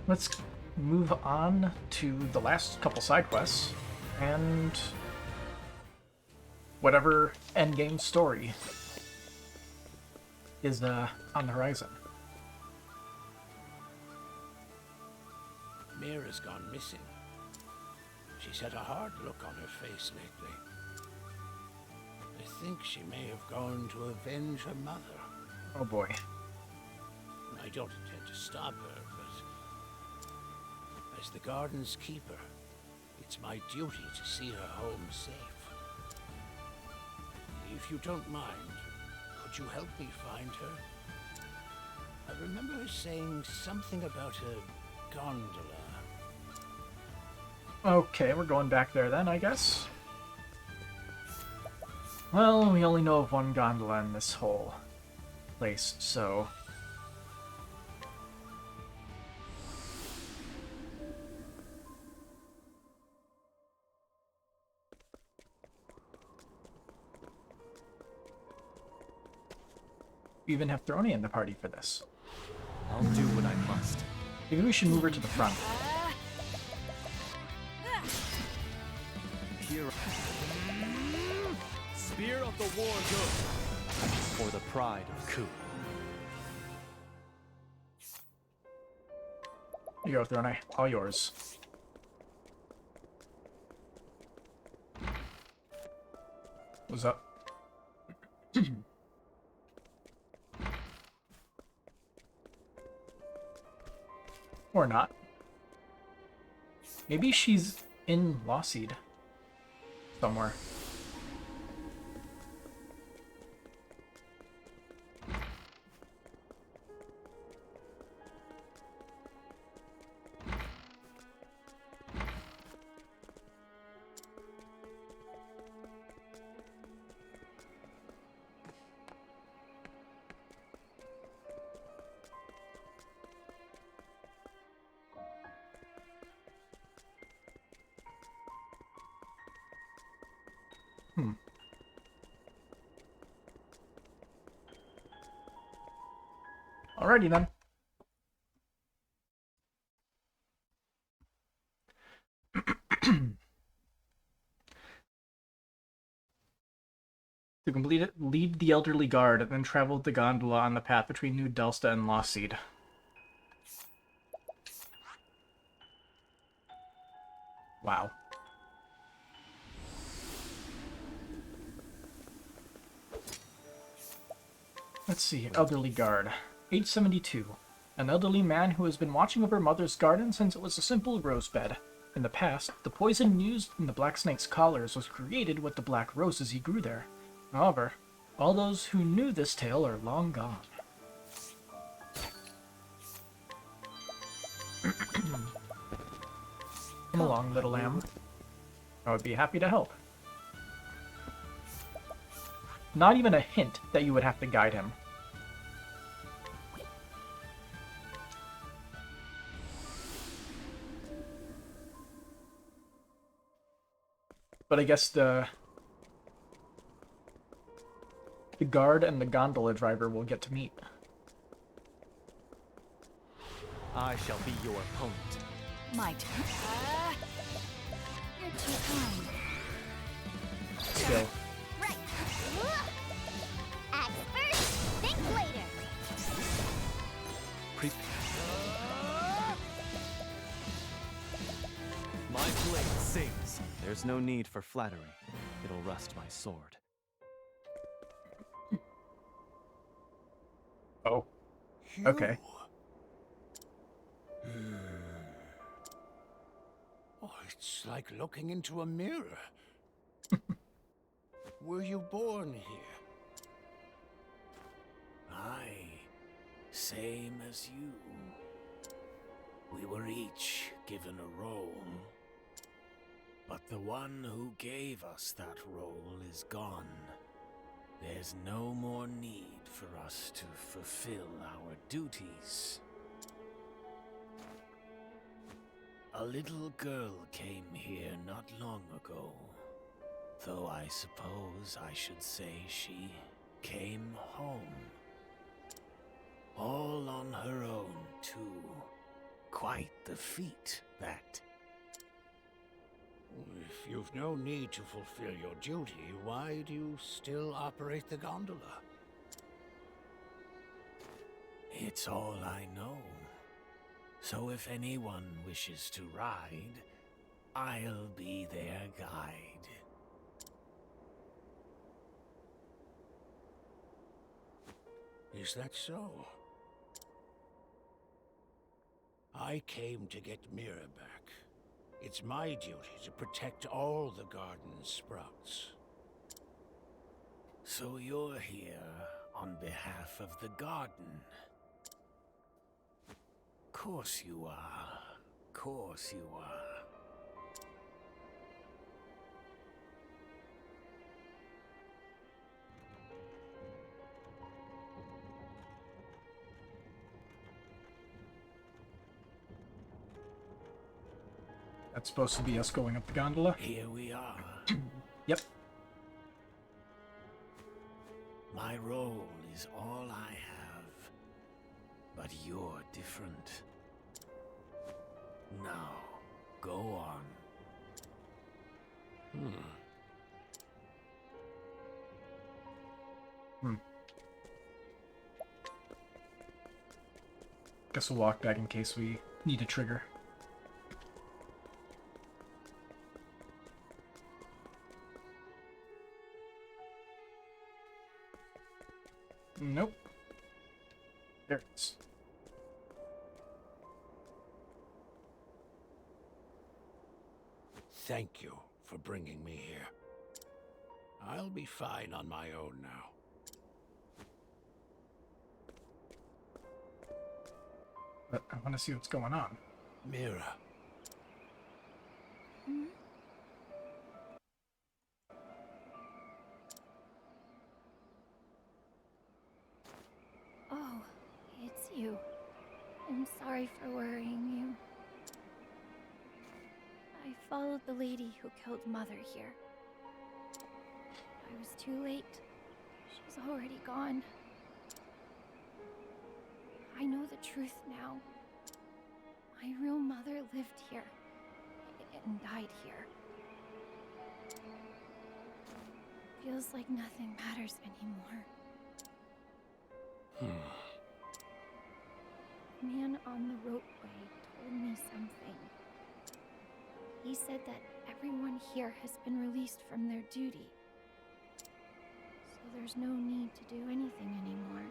let's move on to the last couple side quests and whatever endgame story is on the horizon. Mira's gone missing. She's had a hard look on her face lately. I think she may have gone to avenge her mother. Oh boy. I don't intend to stop her, but as the garden's keeper, it's my duty to see her home safe. If you don't mind, could you help me find her? I remember her saying something about a gondola. Okay, we're going back there then, I guess. Well, we only know of one gondola in this whole place, so... We even have Throny in the party for this. I'll do what I must. Maybe we should move her to the front. Here. Spear of the war good. For the pride of Ku. Here you go, Throny. All yours. What's up? Or not. Maybe she's in Lost somewhere. Alrighty then. To complete it, lead the elderly guard and then travel with the gondola on the path between New Delsta and Lost Seed. Wow. Let's see, elderly guard. Age 72. An elderly man who has been watching over Mother's garden since it was a simple rose bed. In the past, the poison used in the Black Snake's collars was created with the black roses he grew there. However, all those who knew this tale are long gone. Come along, little lamb. I would be happy to help. Not even a hint that you would have to guide him. But I guess the guard and the gondola driver will get to meet. I shall be your opponent. My turn. You're too kind. Still. Right. Act first, think later. My blade sings. There's no need for flattery. It'll rust my sword. Oh. Okay. Oh, it's like looking into a mirror. Were you born here? Aye, same as you. We were each given a role. But the one who gave us that role is gone. There's no more need for us to fulfill our duties. A little girl came here not long ago. Though I suppose I should say she came home. All on her own, too. quite the feat, that. If you've no need to fulfill your duty, why do you still operate the gondola? It's all I know. So if anyone wishes to ride, I'll be their guide. Is that so? I came to get Mira back. It's my duty to protect all the garden's sprouts. So you're here on behalf of the garden? Course you are. Course you are. That's supposed to be us going up the gondola? Here we are. Yep. My role is all I have. But you're different. Now, go on. Guess we'll walk back in case we need a trigger. Nope. There it is. Thank you for bringing me here. I'll be fine on my own now. But I want to see what's going on. Mira. Oh, it's you. I'm sorry for worrying you. I followed the lady who killed Mother here. I was too late. She was already gone. I know the truth now. My real mother lived here and died here. Feels like nothing matters anymore. The man on the ropeway told me something. He said that everyone here has been released from their duty. So there's no need to do anything anymore.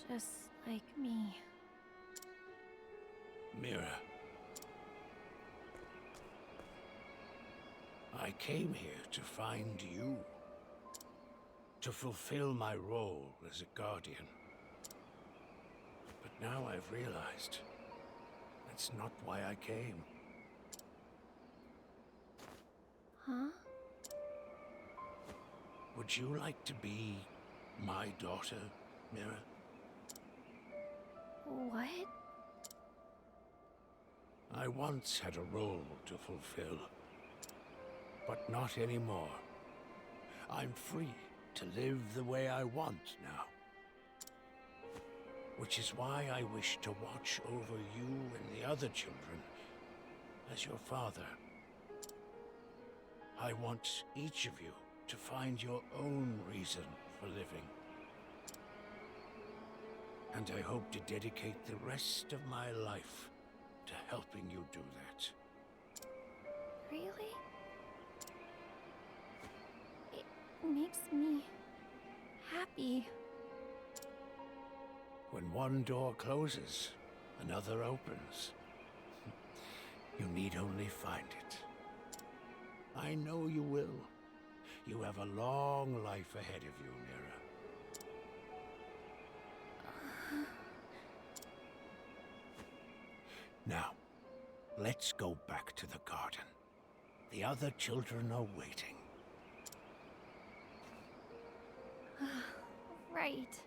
Just like me. Mira. I came here to find you. To fulfill my role as a guardian. But now I've realized that's not why I came. Huh? Would you like to be my daughter, Mira? What? I once had a role to fulfill, but not anymore. I'm free to live the way I want now. Which is why I wish to watch over you and the other children as your father. I want each of you to find your own reason for living. And I hope to dedicate the rest of my life to helping you do that. Really? It makes me happy. When one door closes, another opens. You need only find it. I know you will. You have a long life ahead of you, Mira. Now, let's go back to the garden. The other children are waiting. Right.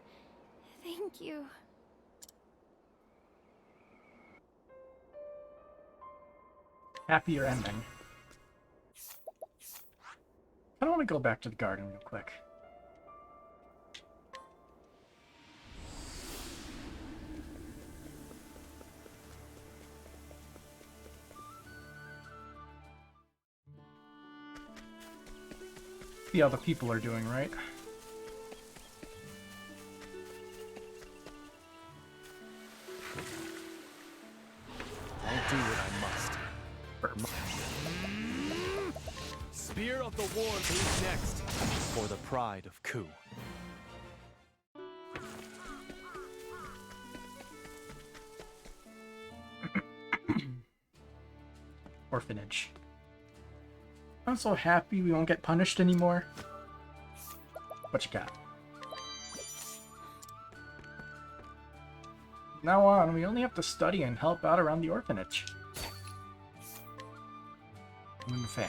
Thank you. Happier ending. I don't want to go back to the garden real quick. See how the people are doing, right? I'll do what I must. Spear of the War who's next? For the pride of Ku. Orphanage. I'm so happy we won't get punished anymore. What you got? From now on, we only have to study and help out around the orphanage. Moonfang.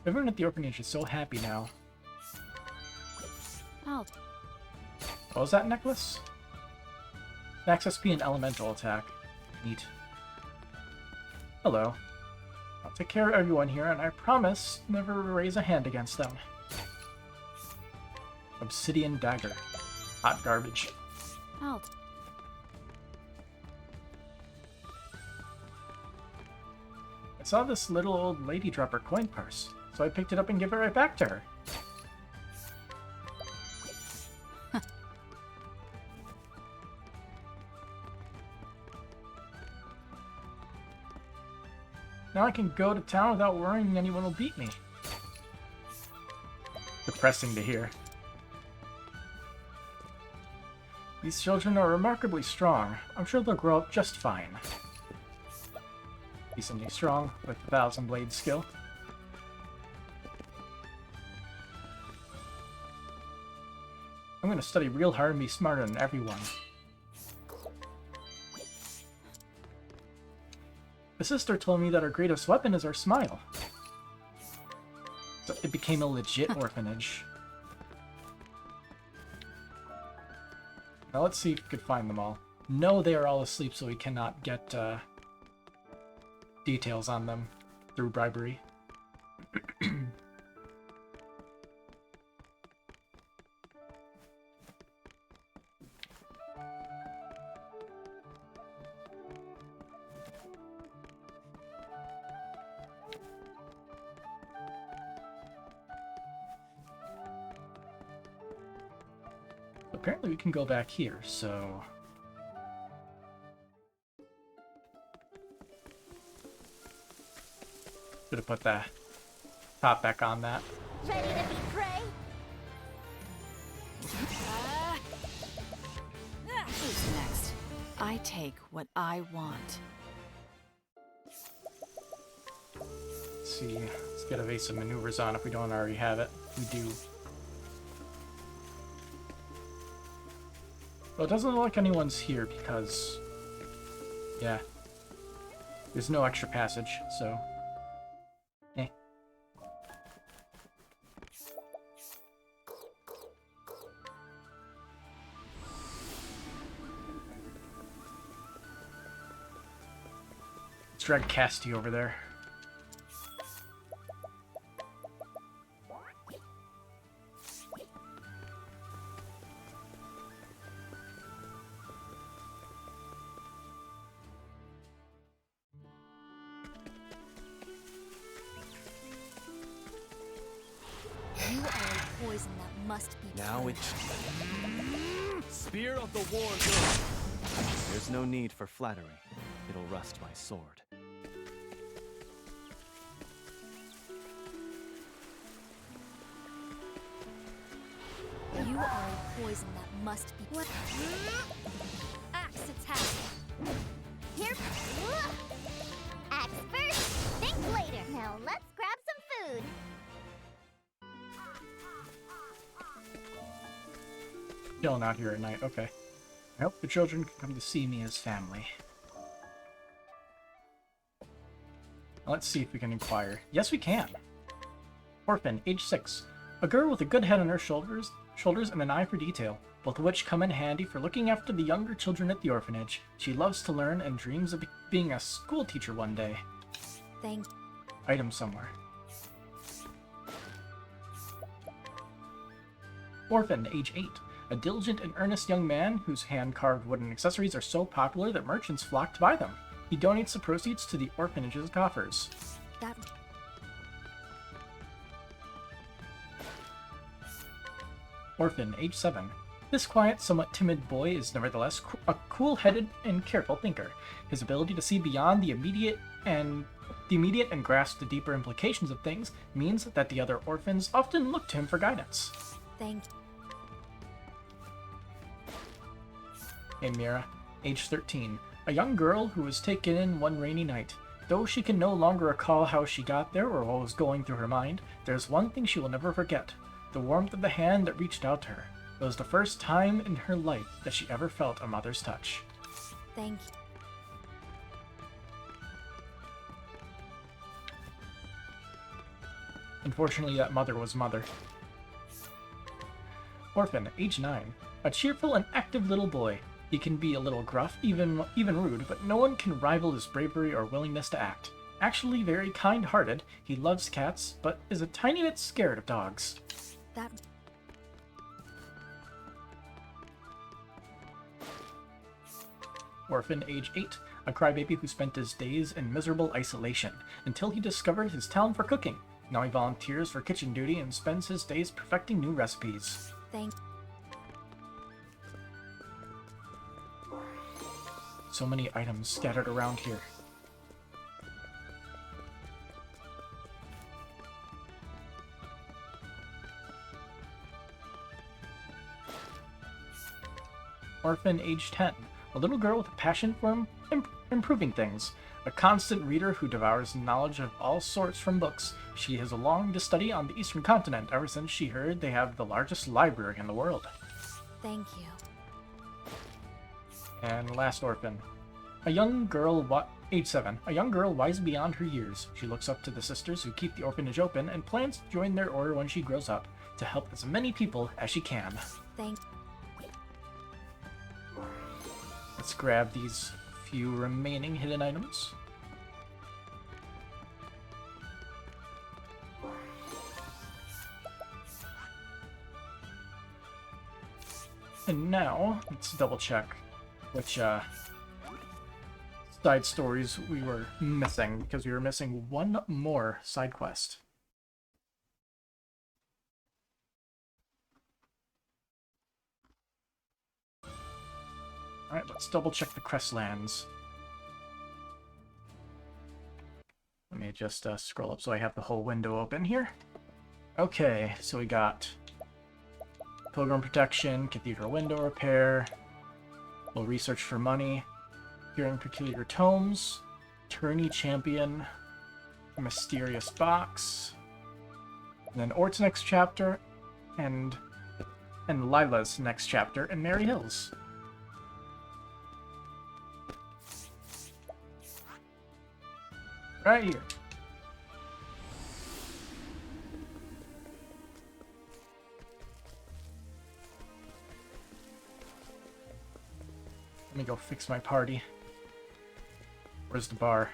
Everyone at the orphanage is so happy now. Oh, What was that necklace? Max SP and elemental attack. Neat. Hello. I'll take care of everyone here, and I promise never raise a hand against them. Obsidian dagger. Hot garbage. oh. I saw this little old lady drop her coin purse, so I picked it up and gave it right back to her. Now I can go to town without worrying anyone will beat me. Depressing to hear. These children are remarkably strong. I'm sure they'll grow up just fine. Decently strong, with 1,000 blade skill. I'm gonna study real hard and be smarter than everyone. The sister told me that our greatest weapon is our smile. So it became a legit orphanage. Now let's see if we could find them all. No, they are all asleep, so we cannot get details on them through bribery. Apparently we can go back here, so... Should have put the top back on that. Ready to be prey? Who's next? I take what I want. Let's see. Let's get evasive maneuvers on if we don't already have it. We do. Well, it doesn't look like anyone's here because... yeah. There's no extra passage, so... eh. Let's drag Casty over there. You are a poison that must be Now killed. it's... Spear of the War good. There's no need for flattery. It'll rust my sword. You are a poison that must be killed. Axe attack. Here. Axe first, think later. Now let's grab some food. Chilling out here at night, okay. I hope the children can come to see me as family. Let's see if we can inquire. Yes, we can. Orphan, age 6. A girl with a good head on her shoulders and an eye for detail, both of which come in handy for looking after the younger children at the orphanage. She loves to learn and dreams of being a school teacher one day. Thank Item somewhere. Orphan, age 8. A diligent and earnest young man whose hand-carved wooden accessories are so popular that merchants flock to buy them. He donates the proceeds to the orphanage's coffers. That Orphan, age 7. This quiet, somewhat timid boy is nevertheless a cool-headed and careful thinker. His ability to see beyond the immediate and grasp the deeper implications of things means that the other orphans often look to him for guidance. thank And Mira, age 13. A young girl who was taken in one rainy night. Though she can no longer recall how she got there or what was going through her mind, there's one thing she will never forget. The warmth of the hand that reached out to her. It was the first time in her life that she ever felt a mother's touch. thank Unfortunately, that mother was Mother. Orphan, age 9. A cheerful and active little boy. He can be a little gruff, even rude, but no one can rival his bravery or willingness to act. Actually very kind-hearted, he loves cats, but is a tiny bit scared of dogs. that Orphan, age 8. A crybaby who spent his days in miserable isolation, until he discovered his talent for cooking. Now he volunteers for kitchen duty and spends his days perfecting new recipes. thank So many items scattered around here. Orphan, age 10. A little girl with a passion for improving things. A constant reader who devours knowledge of all sorts from books. She has longed to study on the Eastern continent ever since she heard they have the largest library in the world. thank you. And last orphan. A young girl, age 7. A young girl wise beyond her years. She looks up to the sisters who keep the orphanage open and plans to join their order when she grows up, to help as many people as she can. Thank Let's grab these few remaining hidden items. And now, let's double check which side stories we were missing, because we were missing one more side quest. Alright, let's double check the Crestlands. Let me just scroll up so I have the whole window open here. Okay, so we got Pilgrim Protection, Cathedral Window Repair, we'll research for money, Hearing Peculiar Tomes, Tourney Champion, Mysterious Box, and then Ort's next chapter, and Lila's next chapter in Merry Hills. Right here. Let me go fix my party. Where's the bar?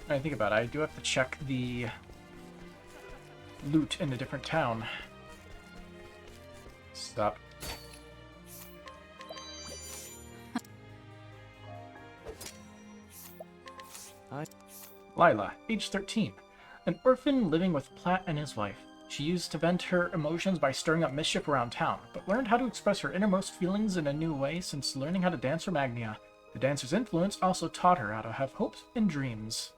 I think about it, I do have to check the loot in a different town. Stop. Hi. Lila, age 13. An orphan living with Platt and his wife. She used to vent her emotions by stirring up mischief around town, but learned how to express her innermost feelings in a new way since learning how to dance from Agnea. The dancer's influence also taught her how to have hopes and dreams.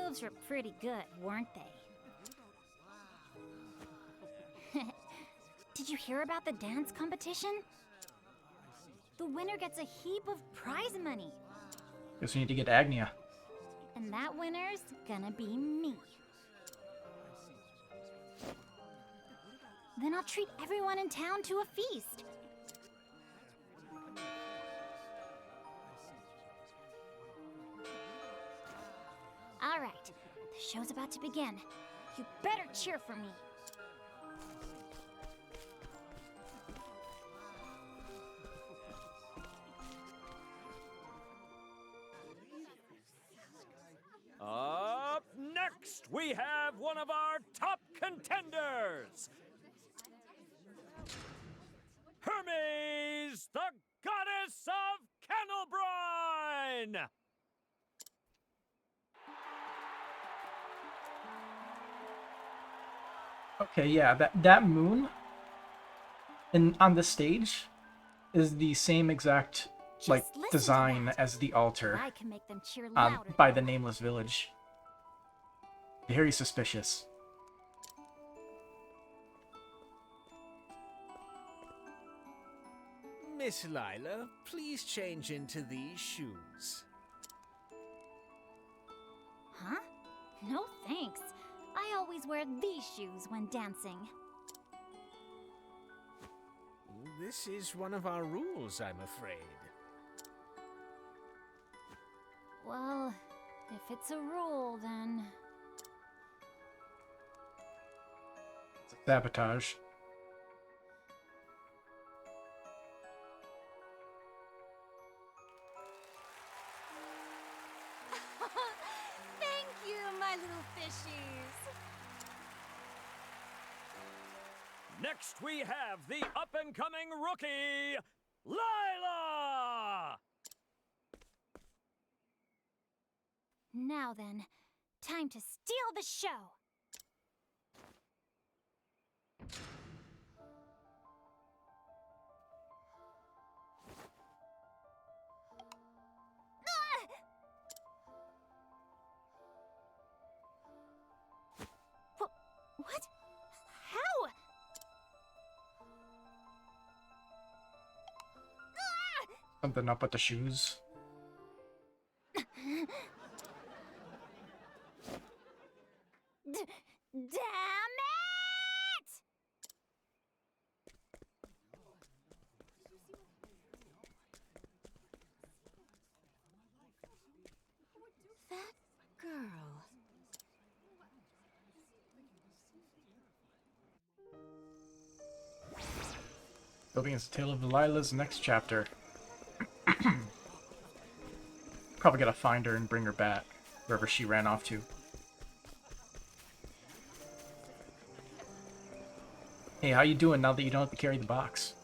moves were pretty good, weren't they? Did you hear about the dance competition? The winner gets a heap of prize money. Guess we need to get Agnea. And that winner's gonna be me. Then I'll treat everyone in town to a feast. All right, the show's about to begin. You better cheer for me. Up next, we have one of our top contenders. Hermes, the goddess of Kennelbrine! Okay, yeah, that moon on the stage is the same exact like Just listen to design that. as the altar I can make them cheer louder. by the nameless village. Very suspicious. Miss Lila, please change into these shoes. Huh? No thanks. I always wear these shoes when dancing. This is one of our rules, I'm afraid. Well, if it's a rule, then... Sabotage. Thank you, my little fishies. Next, we have the up-and-coming rookie, Lila! Now then, time to steal the show. What? How? Something up with the shoes. Damn it! That girl. Building is the tale of Lila's next chapter. Probably gotta find her and bring her back, wherever she ran off to. Hey, how you doing now that you don't have to carry the box?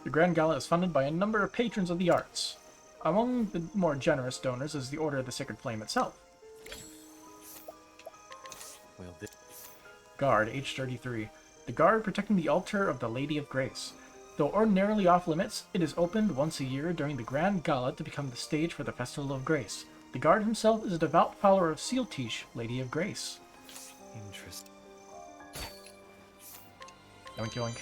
The Grand Gala is funded by a number of patrons of the arts. Among the more generous donors is the Order of the Sacred Flame itself. Well, Guard, age 33. The guard protecting the altar of the Lady of Grace. Though ordinarily off limits, it is opened once a year during the Grand Gala to become the stage for the Festival of Grace. The guard himself is a devout follower of Sealtish, Lady of Grace. interesting. Yoink yoink.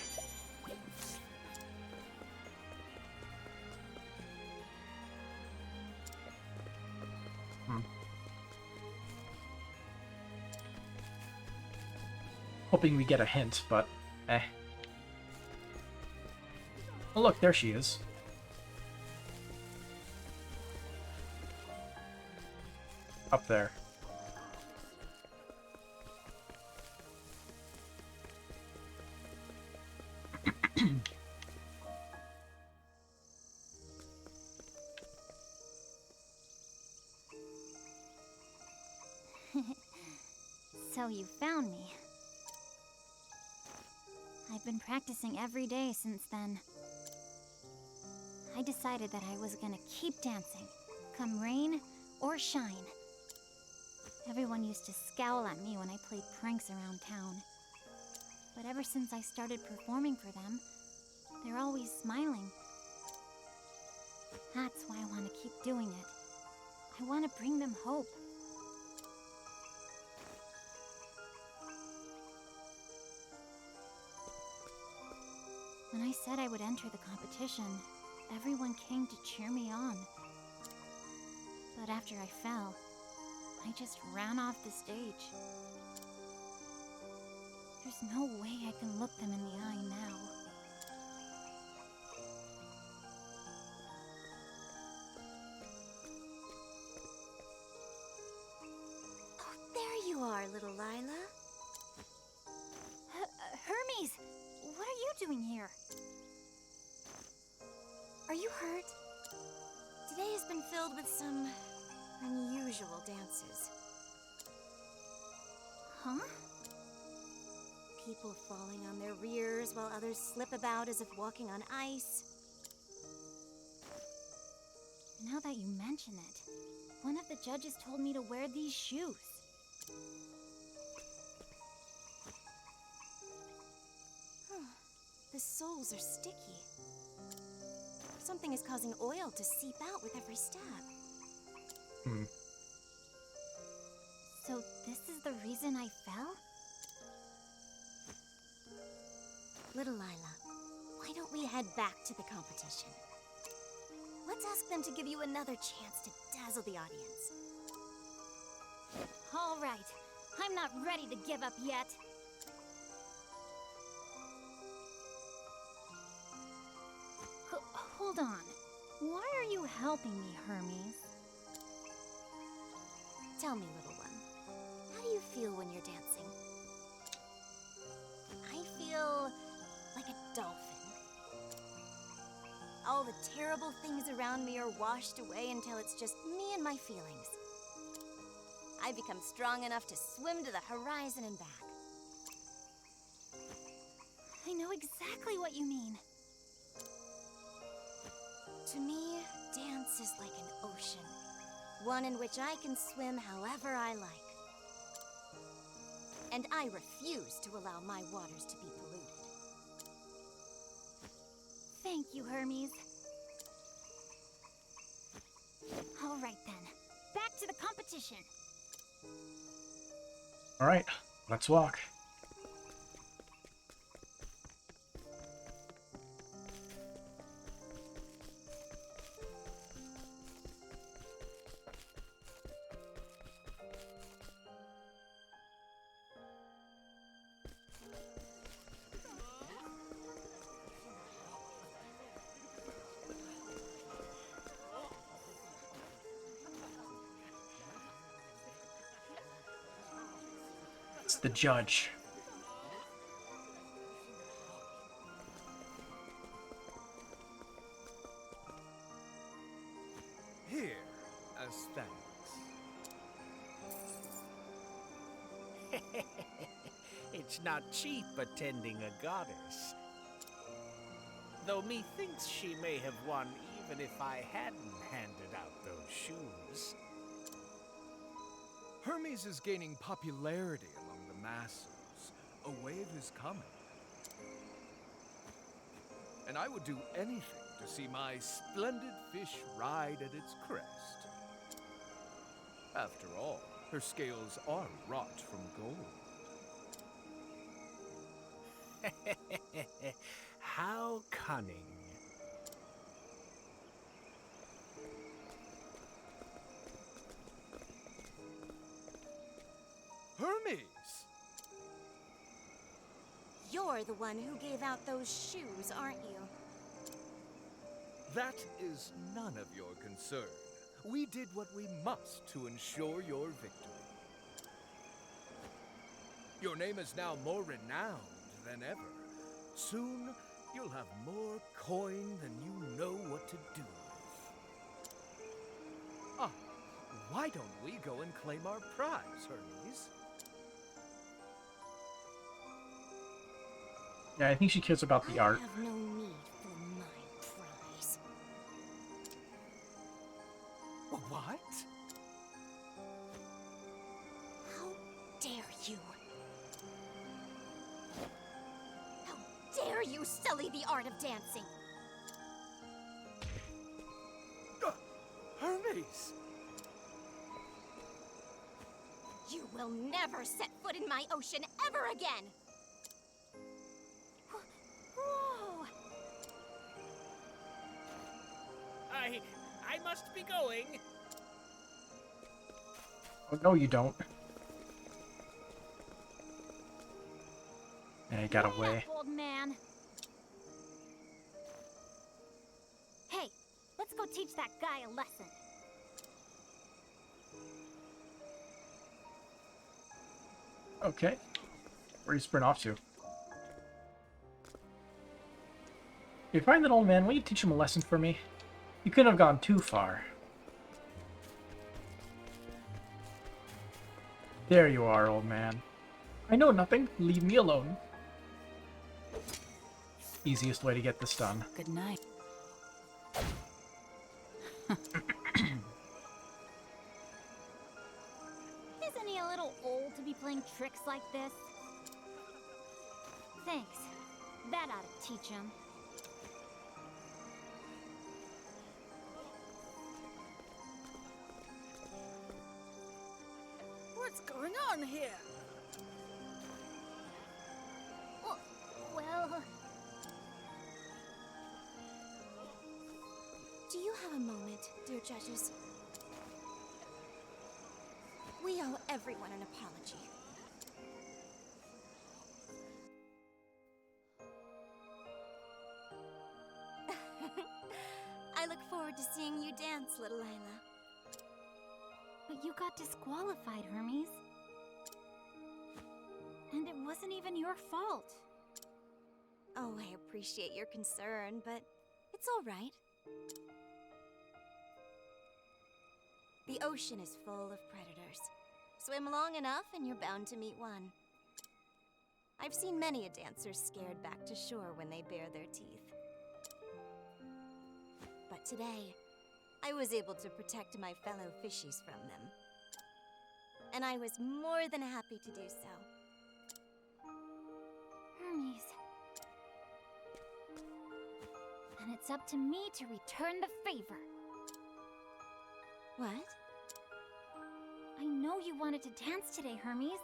Hoping we get a hint, but eh. Oh look, there she is. Up there. So you found me. I've been practicing every day since then. I decided that I was gonna keep dancing, come rain or shine. Everyone used to scowl at me when I played pranks around town. But ever since I started performing for them, they're always smiling. That's why I want to keep doing it. I want to bring them hope. When I said I would enter the competition, everyone came to cheer me on. But after I fell, I just ran off the stage. There's no way I can look them in the eye now. Oh, there you are, little Lila. Hermes! What are you doing here? Are you hurt? Today has been filled with some unusual dances. Huh? People falling on their rears while others slip about as if walking on ice. Now that you mention it, one of the judges told me to wear these shoes. The soles are sticky. Something is causing oil to seep out with every step. So this is the reason I fell? Little Lila, why don't we head back to the competition? Let's ask them to give you another chance to dazzle the audience. All right, I'm not ready to give up yet. Hold on. Why are you helping me, Hermes? Tell me, little one, how do you feel when you're dancing? I feel like a dolphin. All the terrible things around me are washed away until it's just me and my feelings. I become strong enough to swim to the horizon and back. I know exactly what you mean. To me, dance is like an ocean, one in which I can swim however I like. And I refuse to allow my waters to be polluted. Thank you, Hermes. All right then, back to the competition. All right, let's walk. It's the judge. Here, as thanks. It's not cheap attending a goddess. Though methinks she may have won even if I hadn't handed out those shoes. Hermes is gaining popularity among the masses. A wave is coming. And I would do anything to see my splendid fish ride at its crest. After all, her scales are wrought from gold. How cunning. Hermes! You're the one who gave out those shoes, aren't you? That is none of your concern. We did what we must to ensure your victory. Your name is now more renowned than ever. Soon, you'll have more coin than you know what to do with. Ah, why don't we go and claim our prize, Hermes? Yeah, I think she cares about the art. I have no need for my prize. What? How dare you? dare you sully the art of dancing? Hermes! You will never set foot in my ocean ever again! Whoa! I must be going. Oh, no, you don't. Yeah, he got away. Up, old man. Hey, let's go teach that guy a lesson. Okay. Where you sprint off to? You find that old man, will you teach him a lesson for me? You couldn't have gone too far. There you are, old man. I know nothing. Leave me alone. Easiest way to get this done. Good night. Isn't he a little old to be playing tricks like this? Thanks. That ought to teach him. What's going on here? Well, Do you have a moment, dear judges? We owe everyone an apology. I look forward to seeing you dance, little Lila. but you got disqualified, Hermes. And it wasn't even your fault. Oh, I appreciate your concern, but it's all right. The ocean is full of predators. Swim long enough and you're bound to meet one. I've seen many a dancer scared back to shore when they bare their teeth. But today, I was able to protect my fellow fishies from them. And I was more than happy to do so. Hermes. And it's up to me to return the favor. What? I know you wanted to dance today, Hermes.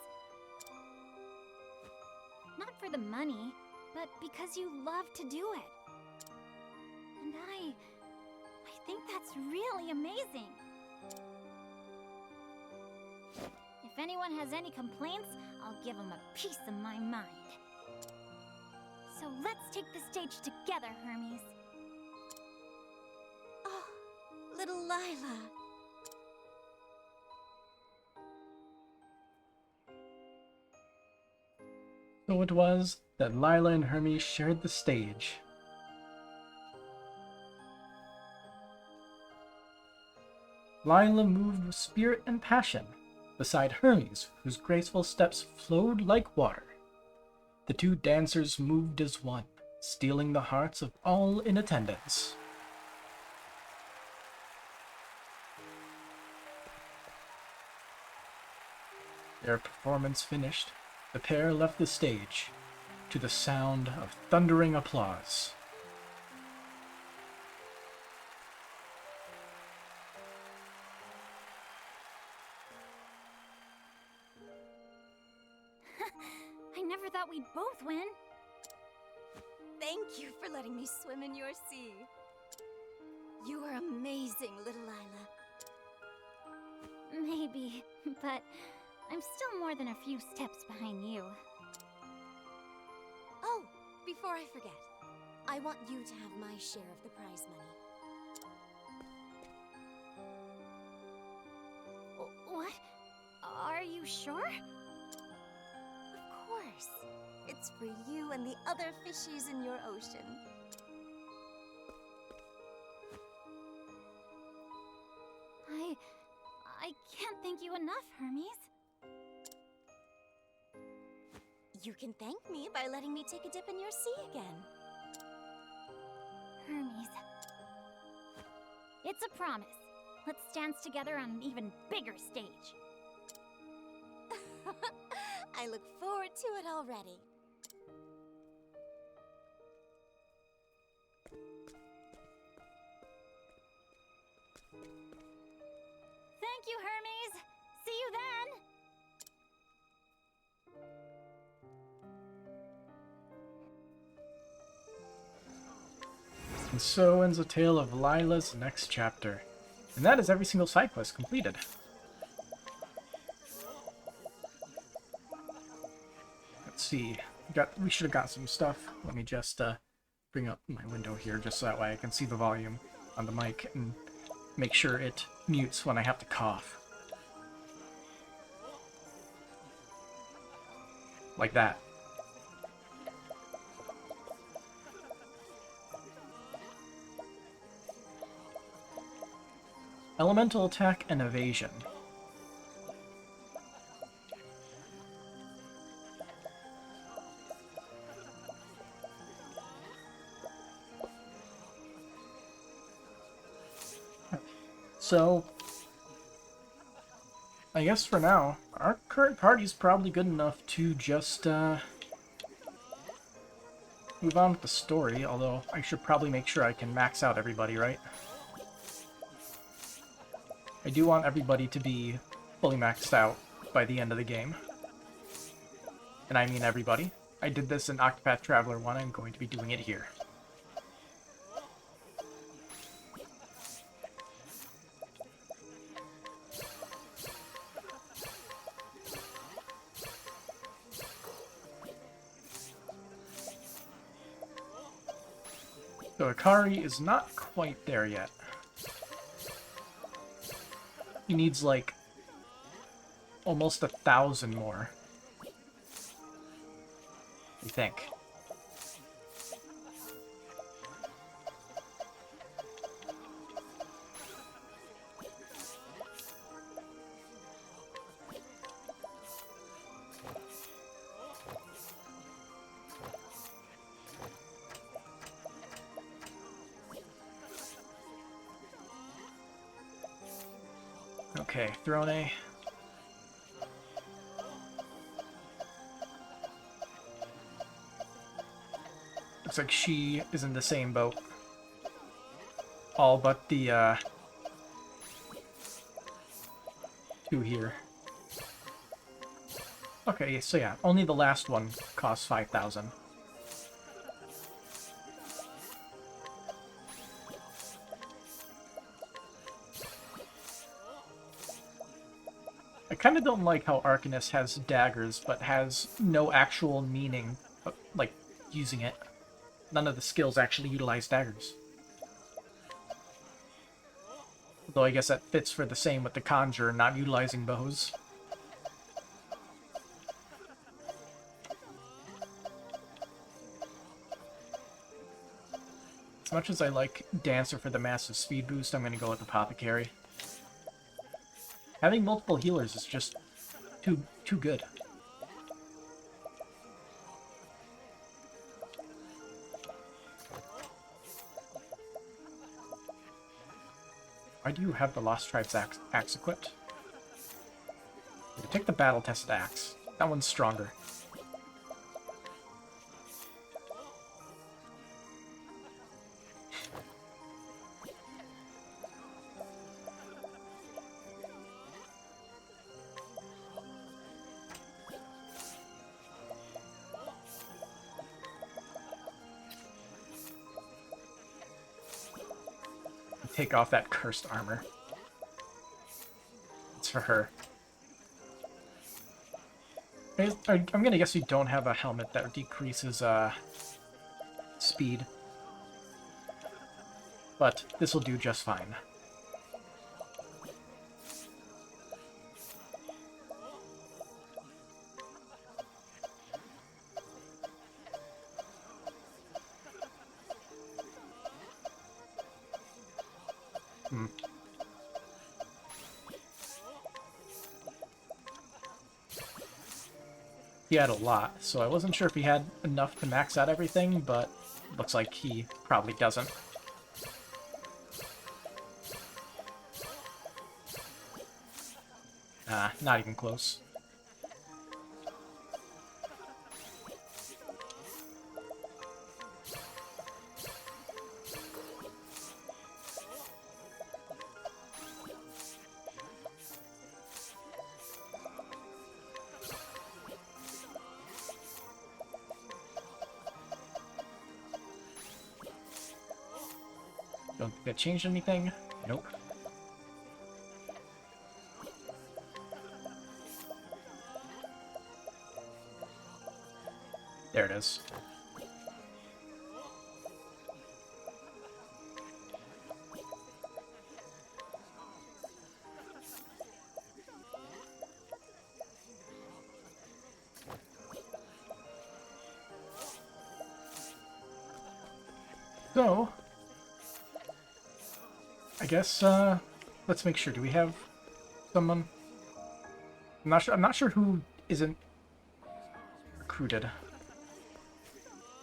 Not for the money, but because you love to do it. And I think that's really amazing. If anyone has any complaints, I'll give them a piece of my mind. So let's take the stage together, Hermes. Oh, little Lila. So it was that Lila and Hermes shared the stage. Lila moved with spirit and passion, beside Hermes, whose graceful steps flowed like water. The two dancers moved as one, stealing the hearts of all in attendance. Their performance finished, the pair left the stage, to the sound of thundering applause. I never thought we'd both win. Thank you for letting me swim in your sea. You are amazing, little Lila. Maybe, but I'm still more than a few steps behind you. Oh, before I forget, I want you to have my share of the prize money. What? Are you sure? Of course. It's for you and the other fishies in your ocean. I can't thank you enough, Hermes. You can thank me by letting me take a dip in your sea again. Hermes. It's a promise. Let's dance together on an even bigger stage. I look forward to it already. Thank you, Hermes! See you then! And so ends the tale of Lila's next chapter. And that is every single side quest completed. Let's see. We should have got some stuff. Let me just bring up my window here just so that way I can see the volume on the mic and make sure it mutes when I have to cough. Like that. Elemental attack and evasion. So, I guess for now, our current party's probably good enough to just move on with the story, although I should probably make sure I can max out everybody, right? I do want everybody to be fully maxed out by the end of the game. And I mean everybody. I did this in Octopath Traveler 1, I'm going to be doing it here. So Akari is not quite there yet. He needs like almost 1,000 more, I think. Okay, Throne. Looks like she is in the same boat. All but the, two here. Okay, so yeah, only the last one costs 5,000. I kind of don't like how Arcanist has daggers, but has no actual meaning, like, using it. None of the skills actually utilize daggers. Though I guess that fits for the same with the Conjurer not utilizing bows. As much as I like Dancer for the massive speed boost, I'm going to go with Apothecary. Having multiple healers is just too good. Why do you have the Lost Tribes axe equipped? Take the battle-tested axe. That one's stronger. Take off that cursed armor. It's for her. I'm gonna guess you don't have a helmet that decreases speed. But this will do just fine. He had a lot, so I wasn't sure if he had enough to max out everything, but looks like he probably doesn't. Not even close. don't think that changed anything. Nope. There it is. So, I guess, let's make sure. Do we have someone? I'm not sure who isn't recruited.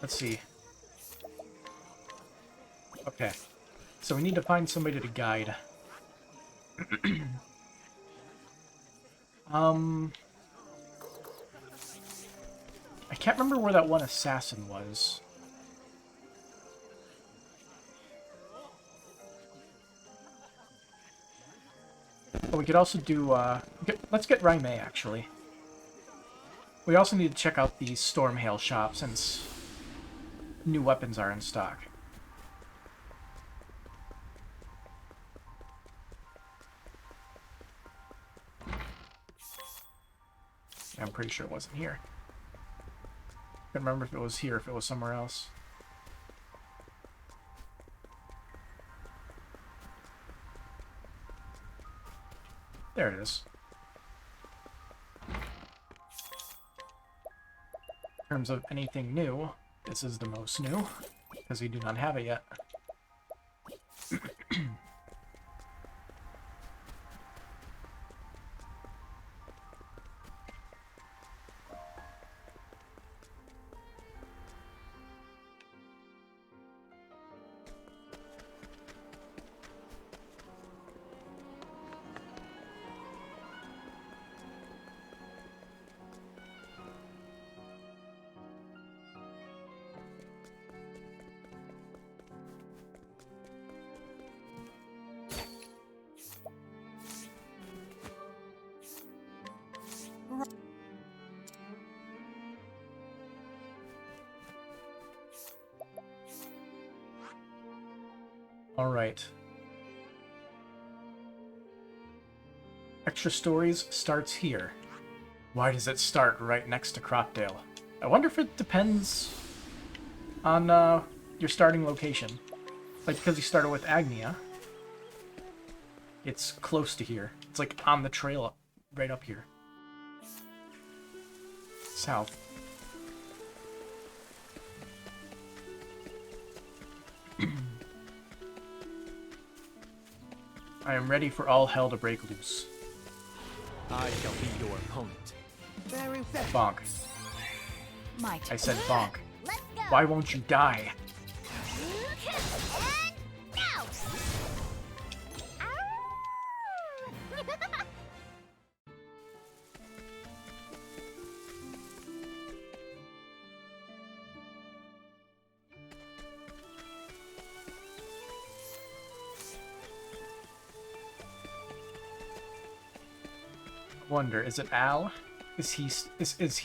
Let's see. Okay. So we need to find somebody to guide. I can't remember where that one assassin was. Oh, we could also do, let's get Raimei, actually. We also need to check out the Stormhail shop, since new weapons are in stock. Yeah, I'm pretty sure it wasn't here. Couldn't remember if it was here, if it was somewhere else. There it is. In terms of anything new, this is the most new, because we do not have it yet. Alright. Extra Stories starts here. Why does it start right next to Cropdale? I wonder if it depends on your starting location. Like, because you started with Agnea, it's close to here. It's like on the trail right up here. South. I am ready for all hell to break loose. I shall be your opponent. Very well. Bonk. My I said bonk. Let's go. Why won't you die? And now. Wonder, is it Al? Is he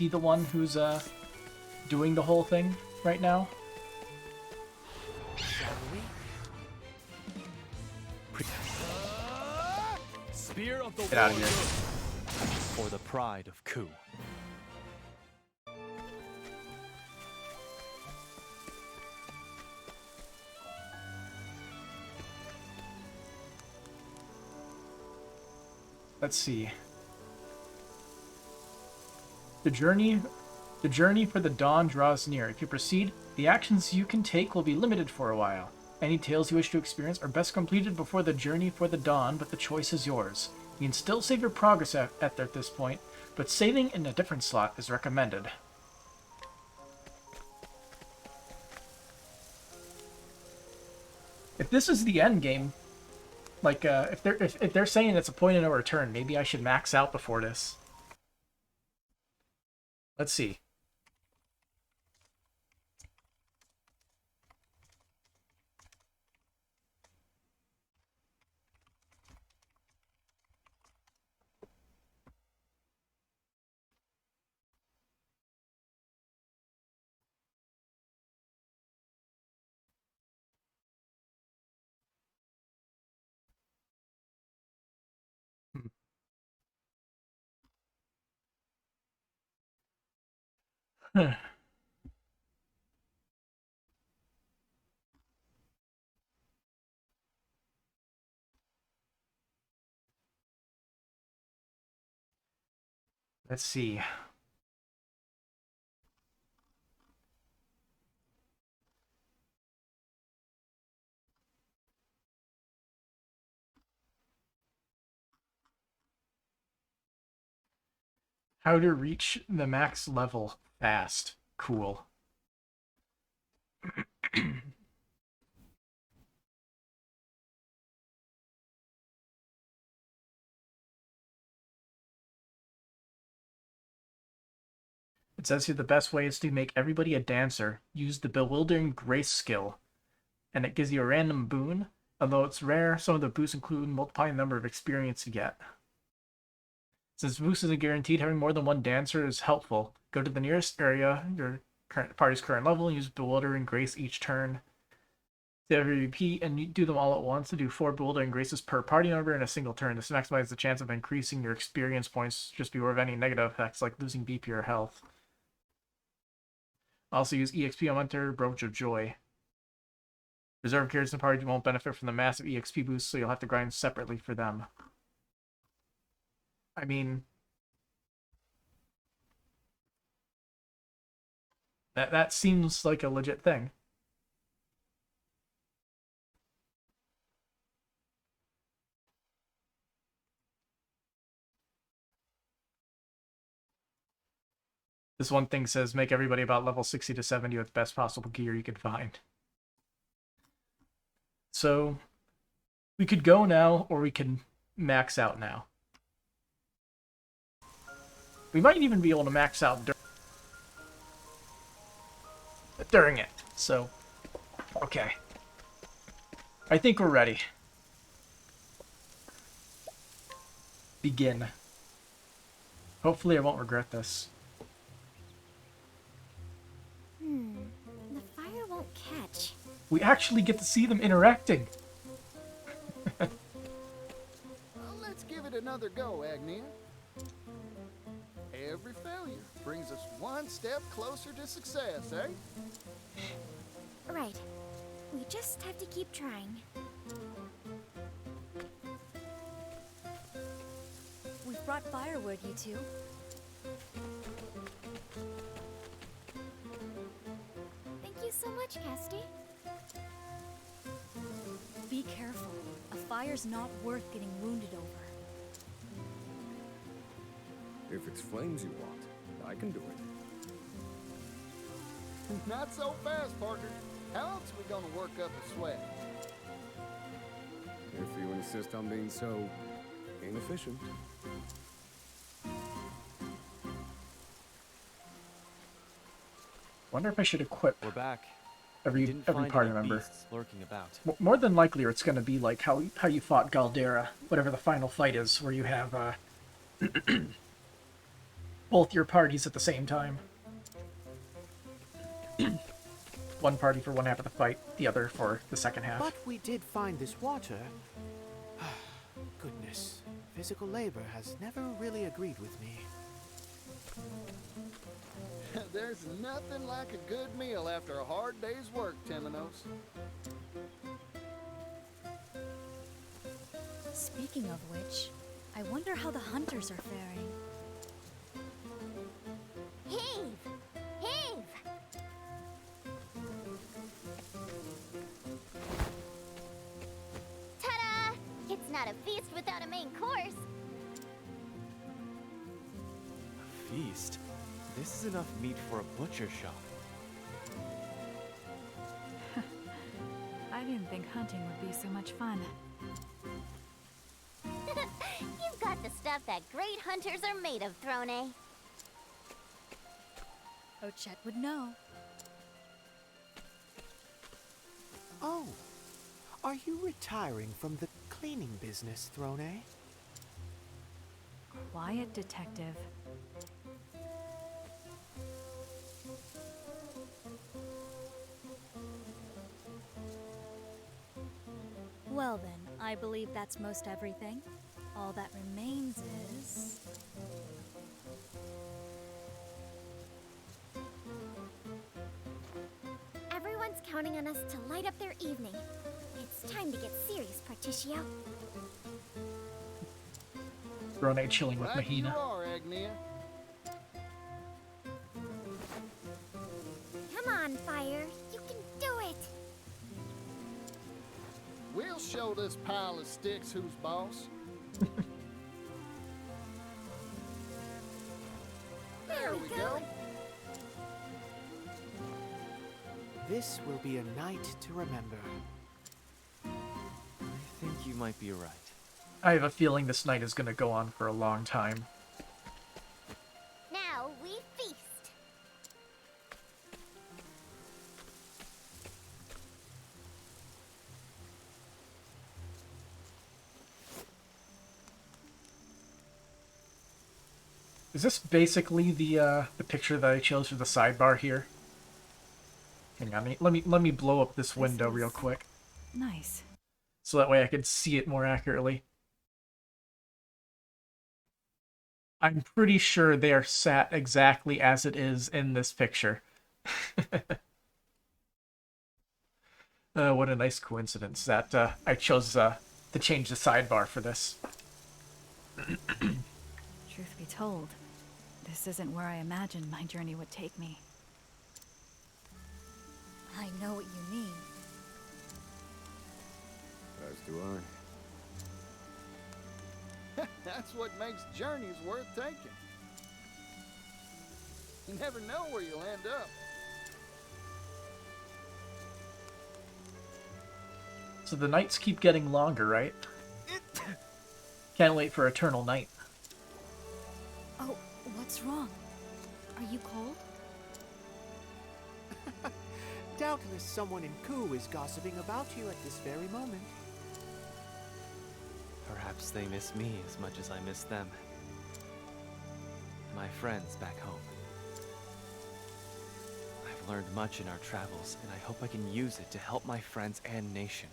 the one who's doing the whole thing right now? Shall we? Spear of the Get out of here. For the pride of Ku. Let's see. The journey for the dawn draws near. If you proceed, the actions you can take will be limited for a while. Any tales you wish to experience are best completed before the journey for the dawn, but the choice is yours. You can still save your progress at this point, but saving in a different slot is recommended. If this is the end game, like if they're saying it's a point of no return, maybe I should max out before this. Let's see. Let's see. How to reach the max level fast. Cool. It says here the best way is to make everybody a dancer. Use the Bewildering Grace skill. And it gives you a random boon. Although it's rare, some of the boosts include multiplying the number of experience you get. Since boost isn't guaranteed, having more than one dancer is helpful. Go to the nearest area, your party's current level, and use Bewildering Grace each turn. To every repeat and you do them all at once to do 4 Bewildering Graces per party member in a single turn. This maximizes the chance of increasing your experience points. Just beware of any negative effects like losing BP or health. Also use EXP on Hunter, Brooch of Joy. Reserve characters in the party won't benefit from the massive EXP boost, so you'll have to grind separately for them. I mean, that seems like a legit thing. This one thing says make everybody about level 60 to 70 with the best possible gear you can find. So we could go now, or we can max out now. We might even be able to max out during it. So, okay. I think we're ready. Begin. Hopefully I won't regret this. The fire won't catch. We actually get to see them interacting. Well, let's give it another go, Agnea. Every failure brings us one step closer to success, eh? Right. We just have to keep trying. We've brought firewood, you two. Thank you so much, Casty. Be careful. A fire's not worth getting wounded over. If it's flames you want, I can do it. Not so fast, partner. How else are we gonna work up a sweat? If you insist on being so inefficient. Wonder if I should equip We're back. every party member. Beasts lurking about. More than likely, it's going to be like how you fought Galdera, whatever the final fight is, where you have both your parties at the same time. One party for one half of the fight, the other for the second half. But we did find this water. Goodness, physical labor has never really agreed with me. There's nothing like a good meal after a hard day's work, Temenos. Speaking of which, I wonder how the hunters are faring. Heave! Heave! Ta-da! It's not a feast without a main course. A feast? This is enough meat for a butcher shop. I didn't think hunting would be so much fun. You've got the stuff that great hunters are made of, Throne. Ochette would know. Oh, are you retiring from the cleaning business, Throne? Quiet, detective. Well then, I believe that's most everything. All that remains is... Everyone's counting on us to light up their evening. It's time to get serious, Particio. Rone chilling with Right Mahina. you are, Agnea. Come on, Fire. You can do it. We'll show this pile of sticks who's boss. There we go. This will be a night to remember. I think you might be right. I have a feeling this night is going to go on for a long time. Now we feast. Is this basically the picture that I chose for the sidebar here? Hang on, let me blow up this window real quick. Nice. So that way I can see it more accurately. I'm pretty sure they are sat exactly as it is in this picture. What a nice coincidence that I chose to change the sidebar for this. Truth be told, this isn't where I imagined my journey would take me. I know what you mean. As do I. That's what makes journeys worth taking. You never know where you'll end up. So the nights keep getting longer, right? Can't wait for Eternal Night. Oh, what's wrong? Are you cold? Doubtless someone in Ku is gossiping about you at this very moment. Perhaps they miss me as much as I miss them. My friends back home. I've learned much in our travels, and I hope I can use it to help my friends and nation.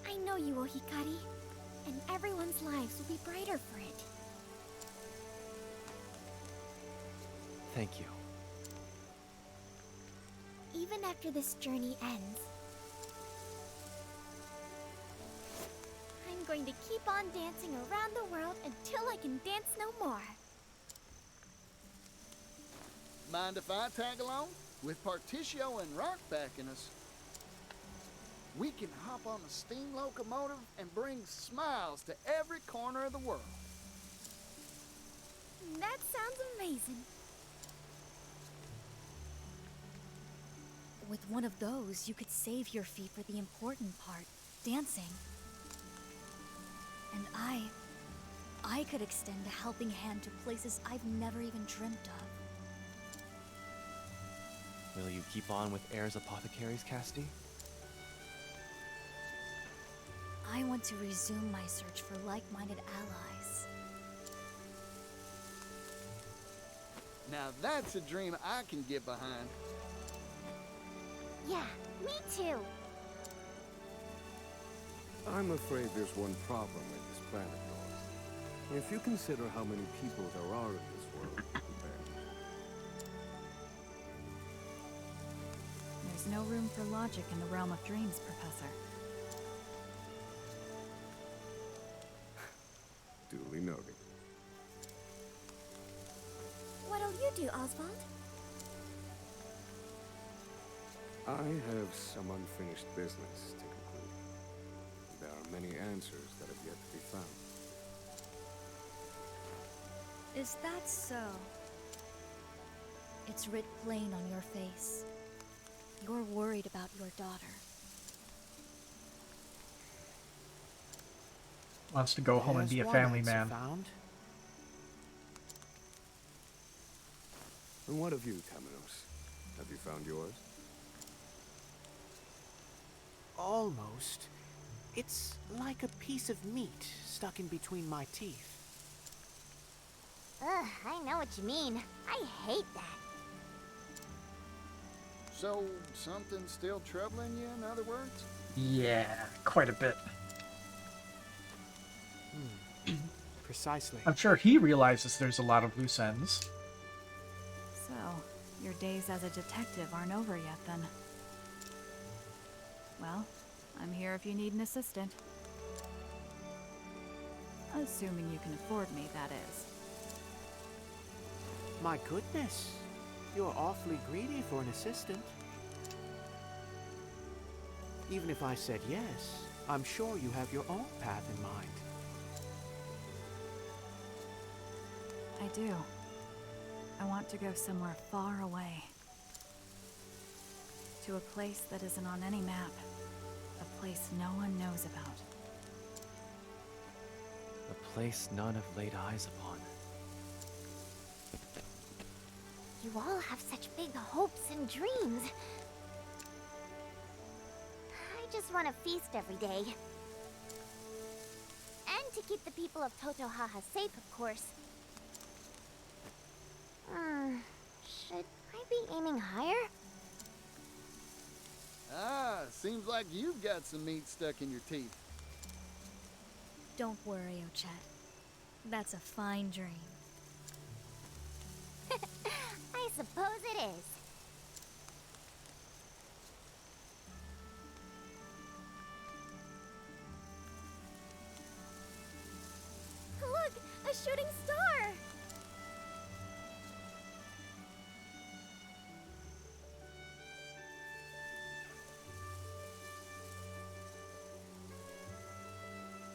I know you will, Hikari. And everyone's lives will be brighter for it. Thank you. Even after this journey ends, I'm going to keep on dancing around the world until I can dance no more. Mind if I tag along? With Particio and Rock backing us, we can hop on a steam locomotive and bring smiles to every corner of the world. That sounds amazing. With one of those, you could save your feet for the important part, dancing. And I could extend a helping hand to places I've never even dreamt of. Will you keep on with Air's apothecaries, Cassidy? I want to resume my search for like-minded allies. Now that's a dream I can get behind. Yeah, me too. I'm afraid there's one problem with this planet, North. If you consider how many people there are in this world, There's no room for logic in the realm of dreams, Professor. duly noted. What'll you do, Oswald? I have some unfinished business to conclude. There are many answers that have yet to be found. Is that so? It's writ plain on your face. You're worried about your daughter. Wants to go home and be a family man. And what of you, Tamanos? Have you found yours? Almost. It's like a piece of meat stuck in between my teeth. Ugh, I know what you mean. I hate that. So, something's still troubling you, in other words? Yeah, quite a bit. Precisely. I'm sure he realizes there's a lot of loose ends. So, your days as a detective aren't over yet, then. Well, I'm here if you need an assistant. Assuming you can afford me, that is. My goodness, you're awfully greedy for an assistant. Even if I said yes, I'm sure you have your own path in mind. I do. I want to go somewhere far away. To a place that isn't on any map. A place no one knows about. A place none have laid eyes upon. You all have such big hopes and dreams. I just want to feast every day. And to keep the people of Totohaha safe, of course. Should I be aiming higher? Ah, seems like you've got some meat stuck in your teeth. Don't worry, Ochet. That's a fine dream. I suppose it is. Look! A shooting star!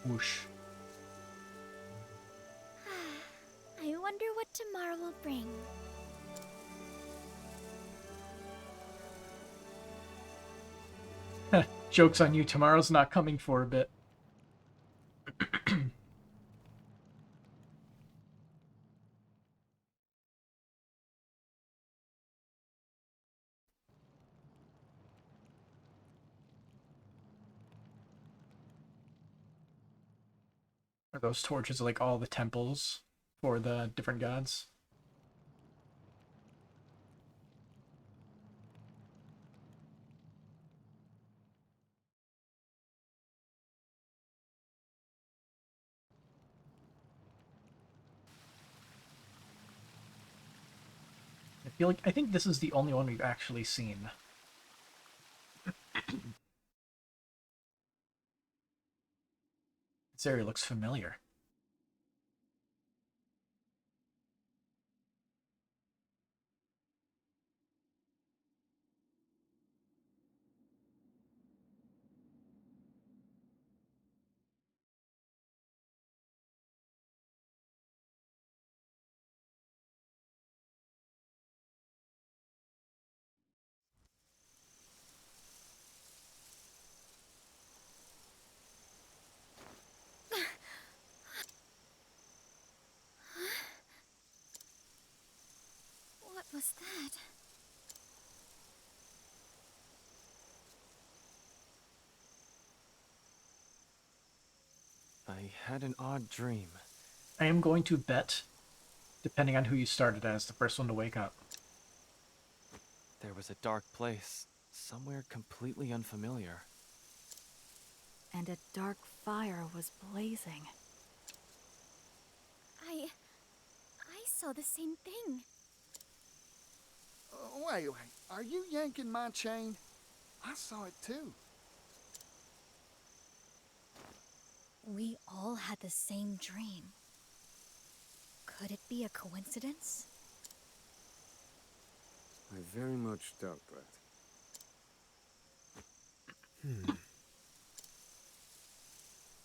Whoosh. I wonder what tomorrow will bring. Joke's on you, tomorrow's not coming for a bit. Are those torches like all the temples for the different gods? I think this is the only one we've actually seen. This area looks familiar. What was that? I had an odd dream. I am going to bet, depending on who you started as, the first one to wake up. There was a dark place, somewhere completely unfamiliar. And a dark fire was blazing. I saw the same thing. Wait, are you yanking my chain? I saw it too. We all had the same dream. Could it be a coincidence? I very much doubt that.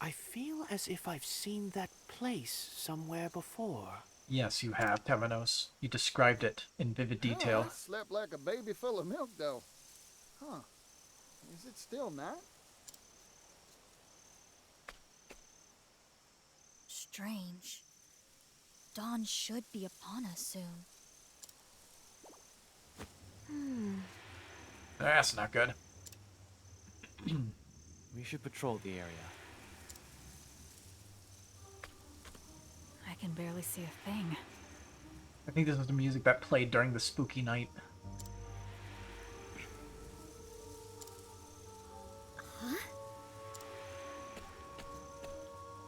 I feel as if I've seen that place somewhere before. Yes, you have, Temenos. You described it in vivid detail. I slept like a baby full of milk, though. Huh. Is it still night? Strange. Dawn should be upon us soon. That's not good. We should patrol the area. I can barely see a thing. I think this is the music that played during the spooky night. Huh?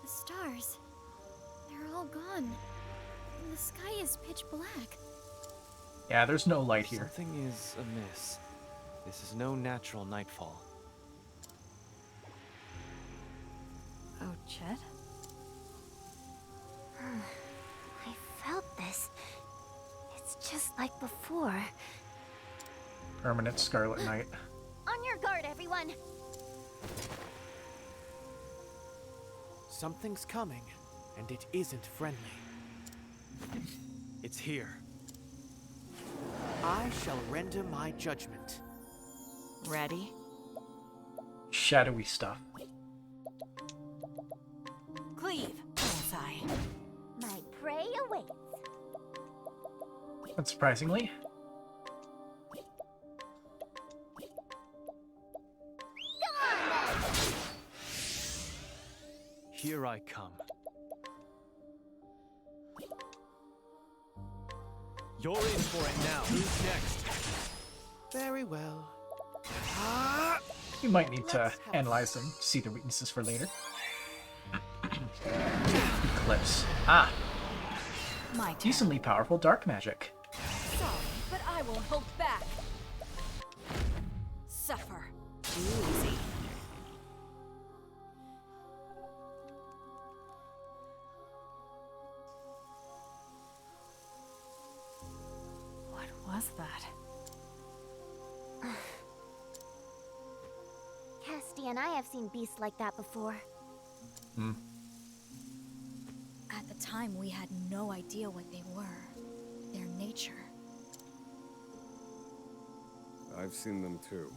The stars. They're all gone. The sky is pitch black. Yeah, there's no light here. Something is amiss. This is no natural nightfall. Oh, Chet? I felt this. It's just like before. Permanent Scarlet Night. On your guard, everyone! Something's coming, and it isn't friendly. It's here. I shall render my judgment. Ready? Shadowy stuff. Cleave, bullseye. My prey awaits. Unsurprisingly. Here I come. You're in for it now. Who's next? Very well. We might need to analyze them, see their weaknesses for later. Eclipse. Ah! My turn. Decently powerful dark magic. Sorry, but I won't hold back. Suffer. Easy. What was that? Casty and I have seen beasts like that before. Hmm. At the time, we had no idea what they were. Their nature. I've seen them too.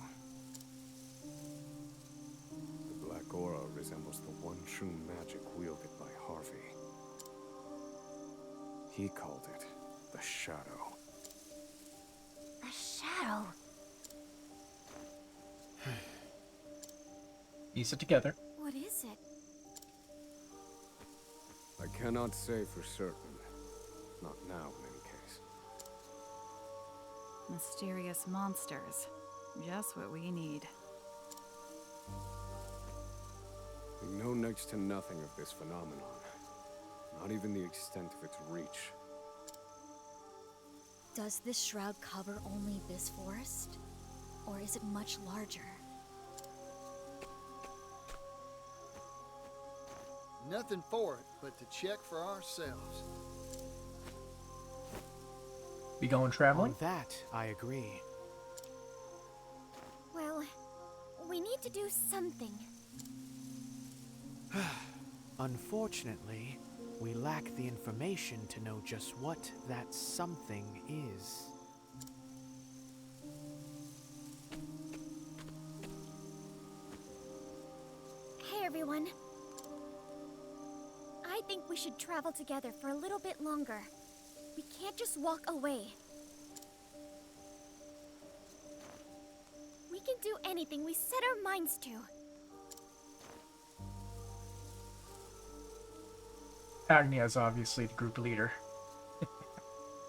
The black aura resembles the one true magic wielded by Harvey. He called it the Shadow. A shadow. Piece it together. What is it? I cannot say for certain. Not now, in any case. Mysterious monsters. Just what we need. We know next to nothing of this phenomenon. Not even the extent of its reach. Does this shroud cover only this forest? Or is it much larger? Nothing for it but to check for ourselves. We going traveling? On that, I agree. Well, we need to do something. Unfortunately, we lack the information to know just what that something is. Hey, everyone. I think we should travel together for a little bit longer. We can't just walk away. We can do anything we set our minds to. Agnea is obviously the group leader.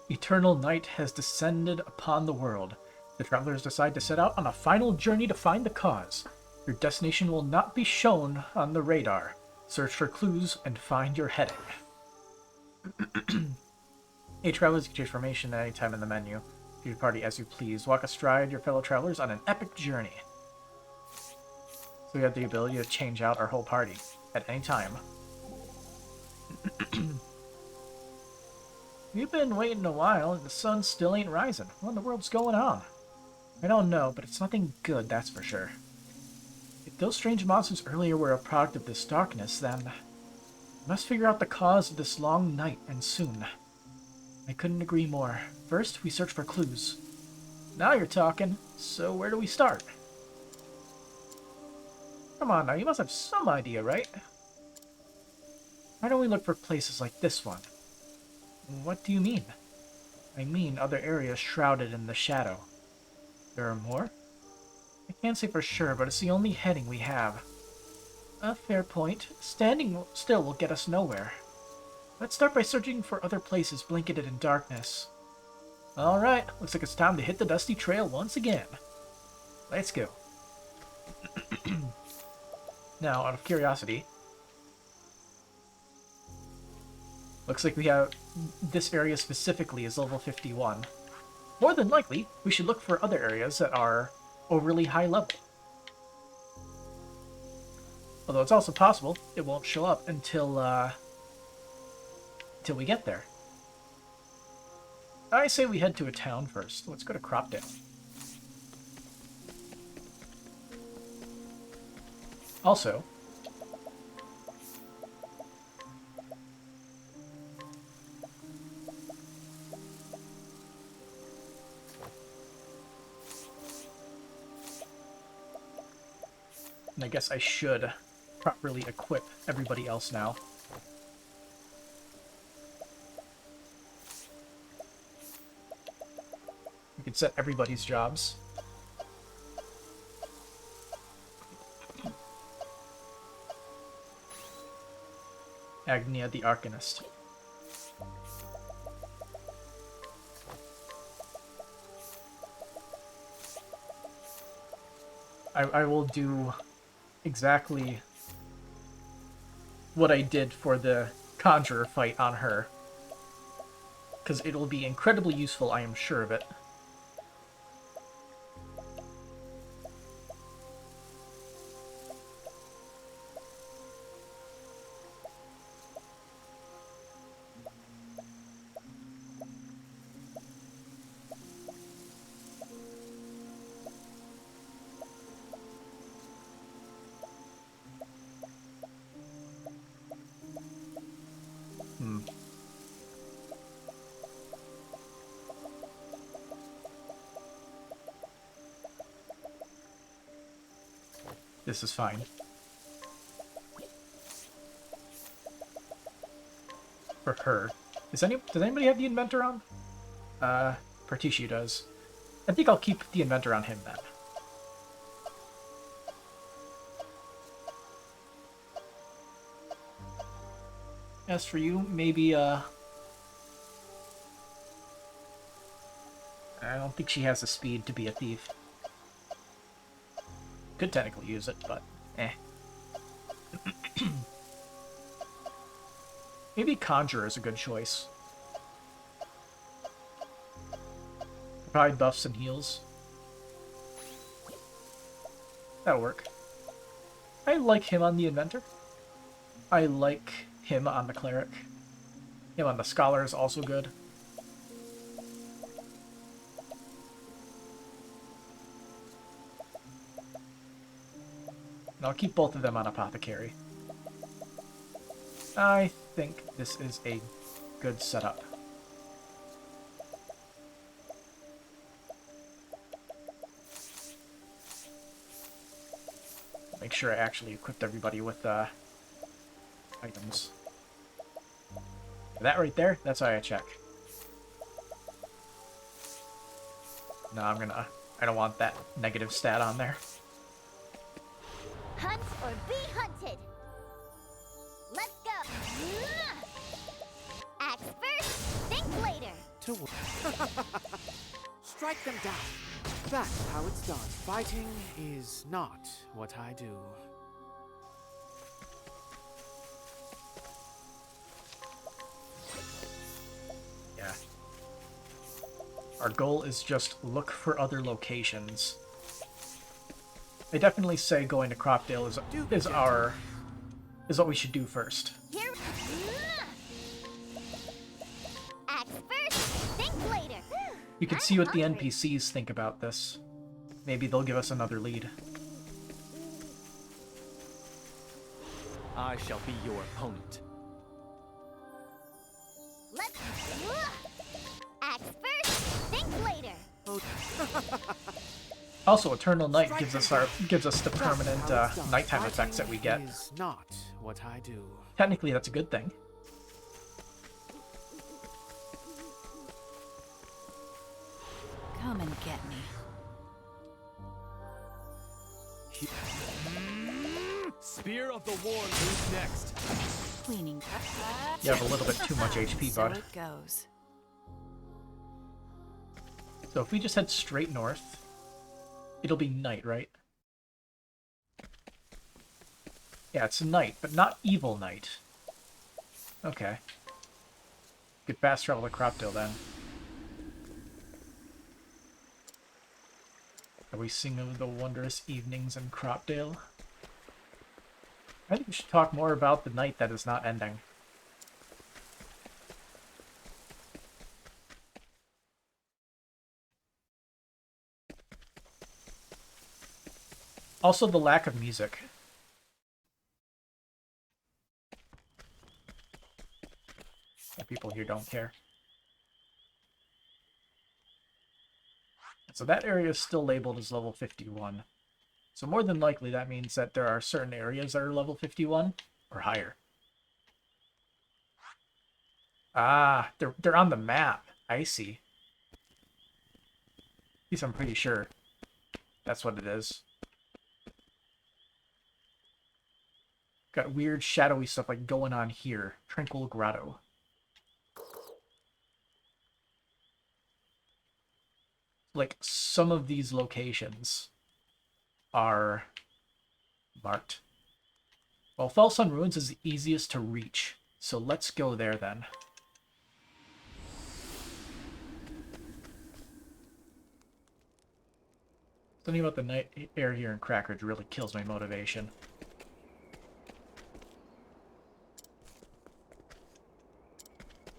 Eternal night has descended upon the world. The travelers decide to set out on a final journey to find the cause. Your destination will not be shown on the radar. Search for clues and find your heading. A travelers get your information at any time in the menu. Do your party as you please. Walk astride your fellow travelers on an epic journey. So we have the ability to change out our whole party at any time. We've been waiting a while and the sun still ain't rising. What in the world's going on? I don't know, but it's nothing good, that's for sure. If those strange monsters earlier were a product of this darkness, then we must figure out the cause of this long night, and soon. I couldn't agree more. First, we search for clues. Now you're talking. So where do we start? Come on now, you must have some idea, right? Why don't we look for places like this one? What do you mean? I mean other areas shrouded in the shadow. There are more? I can't say for sure, but it's the only heading we have. A fair point. Standing still will get us nowhere. Let's start by searching for other places blanketed in darkness. Alright, looks like it's time to hit the dusty trail once again. Let's go. Now, out of curiosity, looks like we have this area specifically is level 51. More than likely, we should look for other areas that are overly high level. Although it's also possible it won't show up until we get there. I say we head to a town first. Let's go to Cropdale. Also, and I guess I should properly equip everybody else now. We can set everybody's jobs. Agnea the Arcanist. I will do exactly what I did for the Conjurer fight on her, because it'll be incredibly useful, I am sure of it. This is fine. For her. Does anybody have the Inventor on? Particio does. I think I'll keep the Inventor on him then. As for you, maybe, I don't think she has the speed to be a thief. Could technically use it, but eh. Maybe Conjurer is a good choice. Provide buffs and heals. That'll work. I like him on the Inventor. I like him on the Cleric. Him on the Scholar is also good. And I'll keep both of them on Apothecary. I think this is a good setup. Make sure I actually equipped everybody with items. That right there, that's how I check. No, I don't want that negative stat on there. Hunt or be hunted. Let's go. Act first, think later. Strike them down. That's how it's done. Fighting is not what I do. Yeah. Our goal is just look for other locations. I definitely say going to Cropdale is what we should do first. Here. Act first, think later. You can see what the NPCs think about this. Maybe they'll give us another lead. I shall be your opponent. Let's act first, think later. Also, Eternal Night gives us the permanent nighttime effects that we get. Is not what I do. Technically, that's a good thing. Come and get me. Spear of the Worn, who's next? Cleaning. You have a little bit too much HP, So bud. it goes. So if we just head straight north, it'll be night, right? Yeah, it's night, but not evil night. Okay. Could fast travel to Cropdale then. Are we sing of the wondrous evenings in Cropdale? I think we should talk more about the night that is not ending. Also, the lack of music. The people here don't care. So that area is still labeled as level 51. So more than likely that means that there are certain areas that are level 51 or higher. Ah, they're on the map. I see. At least I'm pretty sure that's what it is. Got weird shadowy stuff like going on here. Tranquil Grotto. Like some of these locations are marked. Well, Fell Sun Ruins is the easiest to reach, so let's go there then. Something about the night air here in Crackridge really kills my motivation.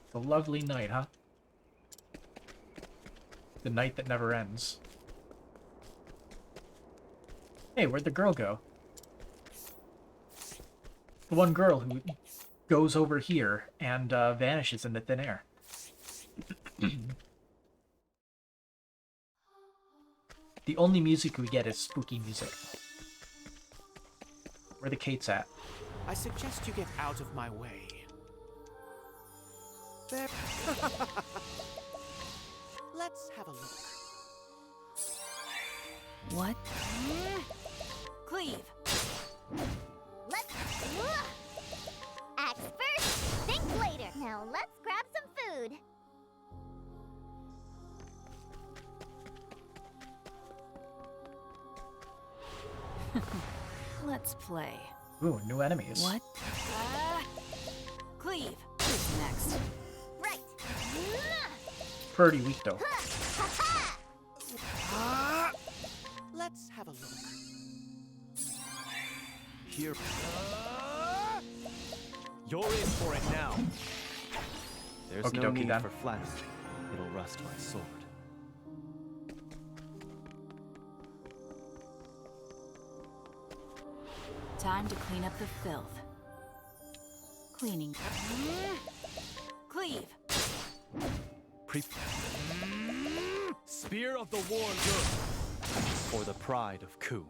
It's a lovely night, huh? The night that never ends. Hey, where'd the girl go? The one girl who goes over here and vanishes in the thin air. The only music we get is spooky music. Where the Kate's at? I suggest you get out of my way. There. Let's have a look. What? Cleave. Let's act first, think later. Now let's grab some food. Let's play. Ooh, new enemies. What? Cleave. Who's next? Right. Pretty weak though. Let's have a look. Here. You're in for it now. There's Okie no dokie need then. for flattery. It'll rust my sword. Time to clean up the filth. Cleaning. Cleave. Spear of the Worn Good. For the pride of Ku.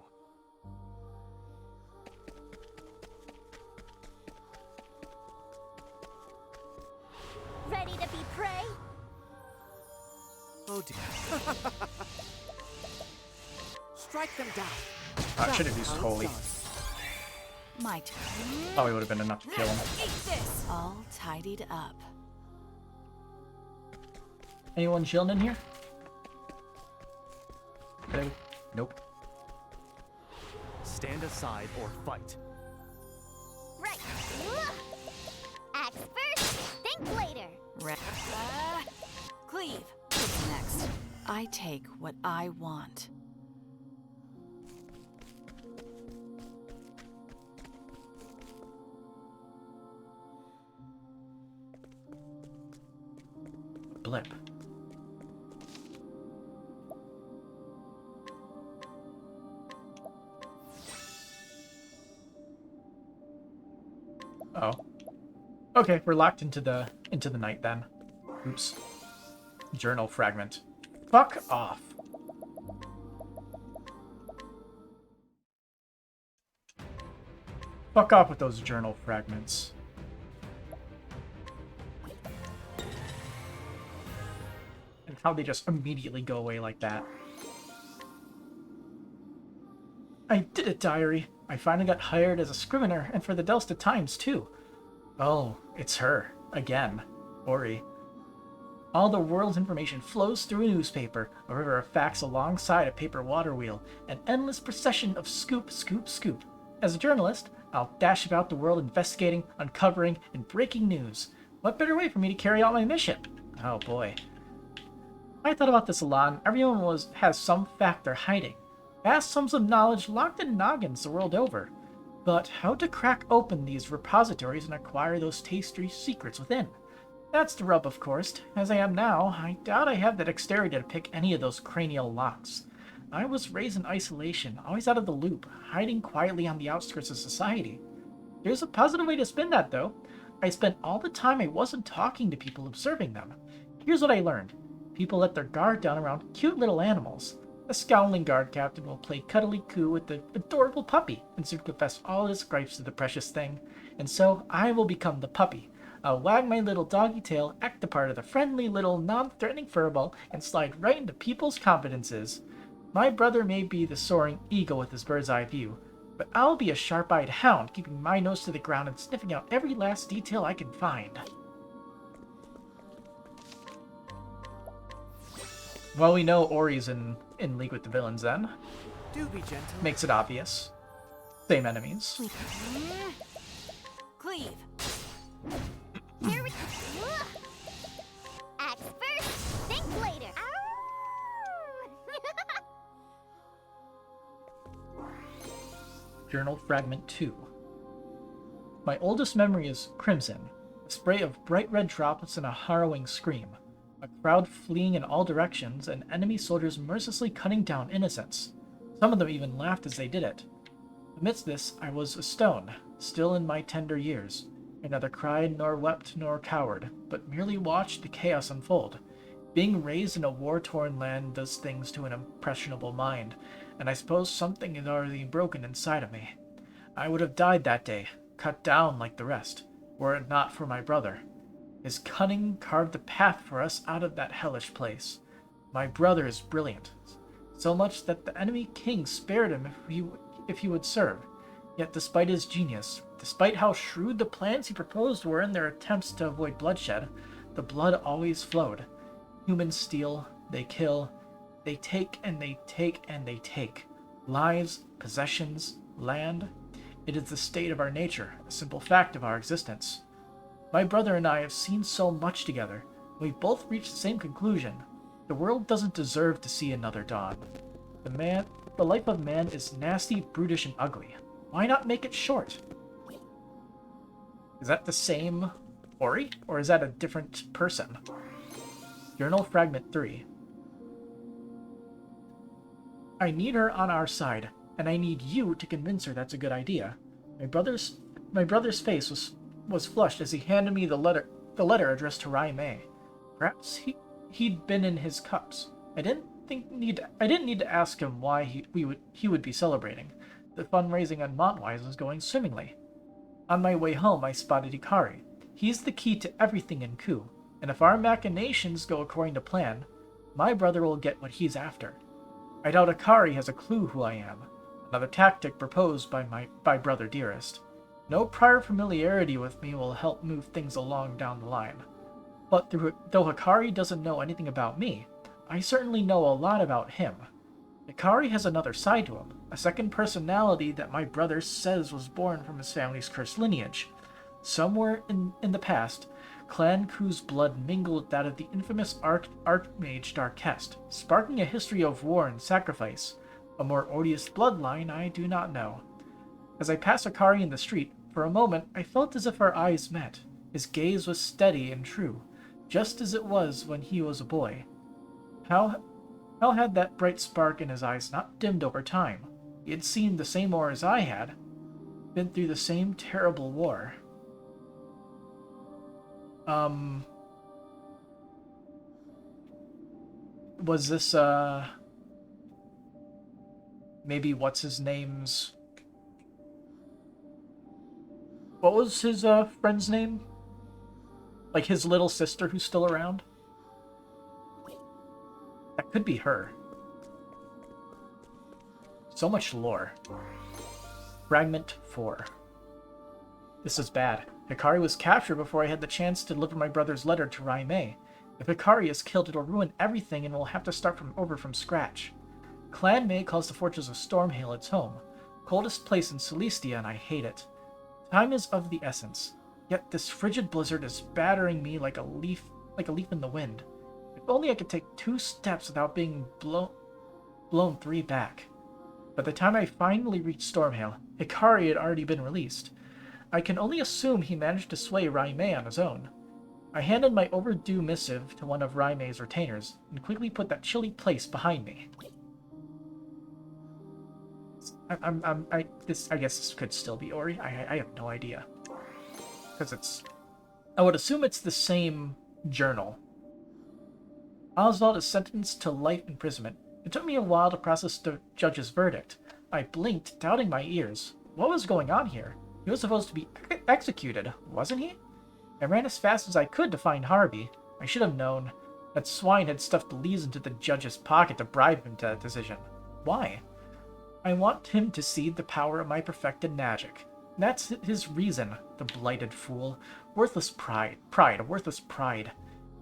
Ready to be prey? Oh dear. Strike them down. I should have used Holy. My turn. Probably would have been enough to kill him. Eat this. All tidied up. Anyone chilling in here? Hello? Nope. Stand aside or fight. Right. Act first, think later. Cleave. Who's next? I take what I want. Blip. Oh. Okay, we're locked into the night then. Oops. Journal fragment. Fuck off. Fuck off with those journal fragments. And how they just immediately go away like that. I did it, diary. I finally got hired as a scrivener, and for the Delsta Times, too. Oh, it's her. Again. Ori. All the world's information flows through a newspaper, a river of facts alongside a paper water wheel, an endless procession of scoop, scoop, scoop. As a journalist, I'll dash about the world investigating, uncovering, and breaking news. What better way for me to carry out my mission? Oh boy. I thought about this a lot, and everyone has some fact they're hiding. Vast sums of knowledge locked in noggins the world over. But how to crack open these repositories and acquire those tasty secrets within? That's the rub, of course. As I am now, I doubt I have the dexterity to pick any of those cranial locks. I was raised in isolation, always out of the loop, hiding quietly on the outskirts of society. There's a positive way to spin that, though. I spent all the time I wasn't talking to people, observing them. Here's what I learned. People let their guard down around cute little animals. A scowling guard captain will play cuddly coo with the adorable puppy and soon confess all his gripes to the precious thing. And so I will become the puppy. I'll wag my little doggy tail, act the part of the friendly little non-threatening furball, and slide right into people's confidences. My brother may be the soaring eagle with his bird's eye view, but I'll be a sharp-eyed hound, keeping my nose to the ground and sniffing out every last detail I can find. Well, we know Ori's in league with the villains then. Do be gentle. Makes it obvious. Same enemies. Cleave. Here we go. Act first, think later. Journal Fragment 2. My oldest memory is crimson, a spray of bright red droplets and a harrowing scream. A crowd fleeing in all directions, and enemy soldiers mercilessly cutting down innocents. Some of them even laughed as they did it. Amidst this, I was a stone, still in my tender years. I neither cried, nor wept, nor cowered, but merely watched the chaos unfold. Being raised in a war-torn land does things to an impressionable mind, and I suppose something had already broken inside of me. I would have died that day, cut down like the rest, were it not for my brother. His cunning carved a path for us out of that hellish place. My brother is brilliant, so much that the enemy king spared him if he would serve. Yet despite his genius, despite how shrewd the plans he proposed were in their attempts to avoid bloodshed, the blood always flowed. Humans steal, they kill, they take and they take and they take. Lives, possessions, land. It is the state of our nature, a simple fact of our existence. My brother and I have seen so much together. We both reached the same conclusion. The world doesn't deserve to see another dawn. The life of man is nasty, brutish, and ugly. Why not make it short? Is that the same Ori, or is that a different person? Journal Fragment 3. I need her on our side, and I need you to convince her that's a good idea. My brother's face was flushed as he handed me the letter addressed to Rai Mei. Perhaps he'd been in his cups. I didn't need to ask him why he would be celebrating. The fundraising on Montwise was going swimmingly. On my way home, I spotted Hikari. He's the key to everything in Ku, and if our machinations go according to plan, my brother will get what he's after. I doubt Hikari has a clue who I am. Another tactic proposed by Brother Dearest. No prior familiarity with me will help move things along down the line. But though Hikari doesn't know anything about me, I certainly know a lot about him. Hikari has another side to him, a second personality that my brother says was born from his family's cursed lineage. Somewhere in the past, Clan Ku's blood mingled with that of the infamous Archmage Darkest, sparking a history of war and sacrifice. A more odious bloodline I do not know. As I passed Hikari in the street, for a moment I felt as if our eyes met. His gaze was steady and true, just as it was when he was a boy. How had that bright spark in his eyes not dimmed over time? He had seen the same war as I had, been through the same terrible war. Was this, maybe what's his name's... What was his, friend's name? Like his little sister who's still around? That could be her. So much lore. Fragment 4. This is bad. Hikari was captured before I had the chance to deliver my brother's letter to Rai Mei. If Hikari is killed, it'll ruin everything and we'll have to start over from scratch. Clan Mei calls the Fortress of Stormhail its home. Coldest place in Celestia, and I hate it. Time is of the essence. Yet this frigid blizzard is battering me like a leaf in the wind. If only I could take 2 steps without being blown 3 back. By the time I finally reached Stormhill, Ikari had already been released. I can only assume he managed to sway Raimei on his own. I handed my overdue missive to one of Raimei's retainers and quickly put that chilly place behind me. I guess this could still be Ori. I have no idea. Because I would assume it's the same journal. Oswald is sentenced to life imprisonment. It took me a while to process the judge's verdict. I blinked, doubting my ears. What was going on here? He was supposed to be executed, wasn't he? I ran as fast as I could to find Harvey. I should have known. That swine had stuffed the leaves into the judge's pocket to bribe him to that decision. Why? I want him to see the power of my perfected magic. That's his reason, the blighted fool. Worthless pride. Worthless pride.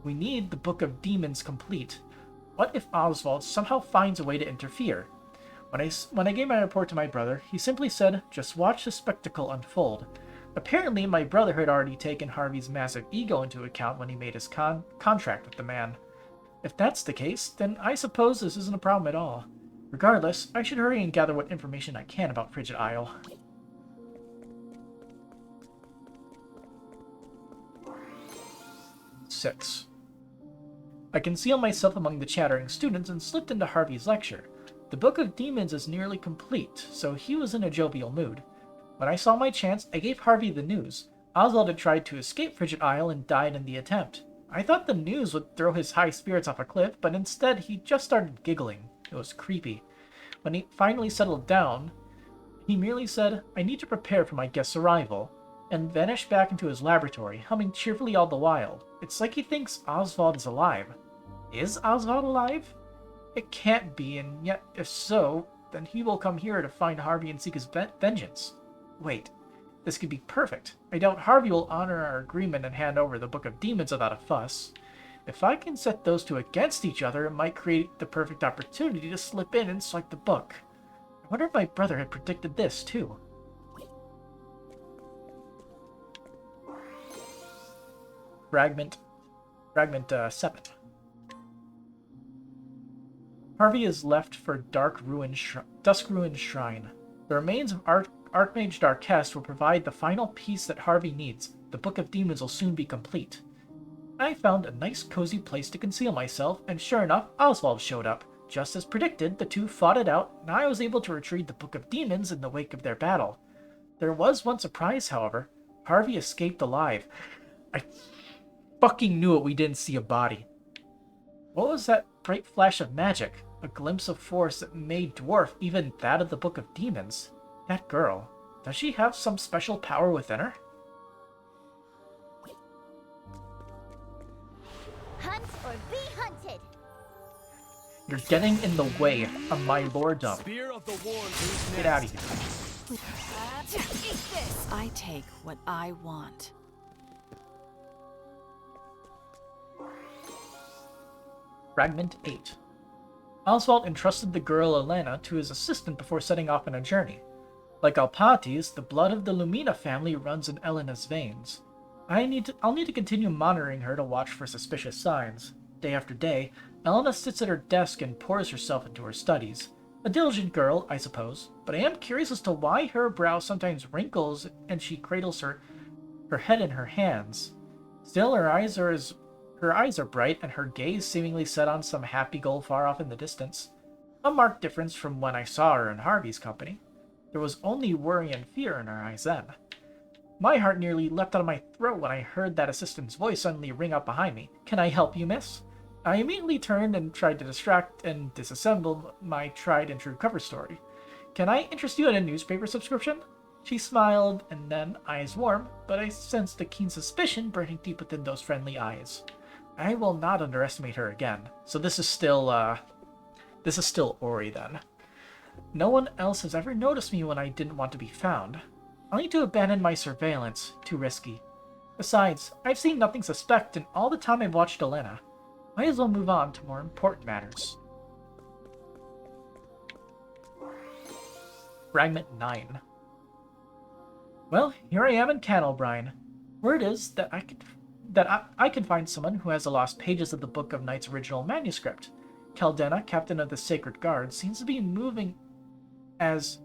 We need the Book of Demons complete. What if Oswald somehow finds a way to interfere? When I gave my report to my brother, he simply said, just watch the spectacle unfold. Apparently, my brother had already taken Harvey's massive ego into account when he made his contract with the man. If that's the case, then I suppose this isn't a problem at all. Regardless, I should hurry and gather what information I can about Frigid Isle. Six. I concealed myself among the chattering students and slipped into Harvey's lecture. The Book of Demons is nearly complete, so he was in a jovial mood. When I saw my chance, I gave Harvey the news. Oswald had tried to escape Frigid Isle and died in the attempt. I thought the news would throw his high spirits off a cliff, but instead he just started giggling. It was creepy. When he finally settled down, he merely said, "I need to prepare for my guest's arrival," and vanished back into his laboratory, humming cheerfully all the while. It's like he thinks Oswald is alive. Is Oswald alive? It can't be, and yet, if so, then he will come here to find Harvey and seek his vengeance. Wait, this could be perfect. I doubt Harvey will honor our agreement and hand over the Book of Demons without a fuss. If I can set those two against each other, it might create the perfect opportunity to slip in and select the book. I wonder if my brother had predicted this, too. Fragment 7. Harvey is left for Dusk Ruined Shrine. The remains of Archmage Darkest will provide the final piece that Harvey needs. The Book of Demons will soon be complete. I found a nice cozy place to conceal myself, and sure enough, Oswald showed up. Just as predicted, the two fought it out, and I was able to retrieve the Book of Demons in the wake of their battle. There was one surprise, however. Harvey escaped alive. I fucking knew it, we didn't see a body. What was that bright flash of magic? A glimpse of force that made dwarf even that of the Book of Demons. That girl, does she have some special power within her? Hunt or be hunted. You're getting in the way of my lordom. Spear of the Warren. Get out of here. Eat this. I take what I want. Fragment 8. Oswald entrusted the girl Elena to his assistant before setting off on a journey. Like Alpatis, the blood of the Lumina family runs in Elena's veins. I'll need to continue monitoring her to watch for suspicious signs. Day after day, Elena sits at her desk and pours herself into her studies. A diligent girl, I suppose, but I am curious as to why her brow sometimes wrinkles and she cradles her head in her hands. Still, her eyes are bright and her gaze seemingly set on some happy goal far off in the distance. A marked difference from when I saw her in Harvey's company. There was only worry and fear in her eyes then. My heart nearly leapt out of my throat when I heard that assistant's voice suddenly ring out behind me. "Can I help you, miss?" I immediately turned and tried to distract and disassemble my tried and true cover story. "Can I interest you in a newspaper subscription?" She smiled, and then, eyes warm, but I sensed a keen suspicion burning deep within those friendly eyes. I will not underestimate her again. So this is still Ori then. No one else has ever noticed me when I didn't want to be found. I'll need to abandon my surveillance. Too risky. Besides, I've seen nothing suspect in all the time I've watched Elena. Might as well move on to more important matters. Fragment 9. Well, here I am in Cannelbrine. Word is that I can find someone who has the lost pages of the Book of Knight's original manuscript. Caldena, captain of the Sacred Guard, seems to be moving as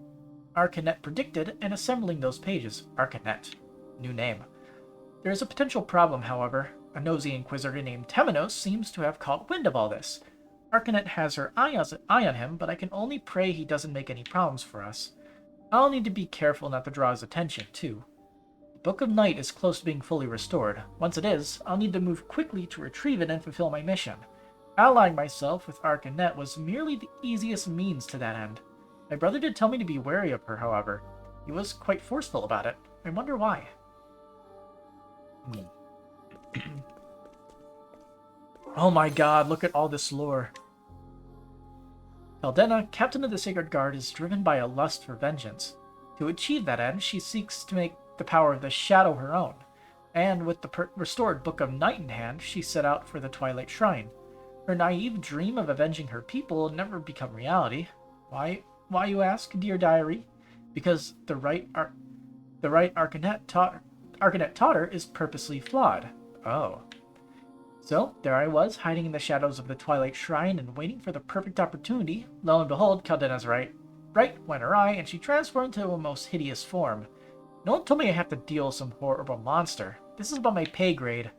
Arcanist predicted, and assembling those pages. Arcanist. New name. There is a potential problem, however. A nosy inquisitor named Temenos seems to have caught wind of all this. Arcanist has her eye on him, but I can only pray he doesn't make any problems for us. I'll need to be careful not to draw his attention, too. The Book of Night is close to being fully restored. Once it is, I'll need to move quickly to retrieve it and fulfill my mission. Allying myself with Arcanist was merely the easiest means to that end. My brother did tell me to be wary of her, however. He was quite forceful about it. I wonder why. Oh my god, look at all this lore. Caldena, captain of the Sacred Guard, is driven by a lust for vengeance. To achieve that end, she seeks to make the power of the Shadow her own. And with the restored Book of Night in hand, she set out for the Twilight Shrine. Her naive dream of avenging her people will never become reality. Why, you ask, dear diary? Because the right Arcanist taught her is purposely flawed. Oh. So, there I was, hiding in the shadows of the Twilight Shrine and waiting for the perfect opportunity. Lo and behold, Caldena's right went awry, and she transformed into a most hideous form. No one told me I have to deal with some horrible monster. This is about my pay grade.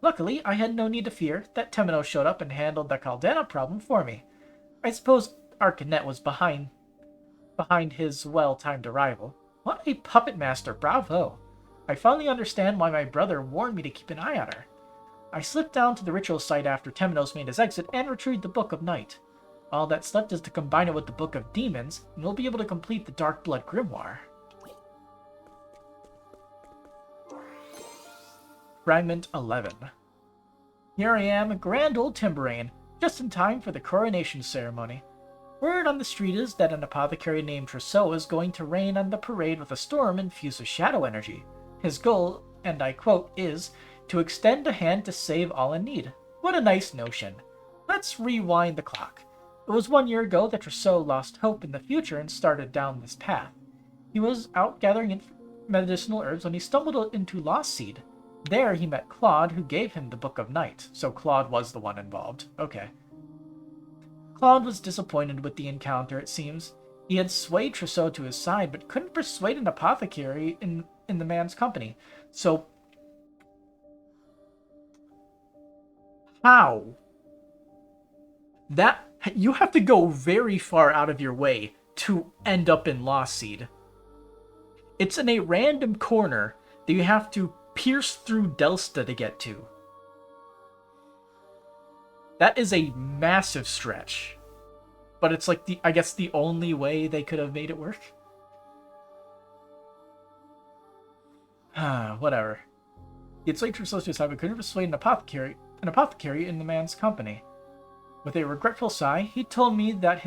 Luckily, I had no need to fear that Temenos showed up and handled the Caldena problem for me. I suppose Arcanist was behind his well-timed arrival. What a puppet master, bravo! I finally understand why my brother warned me to keep an eye on her. I slipped down to the ritual site after Temenos made his exit and retrieved the Book of Night. All that's left is to combine it with the Book of Demons, and we'll be able to complete the Dark Blood Grimoire. Fragment 11. Here I am, grand old Timberane, just in time for the coronation ceremony. Word on the street is that an apothecary named Trousseau is going to rain on the parade with a storm infused with shadow energy. His goal, and I quote, is to extend a hand to save all in need. What a nice notion. Let's rewind the clock. It was 1 year ago that Trousseau lost hope in the future and started down this path. He was out gathering medicinal herbs when he stumbled into Lost Seed. There he met Claude, who gave him the Book of Night. So Claude was the one involved. Okay. Claude was disappointed with the encounter, it seems. He had swayed Trousseau to his side, but couldn't persuade an apothecary in the man's company. So how? That you have to go very far out of your way to end up in Lost Seed. It's in a random corner that you have to pierce through Delsta to get to. That is a massive stretch. But it's like I guess the only way they could have made it work. Whatever. He had swayed Trousseau to his side, but couldn't persuade an apothecary in the man's company. With a regretful sigh, he told me that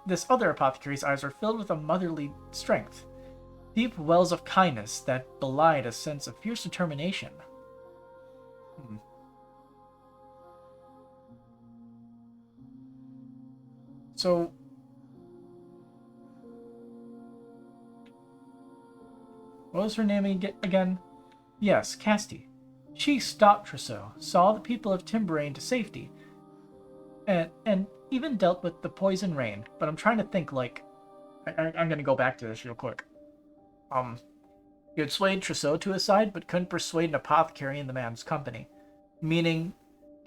this other apothecary's eyes were filled with a motherly strength, deep wells of kindness that belied a sense of fierce determination. So, what was her name again? Yes, Casti. She stopped Trousseau, saw the people of Timberane to safety, and even dealt with the poison rain. But I'm trying to think, like, I'm gonna go back to this real quick. He had swayed Trousseau to his side, but couldn't persuade an apothecary in the man's company. Meaning,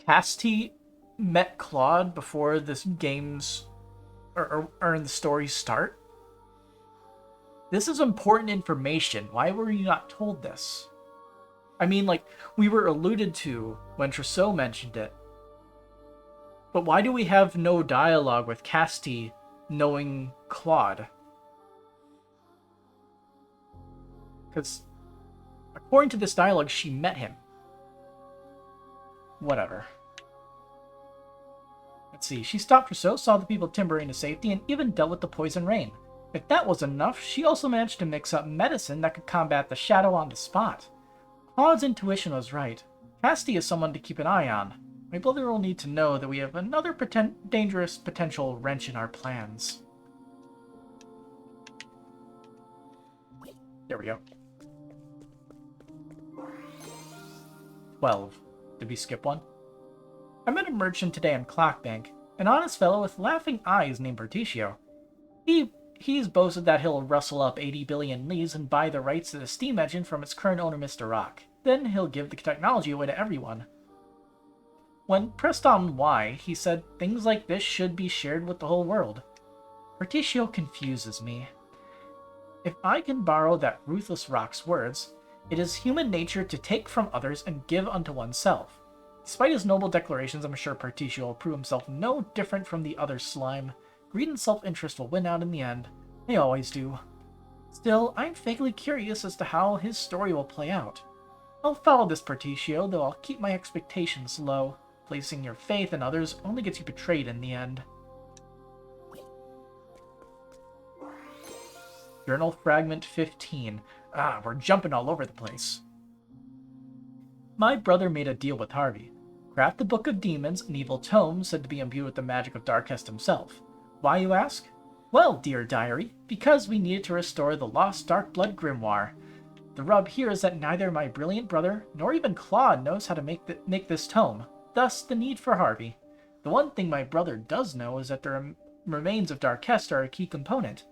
Casti met Claude before this game's or in the stories start. This is important information. Why were you not told this? I mean, like, we were alluded to when Trousseau mentioned it. But why do we have no dialogue with Casti knowing Claude? Because, according to this dialogue, she met him. Whatever. Let's see. She stopped Trousseau, saw the people of Timberane to safety, and even dealt with the poison rain. If that was enough, she also managed to mix up medicine that could combat the shadow on the spot. Claude's intuition was right. Casti is someone to keep an eye on. My brother will need to know that we have another dangerous potential wrench in our plans. There we go. 12. Did we skip one? I met a merchant today on Clockbank, an honest fellow with laughing eyes named Berticio. He he's boasted that he'll rustle up 80 billion leaves and buy the rights to the steam engine from its current owner, Mr. Rock. Then he'll give the technology away to everyone. When pressed on why, he said things like this should be shared with the whole world. Berticio confuses me. If I can borrow that ruthless Rock's words, it is human nature to take from others and give unto oneself. Despite his noble declarations, I'm sure Berticio will prove himself no different from the other slime. Greed and self-interest will win out in the end. They always do. Still, I'm vaguely curious as to how his story will play out. I'll follow this Berticio, though I'll keep my expectations low. Placing your faith in others only gets you betrayed in the end. Journal Fragment 15. We're jumping all over the place. My brother made a deal with Harvey. Craft the Book of Demons, an evil tome said to be imbued with the magic of Darkest himself. Why, you ask? Well, dear diary, because we needed to restore the lost Dark Blood Grimoire. The rub here is that neither my brilliant brother nor even Claude knows how to make this tome, thus the need for Harvey. The one thing my brother does know is that the remains of Darkest are a key component.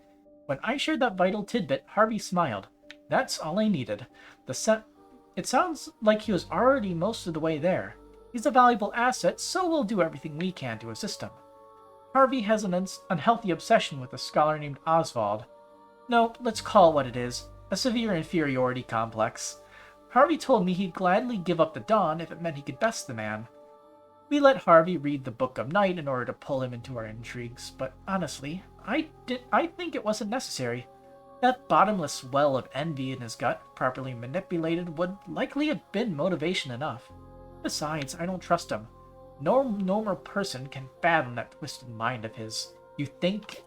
When I shared that vital tidbit, Harvey smiled. That's all I needed. It sounds like he was already most of the way there. He's a valuable asset, so we'll do everything we can to assist him. Harvey has an unhealthy obsession with a scholar named Oswald. No, let's call it what it is. A severe inferiority complex. Harvey told me he'd gladly give up the Dawn if it meant he could best the man. We let Harvey read the Book of Night in order to pull him into our intrigues, but honestly, I think it wasn't necessary. That bottomless well of envy in his gut, properly manipulated, would likely have been motivation enough. Besides, I don't trust him. No normal person can fathom that twisted mind of his. You think,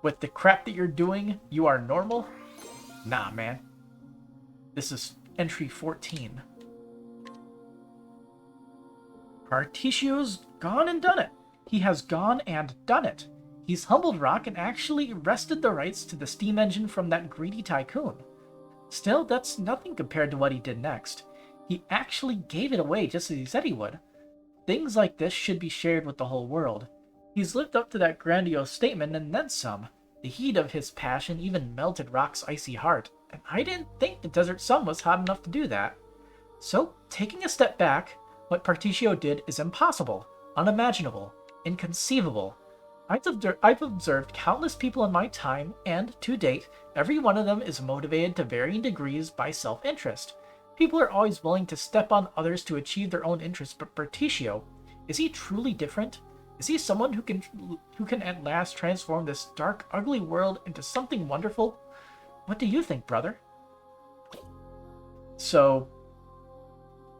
with the crap that you're doing, you are normal? Nah, man. This is entry 14. Berticio's gone and done it. He has gone and done it. He's humbled Rock and actually wrested the rights to the steam engine from that greedy tycoon. Still, that's nothing compared to what he did next. He actually gave it away just as he said he would. Things like this should be shared with the whole world. He's lived up to that grandiose statement and then some. The heat of his passion even melted Rock's icy heart, and I didn't think the desert sun was hot enough to do that. So, taking a step back, what Berticio did is impossible, unimaginable, inconceivable. I've observed countless people in my time, and, to date, every one of them is motivated to varying degrees by self-interest. People are always willing to step on others to achieve their own interests, but Berticio, is he truly different? Is he someone who can at last transform this dark, ugly world into something wonderful? What do you think, brother? So,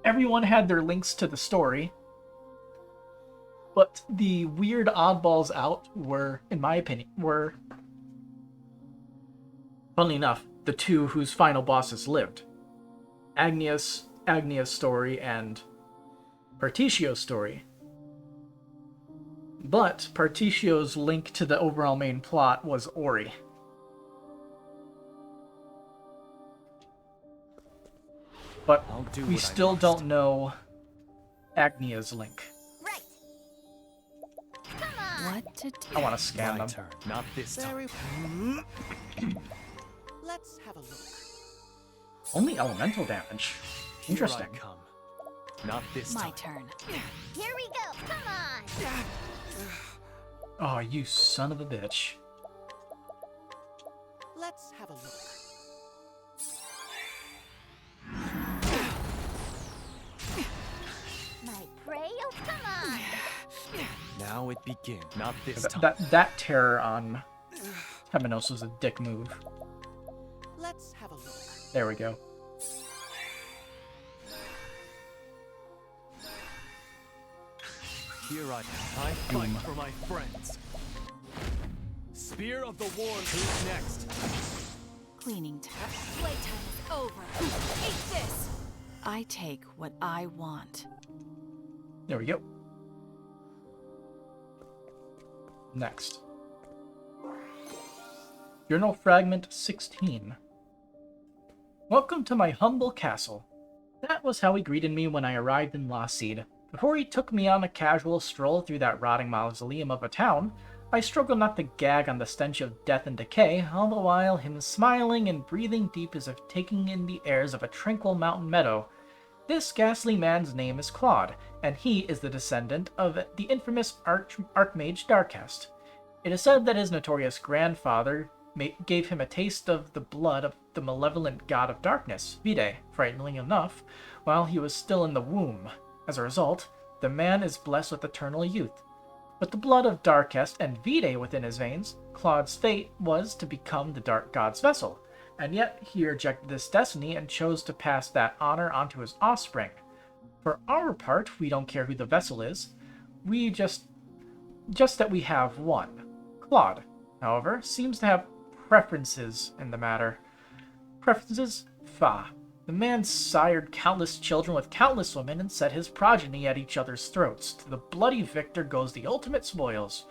everyone had their links to the story, but the weird oddballs out were, in my opinion, funnily enough, the two whose final bosses lived. Agnea's story and Berticio's story. But Berticio's link to the overall main plot was Ori. But we still don't know Agnea's link. Right. Come on. What to do? I want to scan them. Turn, not this time. Let's have a look. Only elemental damage. Interesting. Here I come. Not this time. My turn. Here we go. Come on. Oh, you son of a bitch. Let's have a look. My prey. Oh, come on. Now it begins. Not this time. That terror on Temenos was a dick move. Let's have a look. There we go. Here I fight for my friends. Spear of the Worn, who's next? Cleaning time. Playtime is over. Eat this. I take what I want. There we go. Next. Journal Fragment 16. Welcome to my humble castle. That was how he greeted me when I arrived in Lost Seed. Before he took me on a casual stroll through that rotting mausoleum of a town, I struggle not to gag on the stench of death and decay, all the while him smiling and breathing deep as if taking in the airs of a tranquil mountain meadow. This ghastly man's name is Claude, and he is the descendant of the infamous Archmage Darkest. It is said that his notorious grandfather gave him a taste of the blood of the malevolent god of darkness, Vide, frighteningly enough, while he was still in the womb. As a result, the man is blessed with eternal youth. With the blood of Darkest and Vide within his veins, Claude's fate was to become the Dark God's vessel, and yet he rejected this destiny and chose to pass that honor onto his offspring. For our part, we don't care who the vessel is. We just that we have one. Claude, however, seems to have preferences in the matter. Preferences? Fa. The man sired countless children with countless women and set his progeny at each other's throats. To the bloody victor goes the ultimate spoils.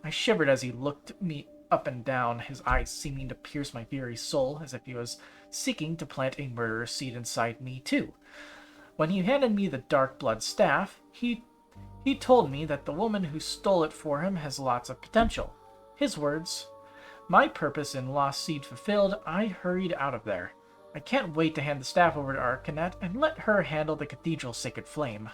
I shivered as he looked me up and down, his eyes seeming to pierce my very soul, as if he was seeking to plant a murderous seed inside me too. When he handed me the dark blood staff, he told me that the woman who stole it for him has lots of potential. His words. My purpose in Lost Seed fulfilled, I hurried out of there. I can't wait to hand the staff over to Arcanist and let her handle the cathedral's sacred flame.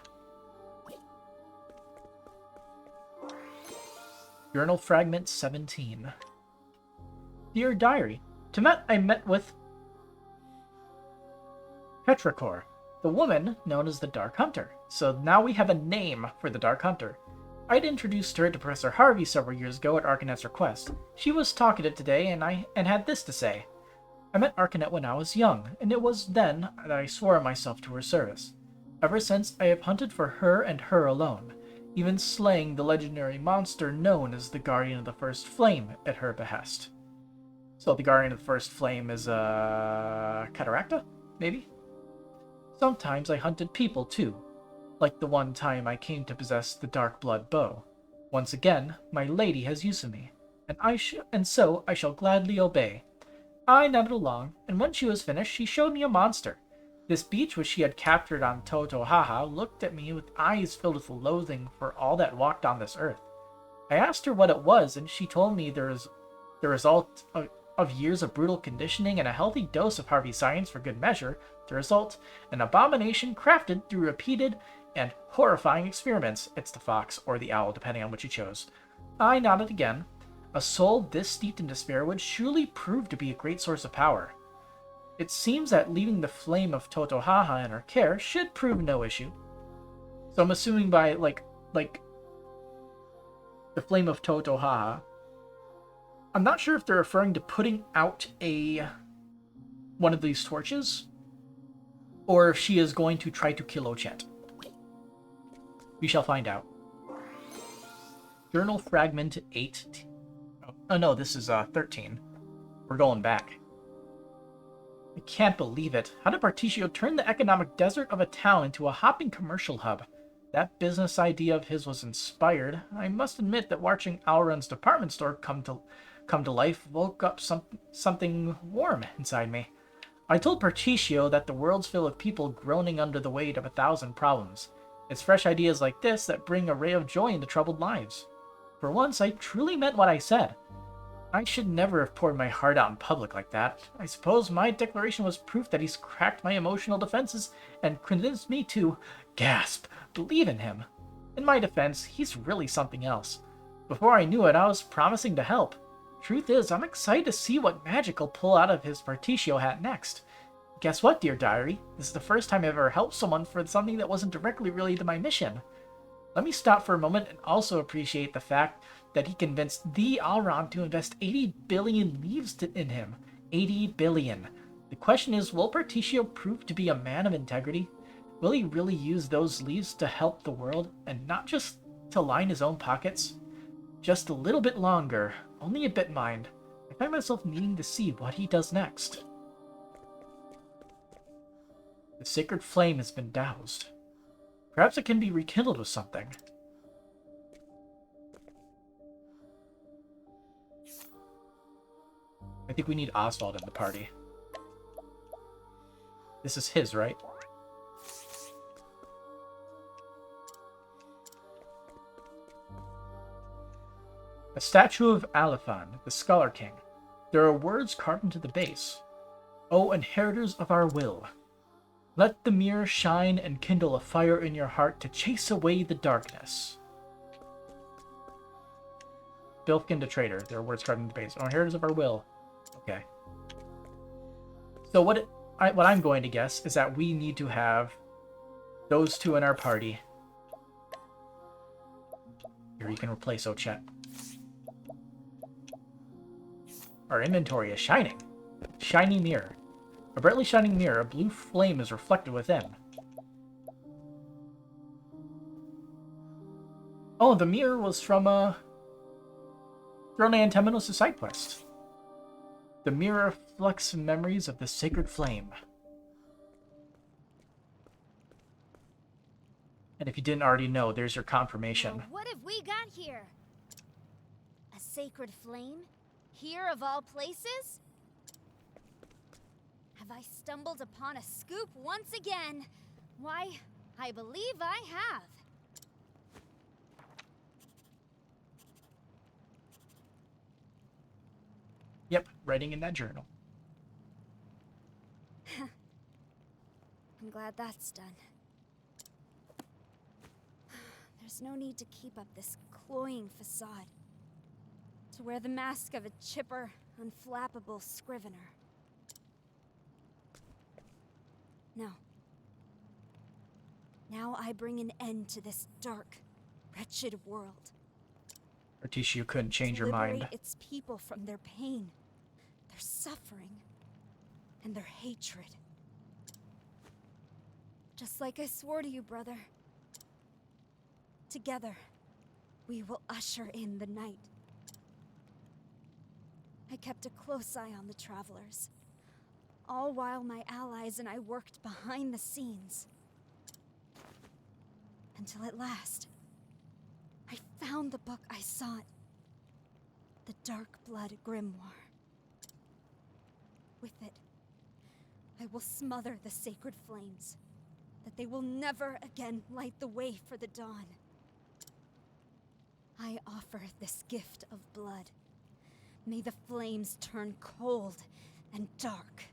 Journal Fragment 17. Dear Diary, tonight I met with Petrichor, the woman known as the Dark Hunter. So now we have a name for the Dark Hunter. I'd introduced her to Professor Harvey several years ago at Arcanist's request. She was talkative today and had this to say. I met Arcanist when I was young, and it was then that I swore myself to her service. Ever since, I have hunted for her and her alone, even slaying the legendary monster known as the Guardian of the First Flame at her behest. So the Guardian of the First Flame is, Cataracta? Maybe? Sometimes I hunted people, too, like the one time I came to possess the Dark Blood Bow. Once again, my lady has use of me, and so I shall gladly obey. I nodded along, and when she was finished, she showed me a monster. This beach which she had captured on Totohaha looked at me with eyes filled with loathing for all that walked on this earth. I asked her what it was, and she told me there is the result of years of brutal conditioning and a healthy dose of Harvey science for good measure, the result, an abomination crafted through repeated and horrifying experiments. It's the fox or the owl, depending on which you chose. I nodded again. A soul this steeped in despair would surely prove to be a great source of power. It seems that leaving the flame of Totohaha in her care should prove no issue. So I'm assuming by, like, the flame of Totohaha. I'm not sure if they're referring to putting out one of these torches, or if she is going to try to kill Ochette. We shall find out. Journal Fragment 8. Oh no, this is 13. We're going back. I can't believe it. How did Barticio turn the economic desert of a town into a hopping commercial hub? That business idea of his was inspired. I must admit that watching Alrun's department store come to life woke up something warm inside me. I told Barticio that the world's filled with people groaning under the weight of 1,000 problems. It's fresh ideas like this that bring a ray of joy into troubled lives. For once, I truly meant what I said. I should never have poured my heart out in public like that. I suppose my declaration was proof that he's cracked my emotional defenses and convinced me to, gasp, believe in him. In my defense, he's really something else. Before I knew it, I was promising to help. Truth is, I'm excited to see what magic he'll pull out of his Barticio hat next. Guess what, dear diary? This is the first time I've ever helped someone for something that wasn't directly related to my mission. Let me stop for a moment and also appreciate the fact that he convinced the Alron to invest 80 billion leaves in him. 80 billion. The question is, will Barticio prove to be a man of integrity? Will he really use those leaves to help the world and not just to line his own pockets? Just a little bit longer, only a bit mind. I find myself needing to see what he does next. The sacred flame has been doused. Perhaps it can be rekindled with something. I think we need Oswald in the party. This is his, right? A statue of Aliphan, the Scholar King. There are words carved into the base. O inheritors of our will, let the mirror shine and kindle a fire in your heart to chase away the darkness. Bilfkin the traitor. There are words carved into the base. O inheritors of our will. Okay. So what I'm going to guess is that we need to have those two in our party. Here, you can replace Ochet. Our inventory is shining. Shiny mirror. A brightly shining mirror, a blue flame is reflected within. Oh, the mirror was from Throne and Temenos' side quest. The mirror reflects memories of the sacred flame. And if you didn't already know, there's your confirmation. Well, what have we got here? A sacred flame? Here of all places? Have I stumbled upon a scoop once again? Why, I believe I have. Yep, writing in that journal. I'm glad that's done. There's no need to keep up this cloying facade. To wear the mask of a chipper, unflappable scrivener. No. Now I bring an end to this dark, wretched world. Articia couldn't change To your mind. liberate its people from their pain, their suffering, and their hatred. Just like I swore to you, brother. Together, we will usher in the night. I kept a close eye on the travelers, all while my allies and I worked behind the scenes. Until at last, I found the book I sought. The Dark Blood Grimoire. With it, I will smother the sacred flames, that they will never again light the way for the dawn. I offer this gift of blood. May the flames turn cold and dark.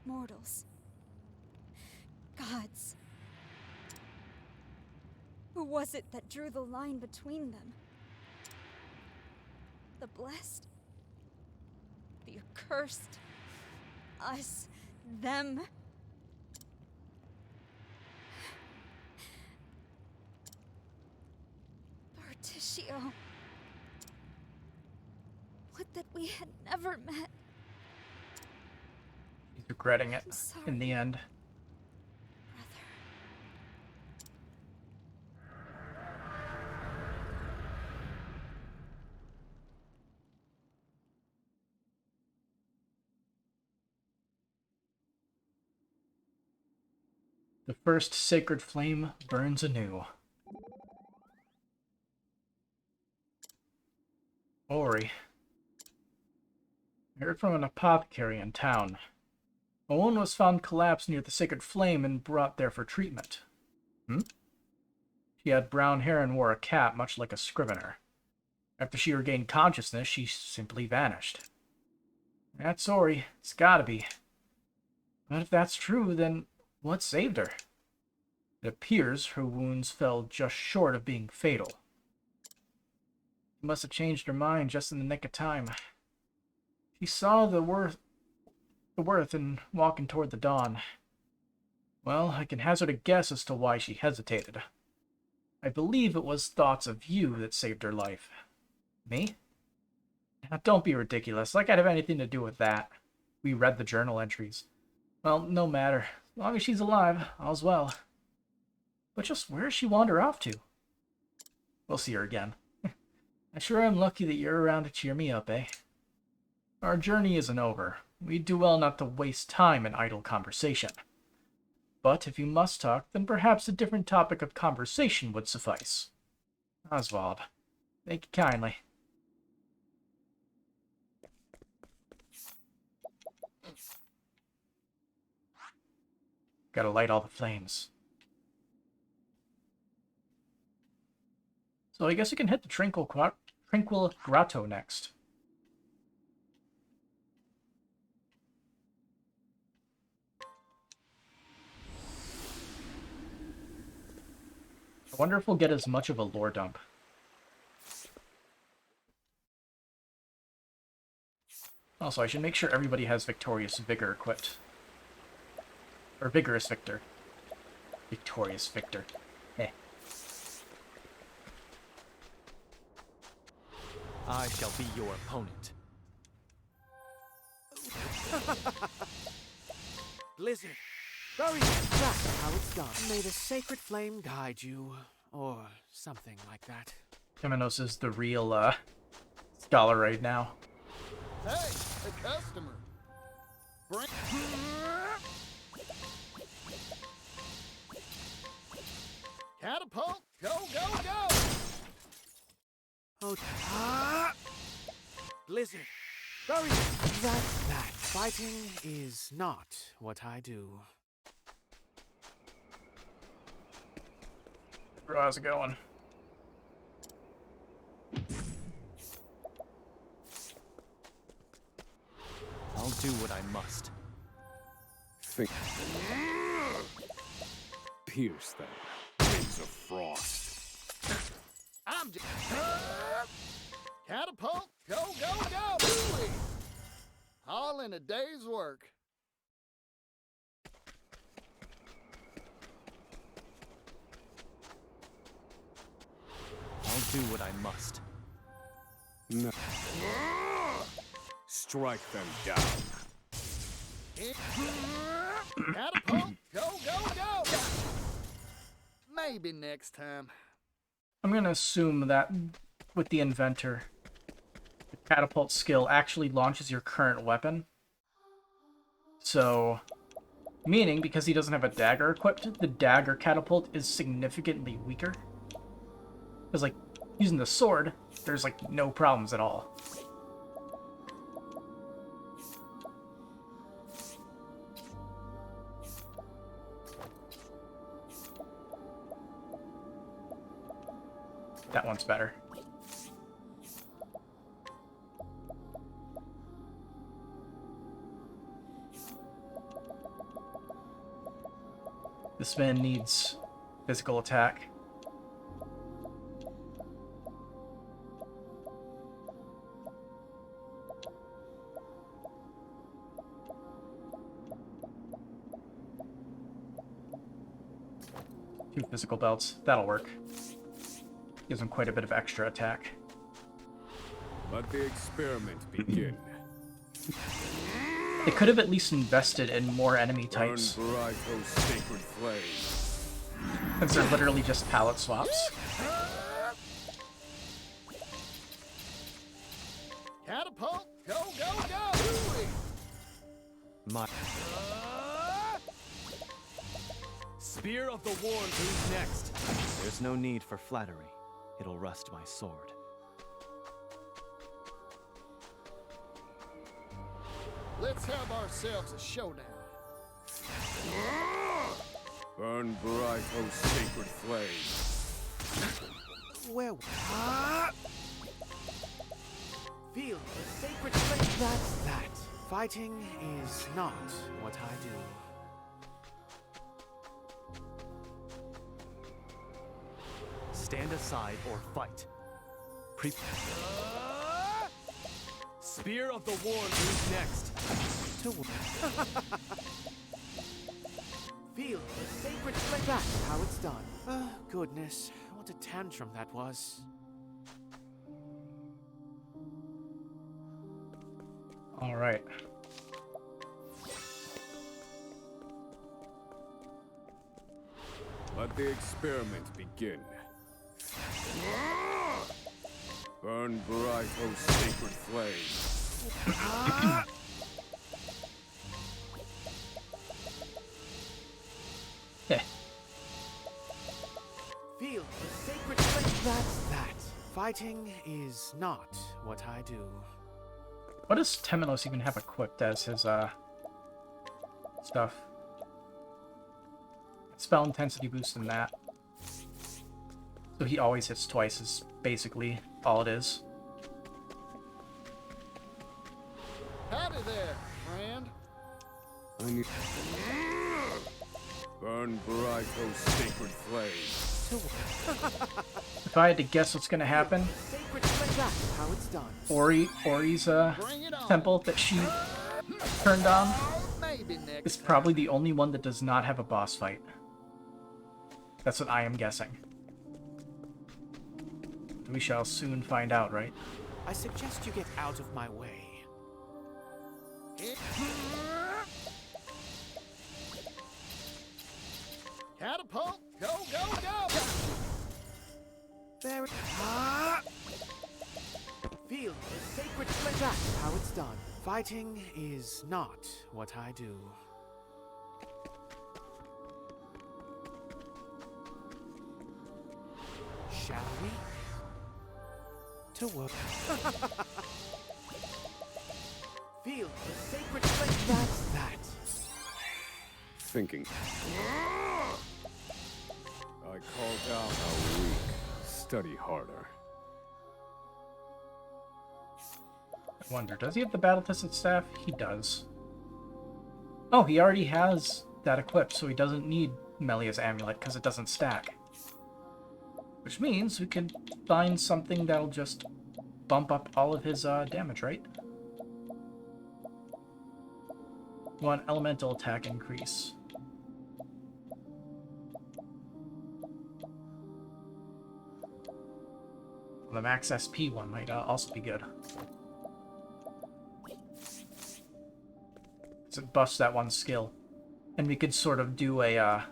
Mortals. Gods. Who was it that drew the line between them? The blessed? The accursed? Us? Them? Berticio. Would that we had never met. He's regretting it in the end. The first sacred flame burns anew. Ori. I heard from an apothecary in town. A woman was found collapsed near the sacred flame and brought there for treatment. She had brown hair and wore a cap, much like a scrivener. After she regained consciousness, she simply vanished. That's Ori. It's gotta be. But if that's true, then what saved her? It appears her wounds fell just short of being fatal. She must have changed her mind just in the nick of time. She saw the worth in walking toward the dawn. Well, I can hazard a guess as to why she hesitated. I believe it was thoughts of you that saved her life. Me? Now, don't be ridiculous, like I'd have anything to do with that. We read the journal entries. Well, no matter. As long as she's alive, all's well. But just where does she wander off to? We'll see her again. I sure am lucky that you're around to cheer me up, eh? Our journey isn't over. We'd do well not to waste time in idle conversation. But if you must talk, then perhaps a different topic of conversation would suffice. Oswald, Thank you kindly. Gotta light all the flames. So I guess we can hit the Tranquil Grotto next. I wonder if we'll get as much of a lore dump. Also, I should make sure everybody has Victorious Vigor equipped. Or Vigorous Victor. Victorious Victor. Eh. I shall be your opponent. Blizzard, bury it. That's how it's done. May the sacred flame guide you, or something like that. Temenos is the real, scholar right now. Hey, a customer. Bring... Catapult, go, go, go! Oh, Blizzard, bury it. That's that. Fighting is not what I do. Bro, how's it going? I'll do what I must. Think. Pierce them. Wings of frost. I'm just... Catapult, go, go, go! Ooh-wee. All in a day's work. I'll do what I must. No. Strike them down. Catapult, go, go, go! Maybe next time. I'm gonna assume that with the Inventor, the catapult skill actually launches your current weapon. So, meaning, because he doesn't have a dagger equipped, the dagger catapult is significantly weaker. Because, like, using the sword, there's, like, no problems at all. That one's better. This man needs physical attack. Two physical belts. That'll work. Gives him quite a bit of extra attack. Let the experiment begin. They could have at least invested in more enemy types. Burn bright, O sacred flame. Since they're literally just palette swaps. Catapult, go, go, go! Ooh-wee. My Spear of the Worn, who's next? There's no need for flattery. It'll rust my sword. Let's have ourselves a showdown. Burn bright, O sacred flame. Where? Feel the sacred flame. That's that. Fighting is not what I do. Stand aside or fight. Spear of the Worn, who's next? Feel the sacred flame. That's how it's done. Goodness, what a tantrum that was. All right. Let the experiment begin. Burn bright, O sacred flame. Feel the sacred flame. That's that. Fighting is not what I do. What does Temenos even have equipped as his, stuff? Spell intensity boost in that. So he always hits twice is basically all it is. Howdy there, friend. I need... Burn bright those sacred flames. If I had to guess what's gonna happen, Ori's temple that she turned on is probably the only one that does not have a boss fight. That's what I am guessing. We shall soon find out, right? I suggest you get out of my way. Catapult, go, go, go! There. Feel the sacred flame. That's how it's done. Fighting is not what I do. Shall we? To work. Feel the sacred flame. That's that. Thinking. I call down how weak. Study harder. I wonder, does he have the battle-tested staff? He does. Oh, he already has that equipped, so he doesn't need Melia's amulet because it doesn't stack. Which means we could find something that'll just bump up all of his damage, right? One elemental attack increase. The max SP one might also be good. So it buffs that one skill. And we could sort of do a,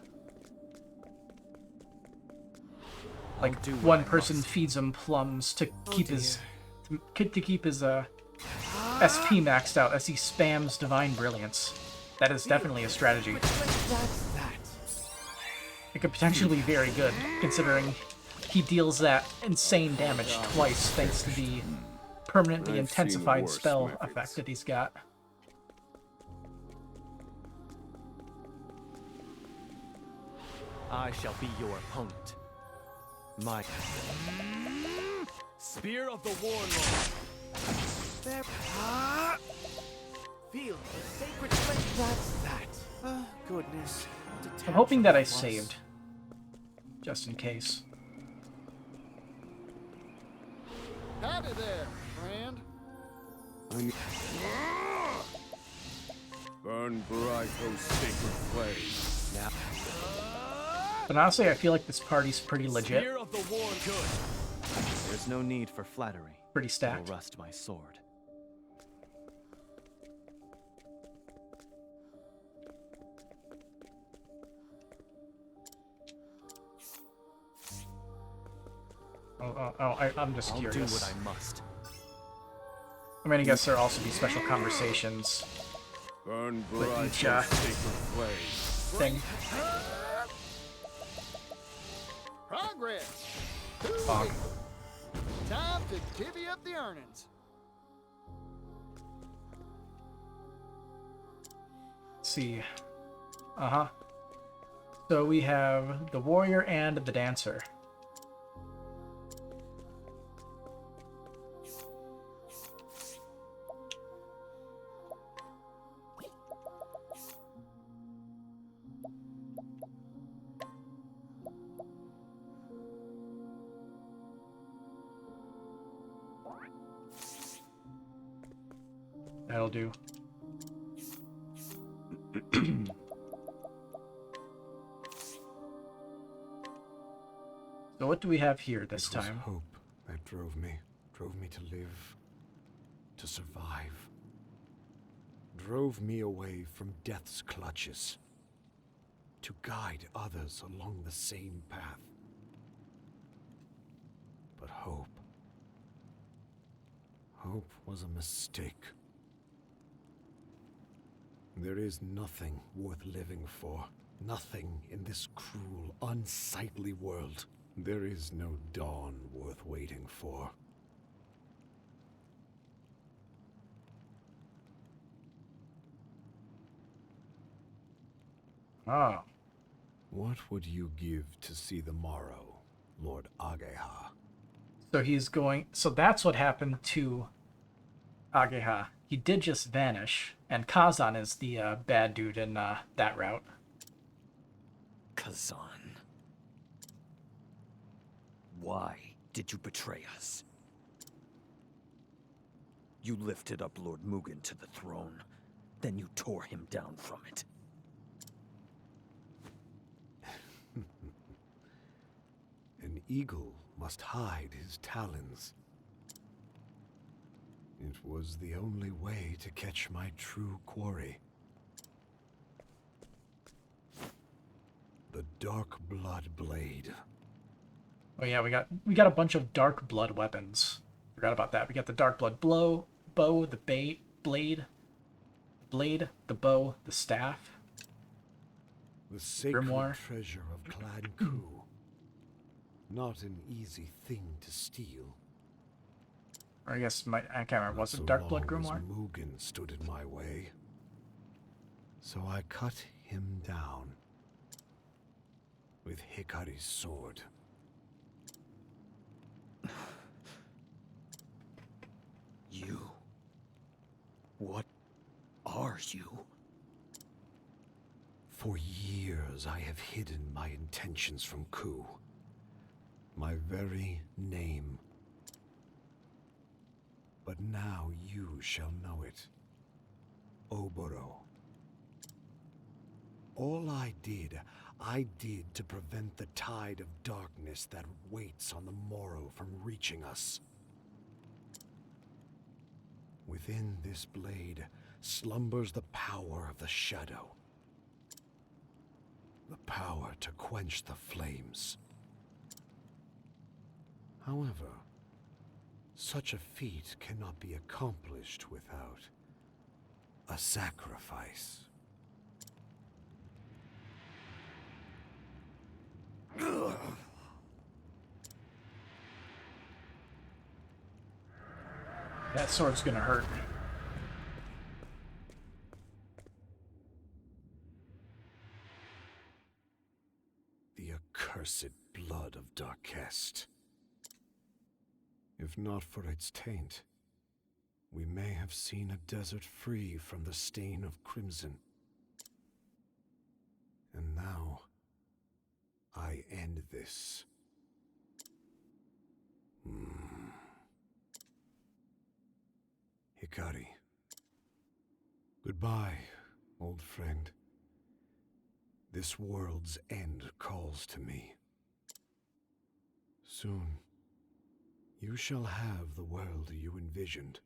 like, one person feeds him plums to keep his... to keep his, SP maxed out as he spams Divine Brilliance. That is definitely a strategy. It could potentially be very good, considering he deals that insane damage twice thanks to the permanently intensified spell effect that he's got. I shall be your opponent. My Spear of the Warlord. There. Feel the sacred flame. That's that. Goodness. I'm hoping that I saved. Just in case. Howdy there, friend. I need... Burn bright those sacred flames. Now. But honestly, I feel like this party's pretty legit. Spear of the Warlord. Good. There's no need for flattery. Pretty stacked. It'll rust my sword. I'm just curious. I'll do what I must. I mean, I guess there'll also be special conversations Burn with bright each those sacred flames. thing. Progress. Bonk. Time to divvy up the earnings. Let's see. So we have the warrior and the dancer. That'll do. So what do we have here this It was time? hope that drove me to live, to survive. Drove me away from death's clutches, to guide others along the same path. But hope was a mistake. There is nothing worth living for. Nothing in this cruel, unsightly world There is no dawn worth waiting for. Oh. What would you give to see the morrow, Lord Agnea? So he's going... So that's what happened to Agnea. He did just vanish, and Kazan is the bad dude in that route. Kazan. Why did you betray us? You lifted up Lord Mugen to the throne, then you tore him down from it. An eagle must hide his talons. It was the only way to catch my true quarry. The Dark Blood Blade. Oh yeah, we got a bunch of dark blood weapons. Forgot about that. We got the dark blood bow, the blade, the bow, the staff. The sacred grimoire. treasure of Clan Ku. Not an easy thing to steal. Or I guess I can't remember. Was So it dark blood long as grimoire? Mugen stood in my way. So I cut him down with Hikari's sword. You? What are you? For years I have hidden my intentions from Ku. My very name. But now you shall know it. Oboro. All I did to prevent the tide of darkness that waits on the morrow from reaching us. Within this blade slumbers the power of the shadow. The power to quench the flames. However, such a feat cannot be accomplished without a sacrifice. That sword's gonna hurt. The accursed blood of Darkest. If not for its taint, we may have seen a desert free from the stain of crimson. And now, I end this. Hikari. Goodbye, old friend. This world's end calls to me. Soon, you shall have the world you envisioned.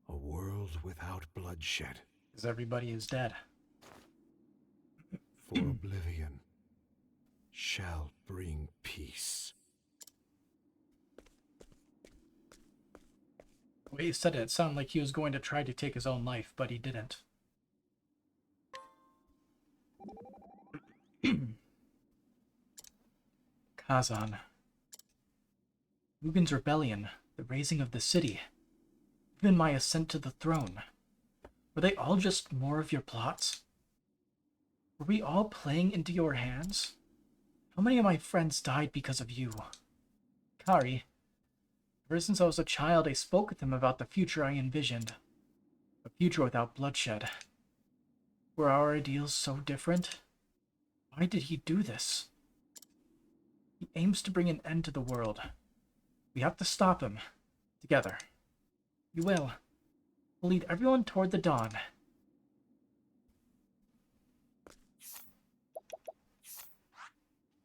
A world without bloodshed. Because everybody is dead. For oblivion shall bring peace. The way he said it sounded like he was going to try to take his own life, but he didn't. Kazan. Mugen's rebellion, the raising of the city, even my ascent to the throne. Were they all just more of your plots? Were we all playing into your hands? How many of my friends died because of you? Kari, ever since I was a child, I spoke with him about the future I envisioned. A future without bloodshed. Were our ideals so different? Why did he do this? He aims to bring an end to the world. We have to stop him. Together. You will. We'll lead everyone toward the dawn.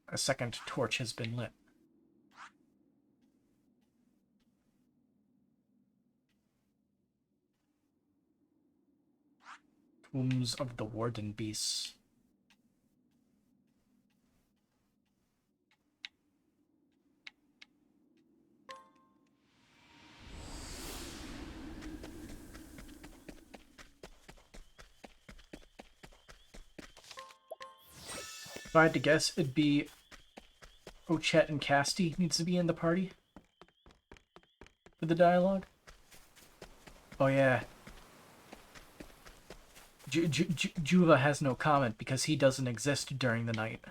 A second torch has been lit. Tombs of the Warden Beasts. If I had to guess, it'd be Ochet and Casti needs to be in the party for the dialogue. Oh yeah. Juva has no comment because he doesn't exist during the night.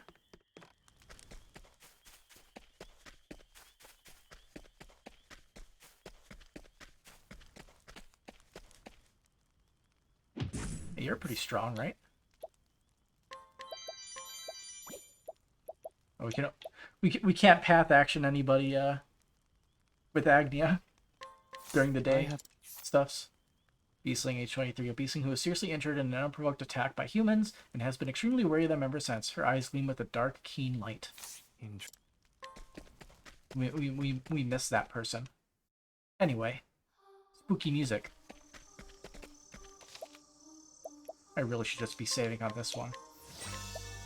Hey, you're pretty strong, right? Oh, we can't path action anybody with Agnea during the day stuffs. Beastling age 23, a beastling who was seriously injured in an unprovoked attack by humans and has been extremely wary of them ever since. Her eyes gleam with a dark, keen light. We miss that person. Anyway, spooky music. I really should just be saving on this one.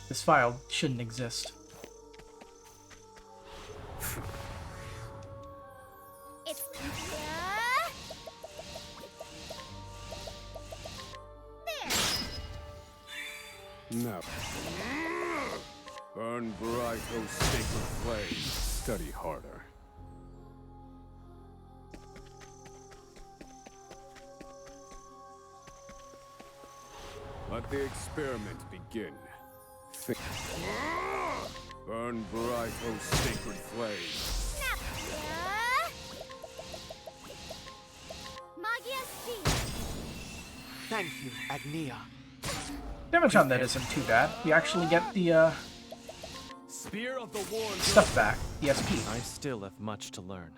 This file shouldn't exist. It's No. Burn bright, O sacred flame. Study harder. Let the experiment begin. Think. Burn bright, O sacred flame. Thank you, Agnea. Damage on that isn't too bad. We actually get the Spear of the Warren stuff back, the SP. I still have much to learn.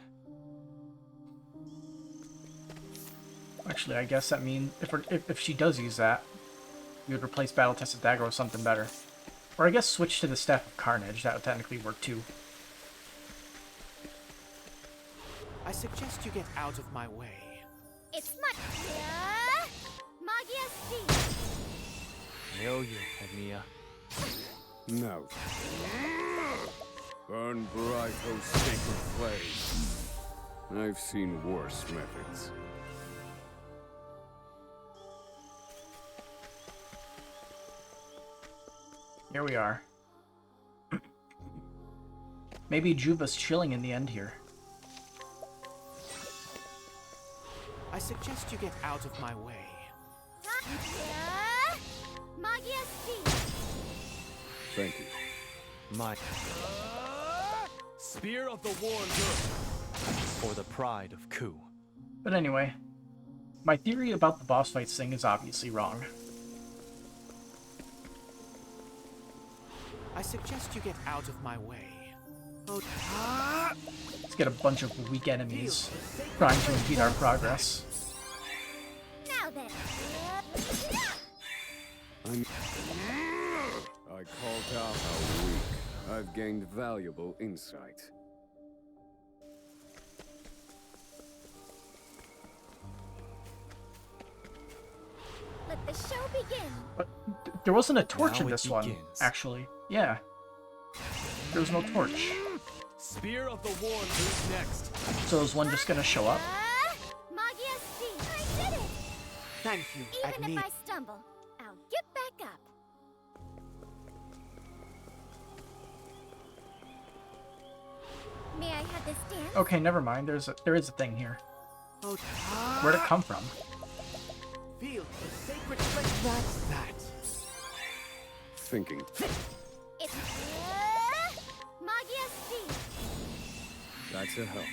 Actually, I guess that means if she does use that, we would replace Battle Tested Dagger with something better. Or I guess switch to the Staff of Carnage. That would technically work too. I suggest you get out of my way. It's Magia Sea. Hail you, Agnea. No. Burn bright, O sacred flame. I've seen worse methods. Here we are. Maybe Juva's chilling in the end here. I suggest you get out of my way. Magia Sea. Thank you. My Spear of the Warren for the pride of Ku. But anyway, my theory about the boss fights thing is obviously wrong. I suggest you get out of my way. Let's get a bunch of weak enemies trying to impede our progress. Now then. I called out how weak. I've gained valuable insight. Let the show begin. But there wasn't a torch Now in it this one, begins. actually. Yeah. There was no torch. Spear of the Warren, who's next? So is one just gonna show up? Magia Sea. I did it. Thank you, Even Agnea. if I stumble, I'll get back up. May I have this dance? Okay, never mind. There is a thing here. Where'd it come from? Feel the sacred flame. That's that. Thinking. It's Magia Sea. That's a help.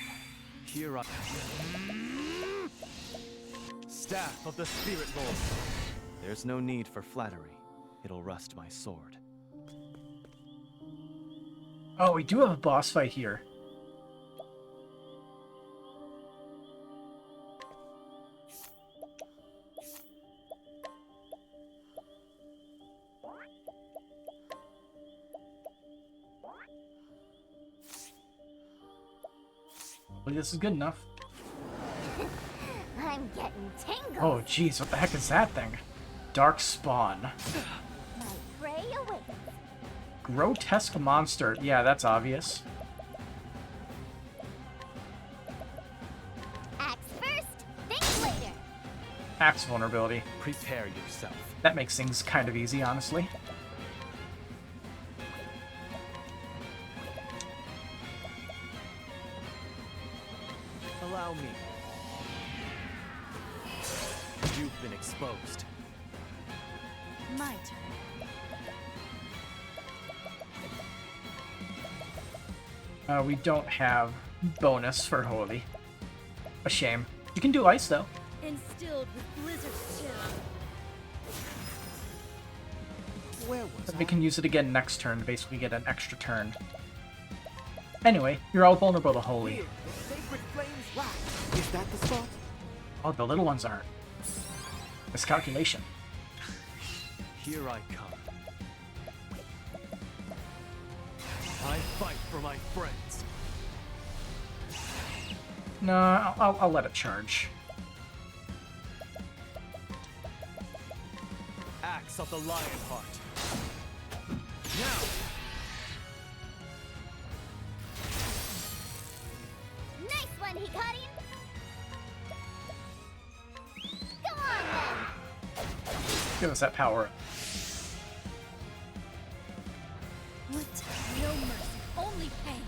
Here I Staff of the Spirit Lord. There's no need for flattery. It'll rust my sword. Oh, we do have a boss fight here. Well, this is good enough. I'm getting tingles. Oh, jeez, what the heck is that thing? Dark Spawn. My prey awaits. Grotesque monster. Yeah, that's obvious. Axe first, think later. Axe vulnerability. Prepare yourself. That makes things kind of easy, honestly. Allow me. You've been exposed. My turn. We don't have bonus for Holy. A shame. You can do ice, though. Instilled with blizzard chill. Where was But we can use it again next turn to basically get an extra turn. Anyway, you're all vulnerable to Holy. Here, the sacred flames rise. Is that the spot? Oh, the little ones aren't. Miscalculation. Here I come. I fight for my friends. No, I'll let it charge. Axe of the Lionheart. Now! Nice one, Hikari! Go on, then! Give us that power. What? No mercy, only pain.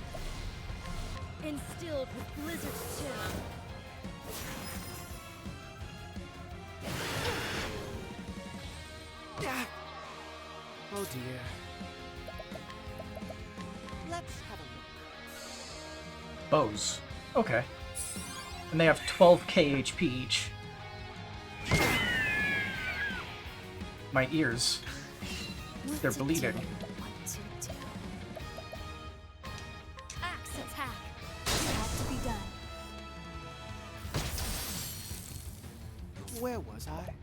Instilled with blizzard chill. Oh dear. Let's have a look. Bows. Okay. And they have 12k HP each. My ears. They're bleeding. Axe attack. Has to be done. Where was I?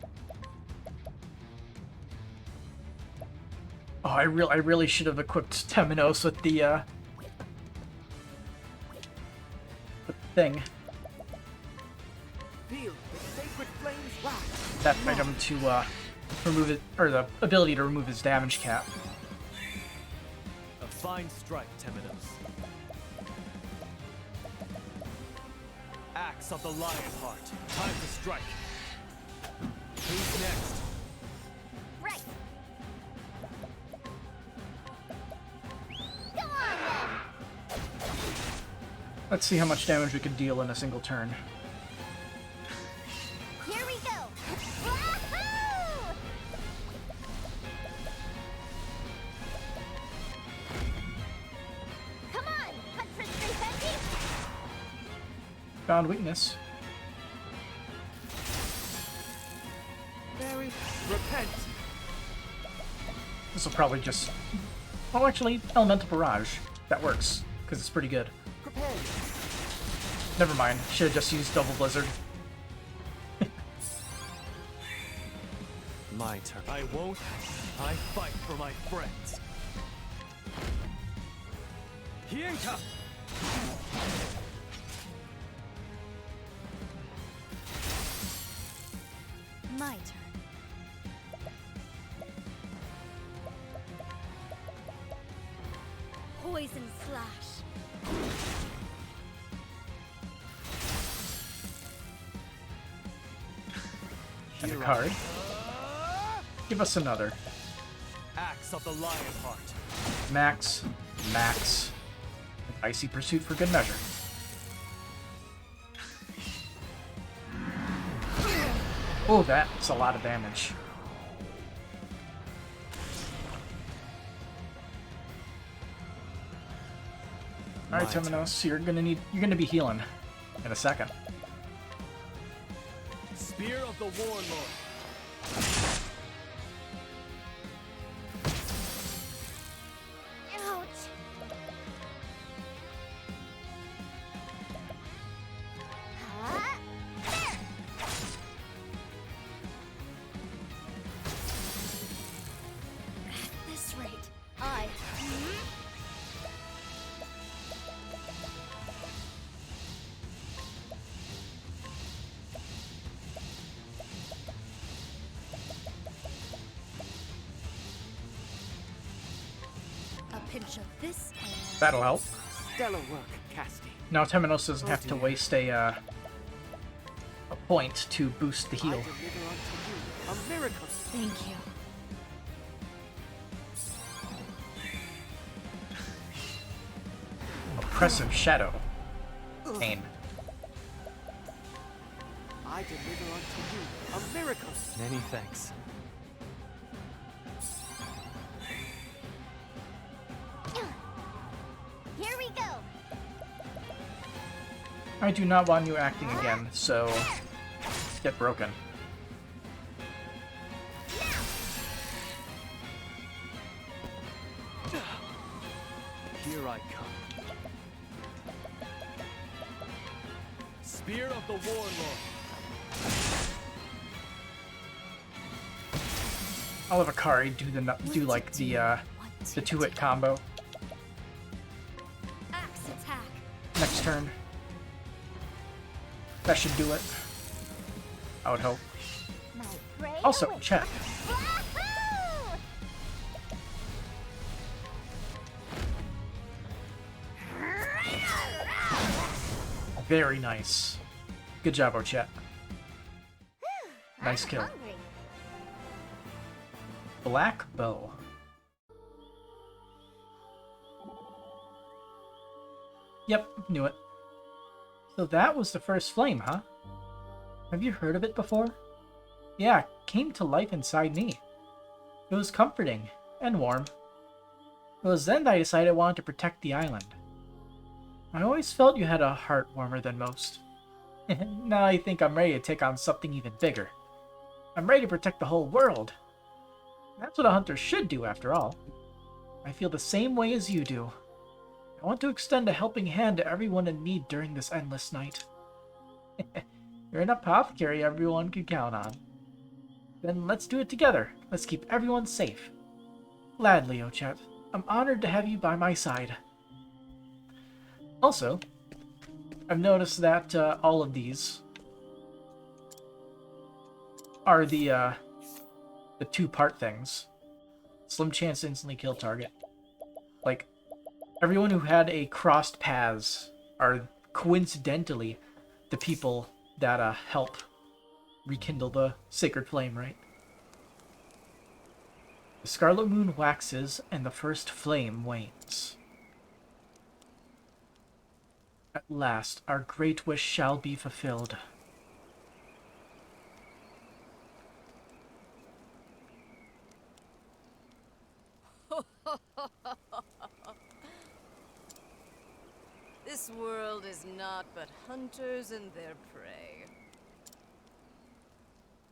Oh, I really should have equipped Temenos with the thing. Feel the sacred flames rise. That item to remove it, or the ability to remove his damage cap. A fine strike, Temenos. Axe of the Lionheart. Time to strike. Who's next? Right! Go on, then! Let's see how much damage we can deal in a single turn. Here we go! Wahoo! Come on, Huntress 350! Found weakness. Mary, repent. This will probably just... Oh, actually, Elemental Barrage. That works, because it's pretty good. Prepare. Never mind. Should have just used Double Blizzard. My turn. I won't. I fight for my friends. Hienka! My turn. Poison slash. And a card. Give us another. Axe of the Lionheart. Max. Max. And Icy Pursuit for good measure. Oh, that's a lot of damage. Alright, Temenos, you're gonna be healing in a second. Spear of the Warlord. Ouch! Huh? There! At this rate, A pinch of this and... That'll help. Stellar work, Casti. Now Temenos doesn't have to waste a point to boost the heal. I deliver unto you a miracle. Thank you. Oppressive Shadow. Pain. I deliver unto you a miracle. Many thanks. Here we go. I do not want you acting again, so get broken. Here I come. Spear of the Warlord. I'll have Akari do like the two-hit combo Axe attack. next turn. That should do it. I would hope. Also, check. Very nice. Good job, Ochet. Nice kill. Black Bow. Yep, knew it. So that was the first flame, huh? Have you heard of it before? Yeah, it came to life inside me. It was comforting and warm. It was then that I decided I wanted to protect the island. I always felt you had a heart warmer than most. Now I think I'm ready to take on something even bigger. I'm ready to protect the whole world. That's what a hunter should do, after all. I feel the same way as you do. I want to extend a helping hand to everyone in need during this endless night. You're an apothecary everyone can count on. Then let's do it together. Let's keep everyone safe. Gladly, Ochet. I'm honored to have you by my side. Also, I've noticed that all of these are the two-part things. Slim chance to instantly kill target. Like, everyone who had a crossed paths are coincidentally the people that help rekindle the sacred flame, right? The scarlet moon waxes and the first flame wanes. At last, our great wish shall be fulfilled. This world is naught but hunters and their prey.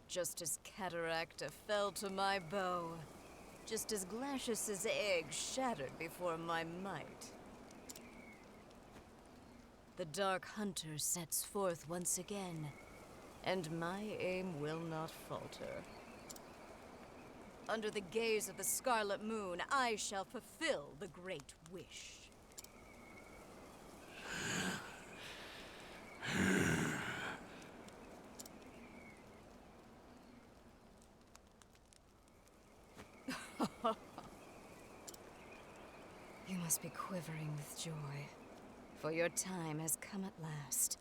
Just as Cataracta fell to my bow, just as Glacius's egg shattered before my might, the Dark Hunter sets forth once again, and my aim will not falter. Under the gaze of the Scarlet Moon, I shall fulfill the Great Wish. You must be quivering with joy, for your time has come at last.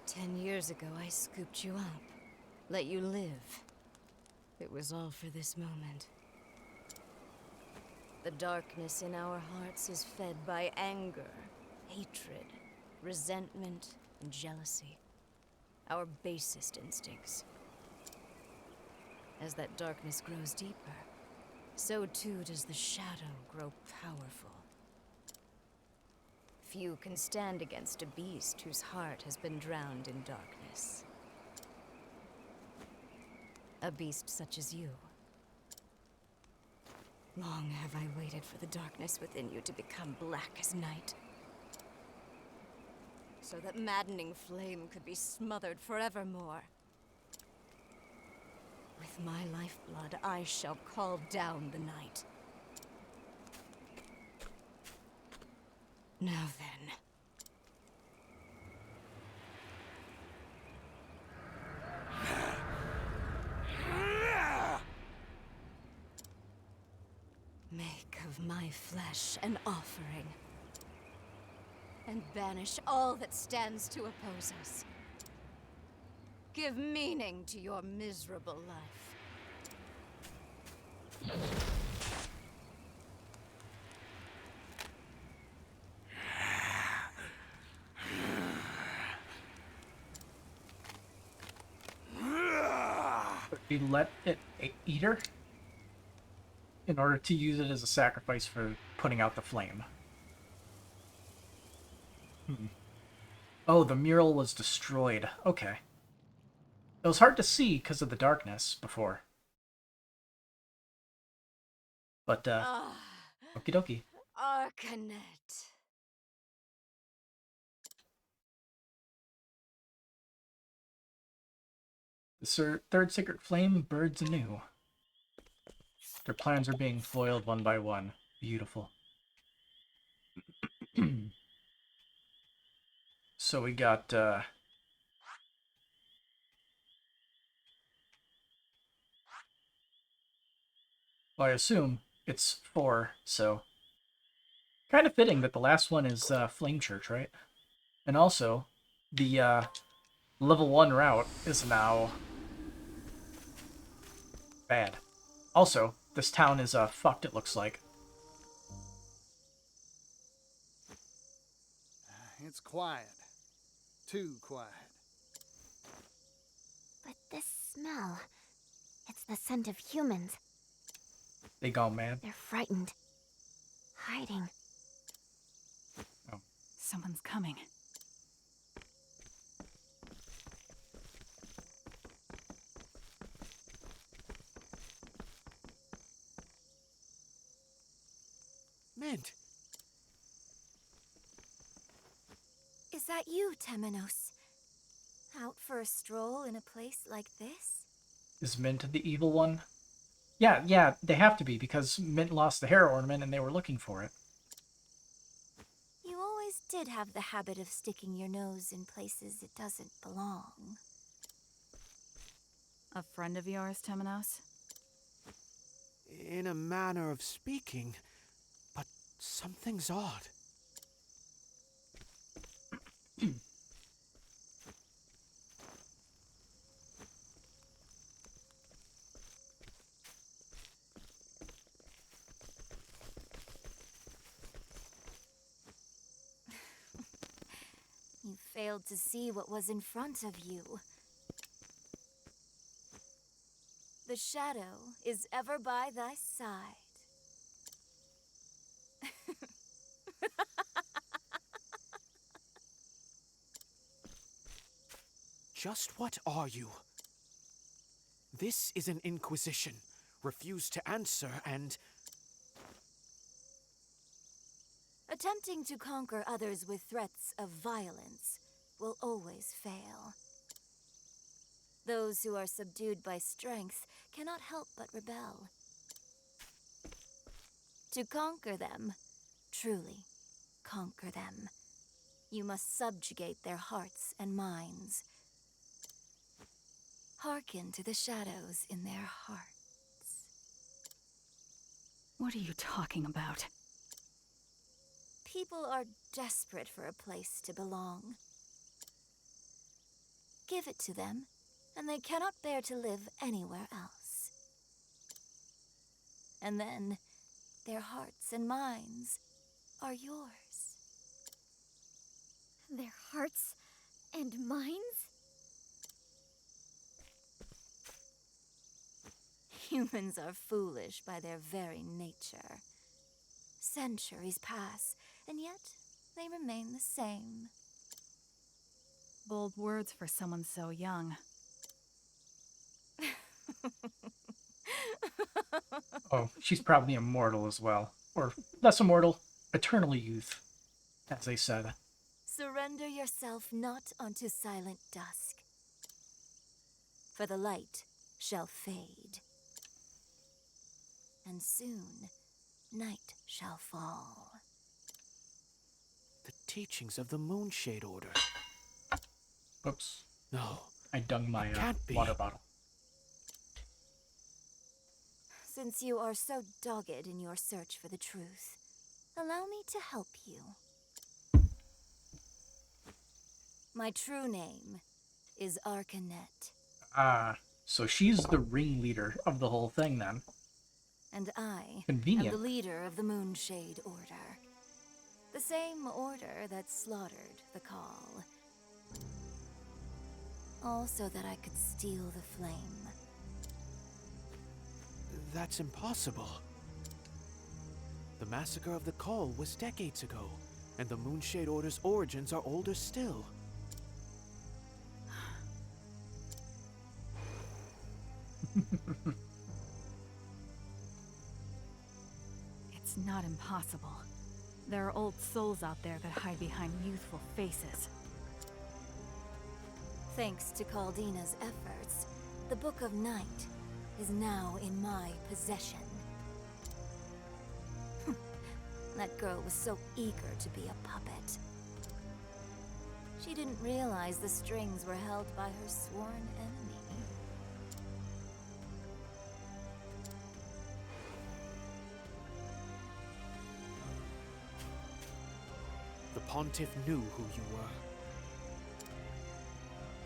"10 years ago, I scooped you up, let you live. It was all for this moment. The darkness in our hearts is fed by anger, hatred, resentment, and jealousy. Our basest instincts. As that darkness grows deeper, so too does the shadow grow powerful. Few can stand against a beast whose heart has been drowned in darkness. A beast such as you. Long have I waited for the darkness within you to become black as night, so that maddening flame could be smothered forevermore. With my lifeblood, I shall call down the night. Now then. Make of my flesh an offering, and banish all that stands to oppose us. Give meaning to your miserable life. They let it eat her in order to use it as a sacrifice for putting out the flame. Oh, the mural was destroyed. Okay. It was hard to see because of the darkness before. But, okie dokie. Arcanist. The third sacred flame burns anew. Their plans are being foiled one by one. Beautiful. So we got, well, I assume it's 4, so kind of fitting that the last one is Flame Church, right? And also, the level 1 route is now bad. Also, this town is fucked, it looks like. It's quiet. Too quiet. But this smell, it's the scent of humans. They gone mad. They're frightened. Hiding. Oh. Someone's coming. Mint. Is that you, Temenos? Out for a stroll in a place like this? Is Mint the evil one? Yeah, they have to be, because Mint lost the hair ornament and they were looking for it. You always did have the habit of sticking your nose in places it doesn't belong. A friend of yours, Temenos? In a manner of speaking, but something's odd. You failed to see what was in front of you. The shadow is ever by thy side. Just what are you? This is an inquisition. Refuse to answer and... Attempting to conquer others with threats of violence will always fail. Those who are subdued by strength cannot help but rebel. To conquer them, truly conquer them, you must subjugate their hearts and minds. Hearken to the shadows in their hearts. What are you talking about? People are desperate for a place to belong. Give it to them, and they cannot bear to live anywhere else. And then, their hearts and minds are yours. Their hearts and minds? Humans are foolish by their very nature. Centuries pass, and yet they remain the same. Bold words for someone so young. Oh, she's probably immortal as well. Or less immortal, eternal youth, as they said. Surrender yourself not unto silent dusk, for the light shall fade, and soon night shall fall. The teachings of the Moonshade Order. Oops. No. I dung my can't be. water bottle. Since you are so dogged in your search for the truth, allow me to help you. My true name is Arcanist. Ah, so she's the ringleader of the whole thing then. And I Convenient. am the leader of the Moonshade Order. The same order that slaughtered the Call. All so that I could steal the flame. That's impossible. The massacre of the Call was decades ago, and the Moonshade Order's origins are older still. It's not impossible. There are old souls out there that hide behind youthful faces. Thanks to Caldina's efforts, the Book of Night is now in my possession. That girl was so eager to be a puppet. She didn't realize the strings were held by her sworn enemy. The Pontiff knew who you were.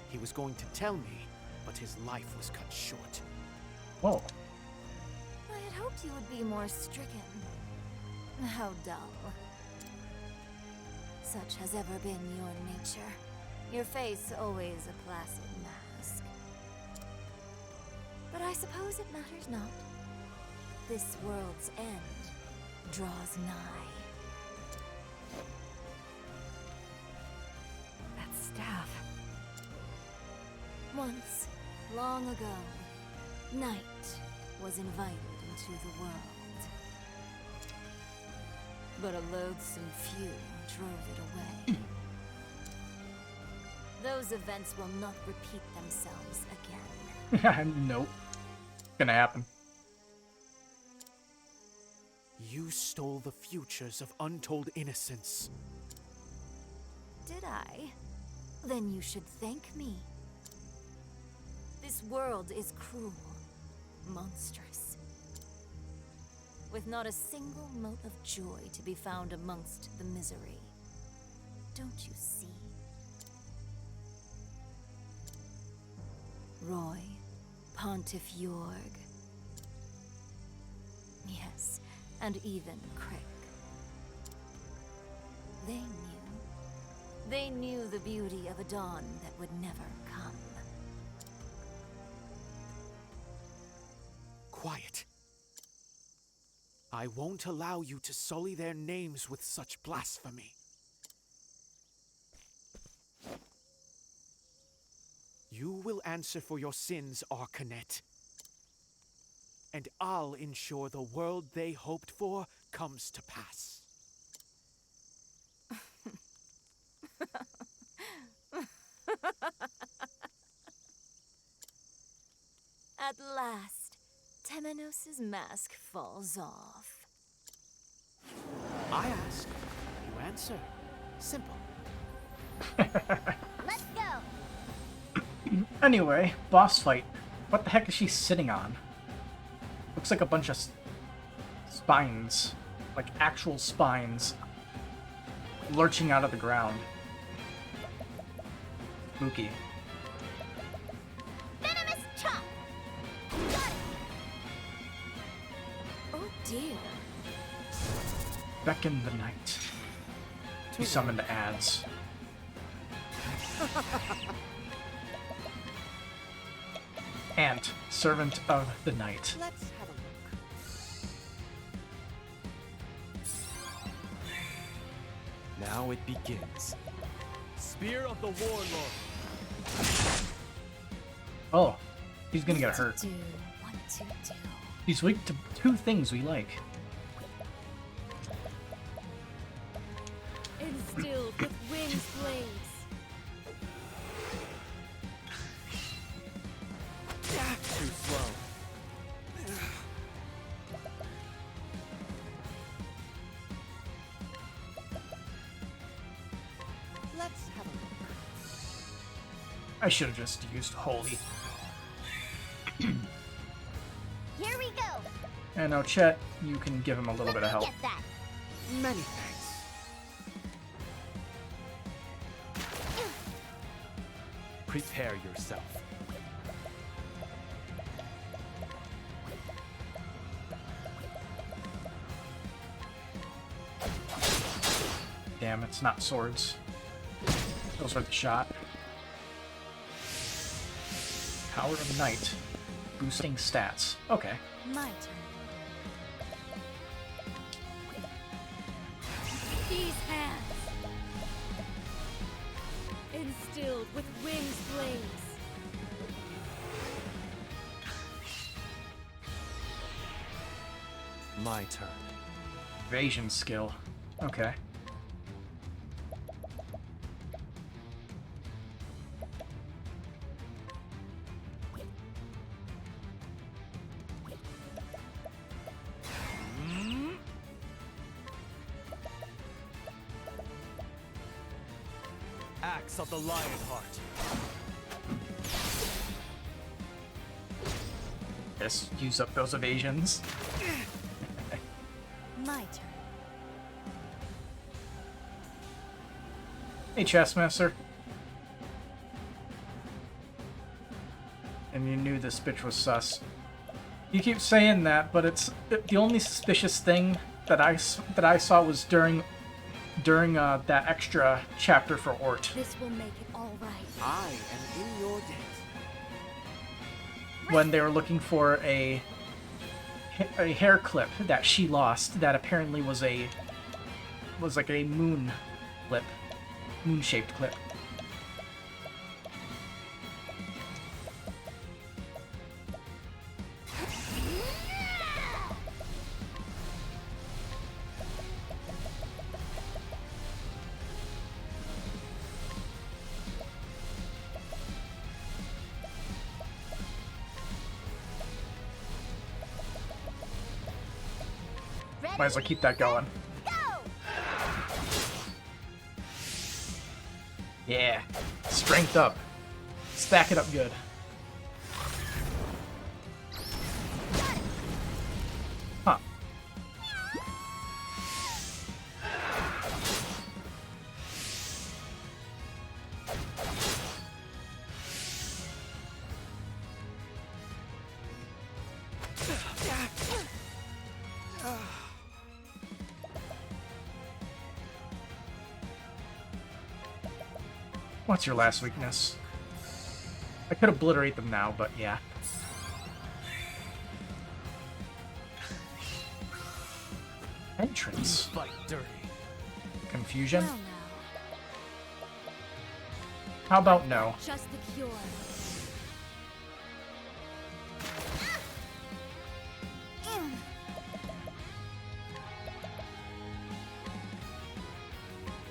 He was going to tell me, but his life was cut short. Whoa. I had hoped you would be more stricken. How dull. Such has ever been your nature. Your face always a placid mask. But I suppose it matters not. This world's end draws nigh. That staff. Once, long ago, night was invited into the world. But a loathsome few drove it away. Those events will not repeat themselves again. Nope. Gonna happen. You stole the futures of untold innocence. Did I? Then you should thank me. This world is cruel, monstrous, with not a single mote of joy to be found amongst the misery. Don't you see? Roy, Pontiff Jorg. Yes, and even Crick. They knew the beauty of a dawn that would never come. Quiet. I won't allow you to sully their names with such blasphemy. You will answer for your sins, Arcanist. And I'll ensure the world they hoped for comes to pass. At last, Temenos' mask falls off. I ask, you answer. Simple. Let's go! Anyway, boss fight. What the heck is she sitting on? Looks like a bunch of spines. Like actual spines. Lurching out of the ground. Spooky. Venomous chop! Got it! Oh dear. Beckon the night. You summoned ads. Ant, servant of the night. Let's have a look. Now it begins. Spear of the Warlord. Oh, he's gonna get hurt. What to do? He's weak to two things we like. Instilled with winged blades. Too slow. Let's have a look. I should have just used holy. Here we go! And now, Chet, you can give him a little bit of help. Get that! Many thanks. Prepare yourself. Damn, it's not swords. Those are the shot. Power of Night. Boosting stats. Okay. My turn. These hands, instilled with wings blaze. My turn. Evasion skill. Okay. Axe of the Lionheart. Just use up those evasions. My turn. Hey, Chessmaster. And you knew this bitch was sus. You keep saying that, but it's the only suspicious thing that I saw was during that extra chapter for Ort. This will make it all right. I am in your debt. When they were looking for a hair clip that she lost, that apparently was like a moon clip, moon-shaped clip. Might as well keep that going. Yeah. Strength up. Stack it up good. Huh. What's your last weakness? I could obliterate them now, but yeah. Entrance. Fight dirty. Confusion. Well, now, How about no? just the cure.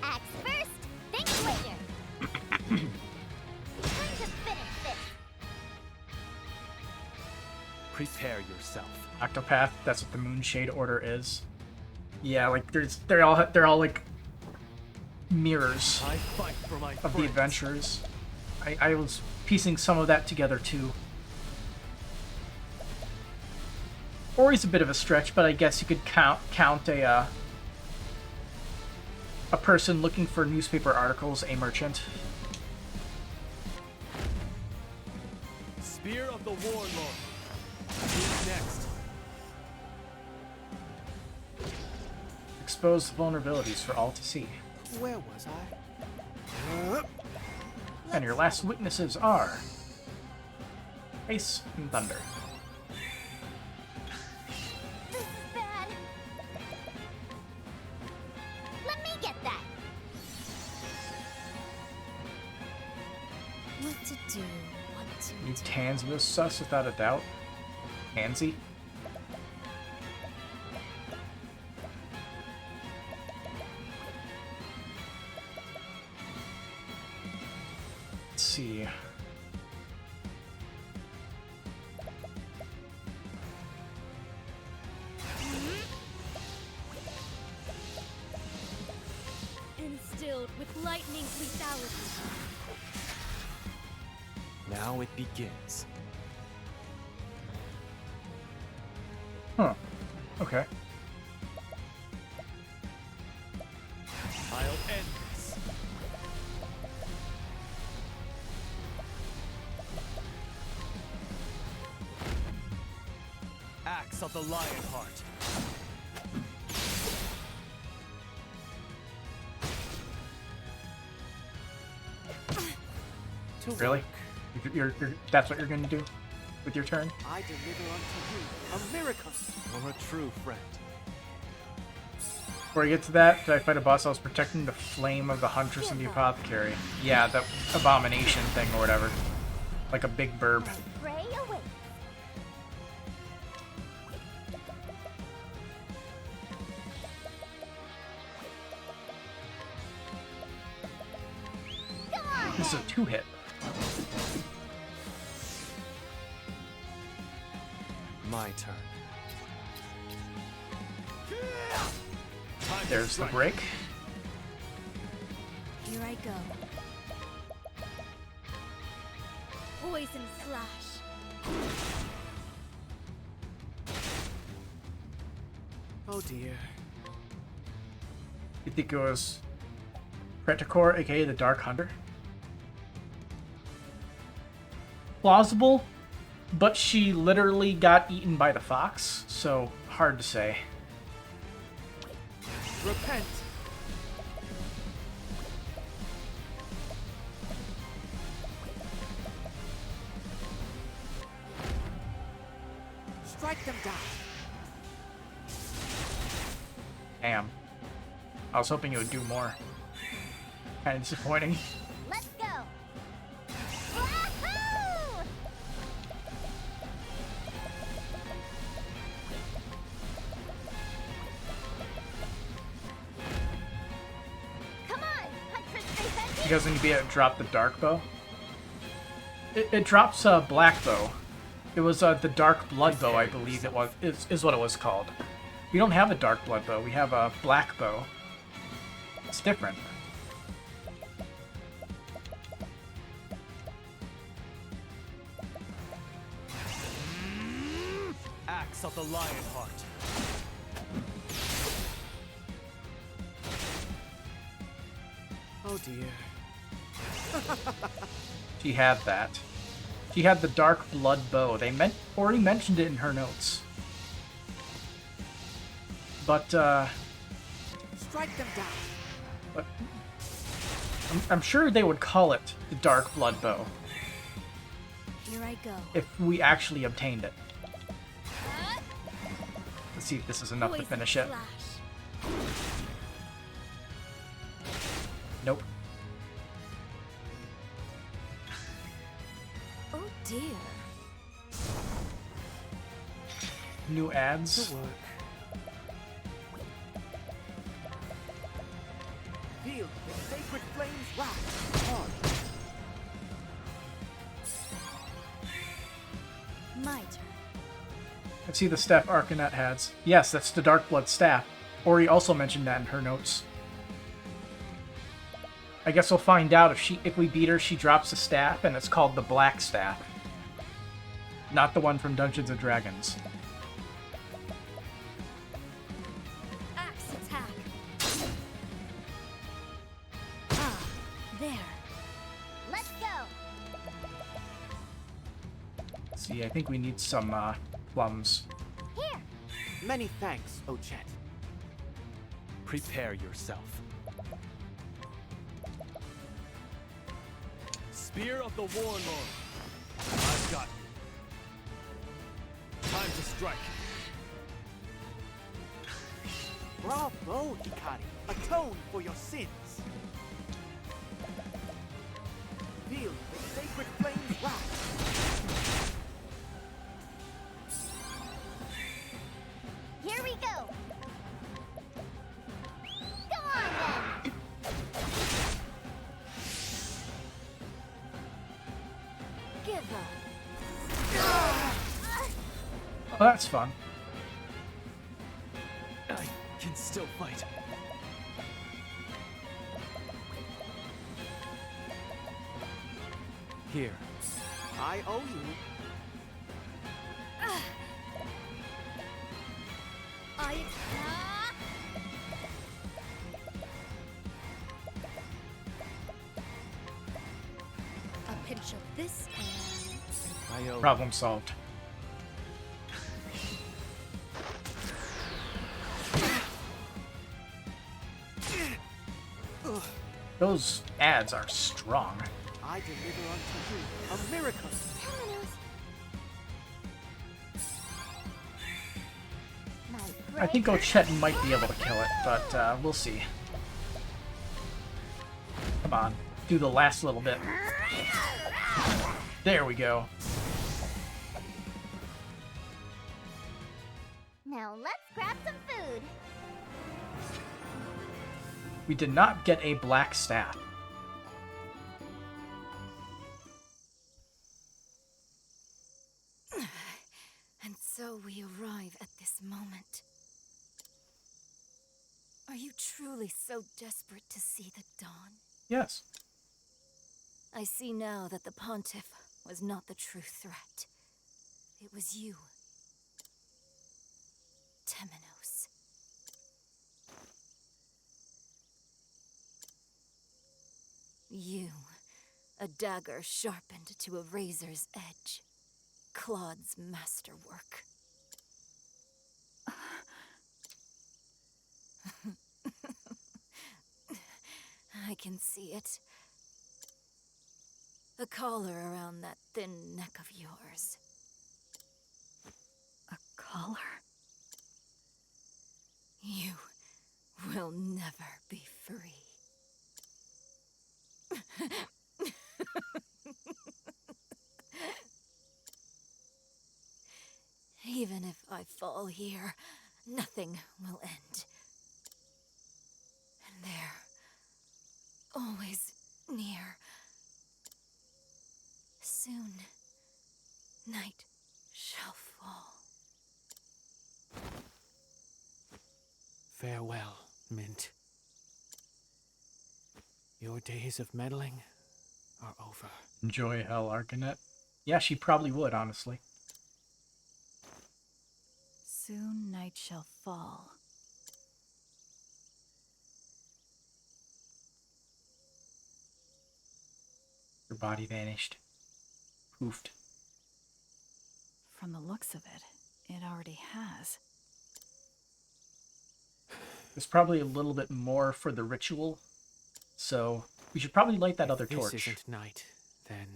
Axe first, think later. Time to finish this. Prepare yourself. Octopath. That's what the Moonshade Order is. Yeah, like they're all like mirrors I fight for my of the friends. adventures. I was piecing some of that together too. Ori's a bit of a stretch, but I guess you could count a person looking for newspaper articles, a merchant. Spear of the Warlord. Who's next? Expose the vulnerabilities for all to see. Where was I? And your last weaknesses are Ice and Thunder. This is bad. Let me get that. What to do? What to You Tans was sus without a doubt. Tansy. Let's see. Instilled with lightning lethality. Now it begins. Huh. Okay. I'll end this. Axe of the Lionheart. Really? That's what you're gonna do? with your turn. I deliver unto you a miracle. You're a true friend. Before I get to that, did I fight a boss? I was protecting the flame of the Huntress and the Apothecary. Yeah, that abomination thing or whatever. Like a big burb. Pray away. This is a 2-hit. My turn. There's the break. Here I go. Poison slash. Oh dear. You think it was Preticor, aka the Dark Hunter? Plausible, but she literally got eaten by the fox, so hard to say. Repent. Strike them down. Damn. I was hoping it would do more. Kind of disappointing. Let's go. Wahoo! Come on, Huntress Princess. Because then you'd be able to drop the dark bow. It drops a black bow. It was the dark blood bow, I believe it was. Is what it was called. We don't have a dark blood bow. We have a black bow. It's different. Axe of the Lionheart. Oh dear. She had that. She had the dark blood bow. They already mentioned it in her notes. But Strike them down. but I'm sure they would call it the dark blood bow Here I go. if we actually obtained it. Let's see if this is enough to Poison finish it. slash. Nope. Oh dear. New ads. Good work. Feel the sacred flames rise on. My turn. Let's see the staff Arcanist has. Yes, that's the dark blood staff. Ori also mentioned that in her notes. I guess we'll find out if we beat her, she drops a staff, and it's called the Black Staff. Not the one from Dungeons & Dragons. Axe attack. Ah, there. Let's go. See, I think we need some plums. Here. Many thanks, Ochet. Prepare yourself. Spear of the Warlord. I've got you. Time to strike. Bravo, Hikari. Atone for your sins. Feel the sacred flames rise. Here we go. Go on then. Give up. Oh, that's fun. I can still fight. Here. I owe you. I a pinch of this and I owe Problem solved. Those ads are strong. I deliver unto you a miracle. I think Ochette might be able to kill it, but we'll see. Come on, do the last little bit. There we go. Now let's grab some food. We did not get a black staff. And so we arrive at this moment. Are you truly so desperate to see the dawn? Yes. I see now that the Pontiff was not the true threat. It was you. Temenos. You, a dagger sharpened to a razor's edge. Claude's masterwork. I can see it. The collar around that thin neck of yours. A collar? You will never be free. Even if I fall here, nothing will end. And there, always near. Soon, night shall fall. Farewell, Mint. Your days of meddling are over. Enjoy hell, Arcanist. Yeah, she probably would, honestly. Soon night shall fall. Her body vanished. Poofed. From the looks of it, it already has. There's probably a little bit more for the ritual, so we should probably light that other This torch. isn't night, then.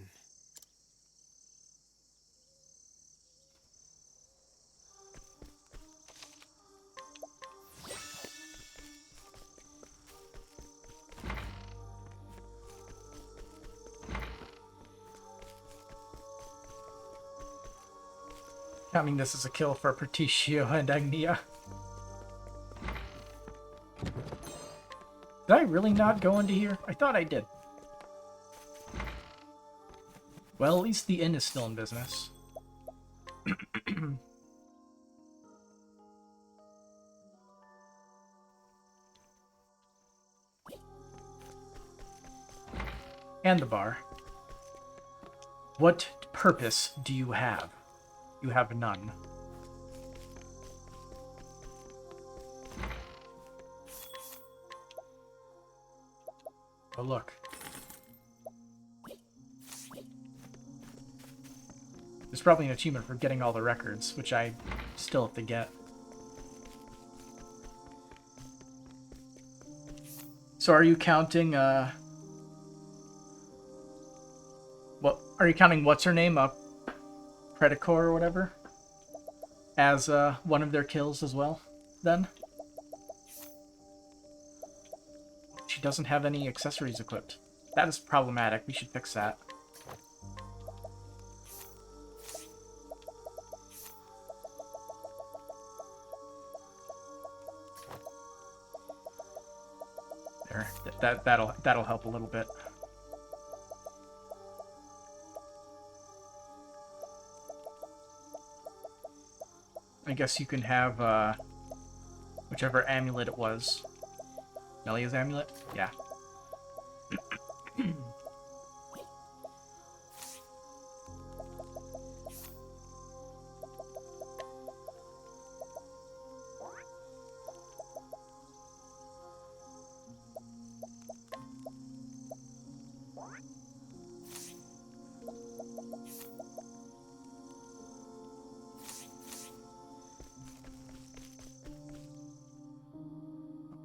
Counting this as a kill for Patricio and Agnea. Did I really not go into here? I thought I did. Well, at least the inn is still in business. And the bar. What purpose do you have? You have none. Oh, look. There's probably an achievement for getting all the records, which I still have to get. So are you counting, what, are you counting what's-her-name, Predacor or whatever, as, one of their kills as well, then? She doesn't have any accessories equipped. That is problematic. We should fix that. There. That'll help a little bit. I guess you can have whichever amulet it was. Melia's amulet? Yeah.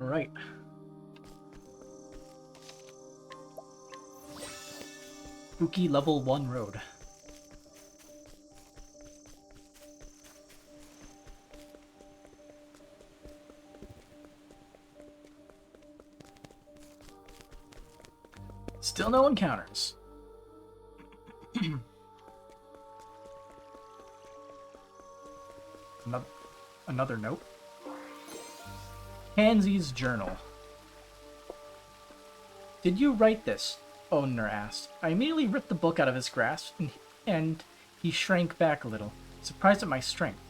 All right. Spooky level 1 road. Still no encounters. Another note. Pansy's journal. Did you write this? Odner asked. I immediately ripped the book out of his grasp, and he shrank back a little, surprised at my strength.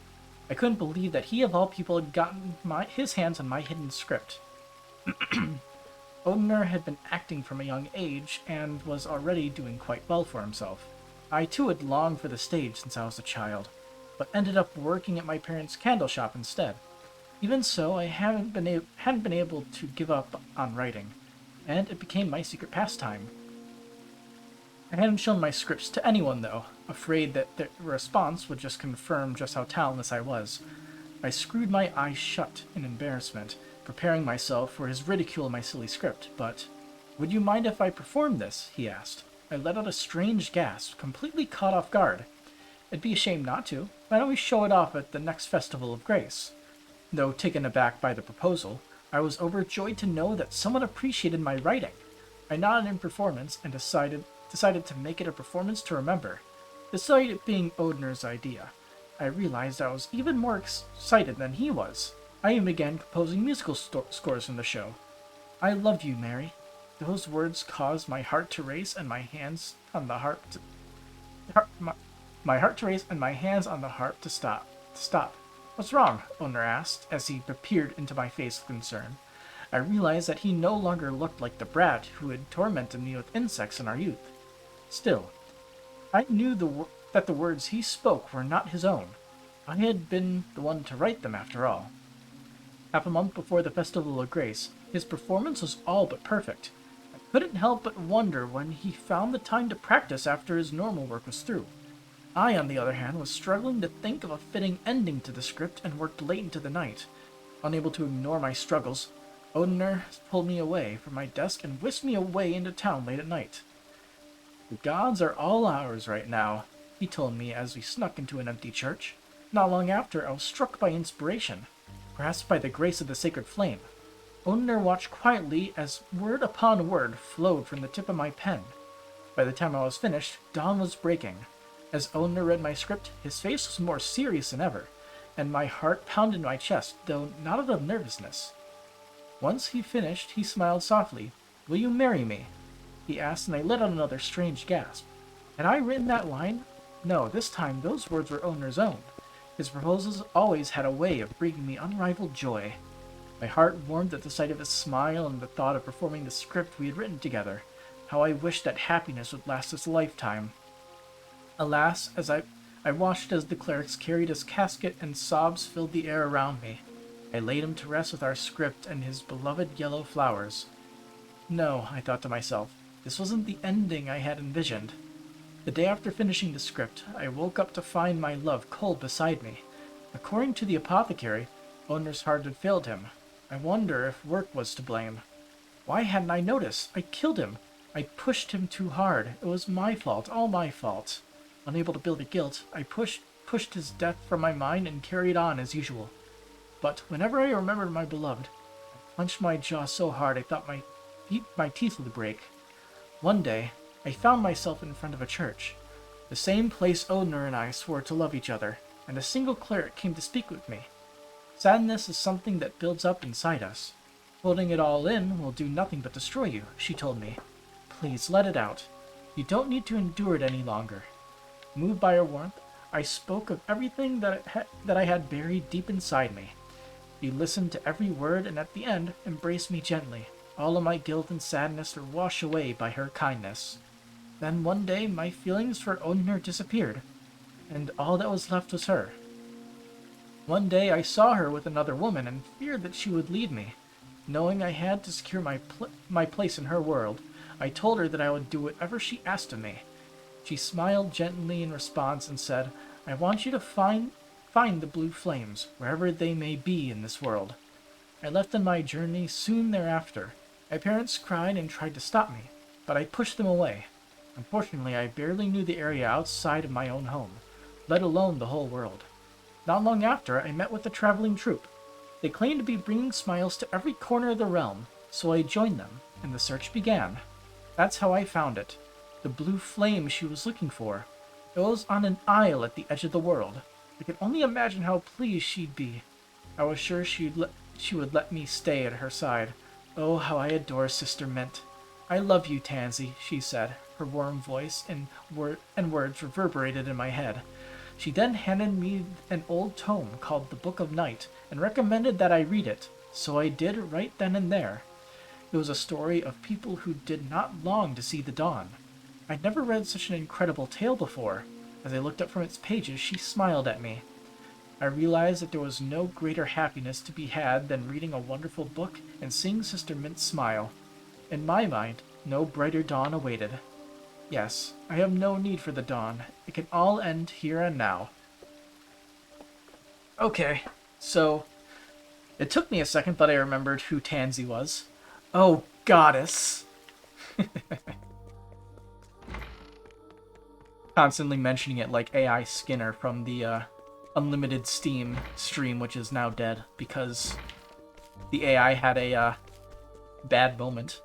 I couldn't believe that he of all people had gotten his hands on my hidden script. Odner had been acting from a young age, and was already doing quite well for himself. I too had longed for the stage since I was a child, but ended up working at my parents' candle shop instead. Even so, I hadn't been able to give up on writing, and it became my secret pastime. I hadn't shown my scripts to anyone, though, afraid that their response would just confirm just how talentless I was. I screwed my eyes shut in embarrassment, preparing myself for his ridicule of my silly script, but, "Would you mind if I performed this?" he asked. I let out a strange gasp, completely caught off guard. It'd be a shame not to. Why don't we show it off at the next Festival of Grace? Though taken aback by the proposal, I was overjoyed to know that someone appreciated my writing. I nodded in performance and decided to make it a performance to remember. Despite it being Odner's idea, I realized I was even more excited than he was. I even began composing musical scores from the show. I love you, Mary. Those words caused my heart to race and my hands on the harp to stop. What's wrong? Odner asked as he peered into my face with concern. I realized that he no longer looked like the brat who had tormented me with insects in our youth. Still, I knew that the words he spoke were not his own. I had been the one to write them, after all. Half a month before the Festival of Grace, his performance was all but perfect. I couldn't help but wonder when he found the time to practice after his normal work was through. I, on the other hand, was struggling to think of a fitting ending to the script and worked late into the night. Unable to ignore my struggles, Odner pulled me away from my desk and whisked me away into town late at night. "The gods are all ours right now," he told me as we snuck into an empty church. Not long after, I was struck by inspiration, grasped by the grace of the sacred flame. Odner watched quietly as word upon word flowed from the tip of my pen. By the time I was finished, dawn was breaking. As Odner read my script, his face was more serious than ever, and my heart pounded in my chest, though not out of nervousness. Once he finished, he smiled softly. "Will you marry me?" he asked, and I let out another strange gasp. Had I written that line? No, this time those words were Odner's own. His proposals always had a way of bringing me unrivaled joy. My heart warmed at the sight of his smile and the thought of performing the script we had written together. How I wished that happiness would last us a lifetime. Alas, as I watched as the clerics carried his casket and sobs filled the air around me. I laid him to rest with our script and his beloved yellow flowers. No, I thought to myself, this wasn't the ending I had envisioned. The day after finishing the script, I woke up to find my love cold beside me. According to the apothecary, Odner's heart had failed him. I wonder if work was to blame. Why hadn't I noticed? I killed him. I pushed him too hard. It was my fault, all my fault. Unable to build the guilt, I pushed his death from my mind and carried on as usual. But whenever I remembered my beloved, I clenched my jaw so hard I thought my teeth would break. One day, I found myself in front of a church, the same place Odner and I swore to love each other, and a single cleric came to speak with me. Sadness is something that builds up inside us. Holding it all in will do nothing but destroy you, she told me. Please let it out. You don't need to endure it any longer. Moved by her warmth, I spoke of everything that I had buried deep inside me. He listened to every word and at the end embraced me gently. All of my guilt and sadness were washed away by her kindness. Then one day my feelings for Odner disappeared, and all that was left was her. One day I saw her with another woman and feared that she would leave me. Knowing I had to secure my place in her world, I told her that I would do whatever she asked of me. She smiled gently in response and said, "I want you to find the blue flames, wherever they may be in this world." I left on my journey soon thereafter. My parents cried and tried to stop me, but I pushed them away. Unfortunately, I barely knew the area outside of my own home, let alone the whole world. Not long after, I met with a traveling troupe. They claimed to be bringing smiles to every corner of the realm, so I joined them, and the search began. That's how I found it. The blue flame she was looking for. It was on an isle at the edge of the world. I can only imagine how pleased she'd be. I was sure she would let me stay at her side. Oh, how I adore Sister Mint. I love you, Tansy, she said. Her warm voice and words reverberated in my head. She then handed me an old tome called The Book of Night and recommended that I read it, so I did right then and there. It was a story of people who did not long to see the dawn. I'd never read such an incredible tale before. As I looked up from its pages, she smiled at me. I realized that there was no greater happiness to be had than reading a wonderful book and seeing Sister Mint smile. In my mind, no brighter dawn awaited. Yes, I have no need for the dawn. It can all end here and now. Okay, so it took me a second, but I remembered who Tansy was. Oh, goddess! Constantly mentioning it like AI Skinner from the Unlimited Steam stream, which is now dead because the AI had a bad moment.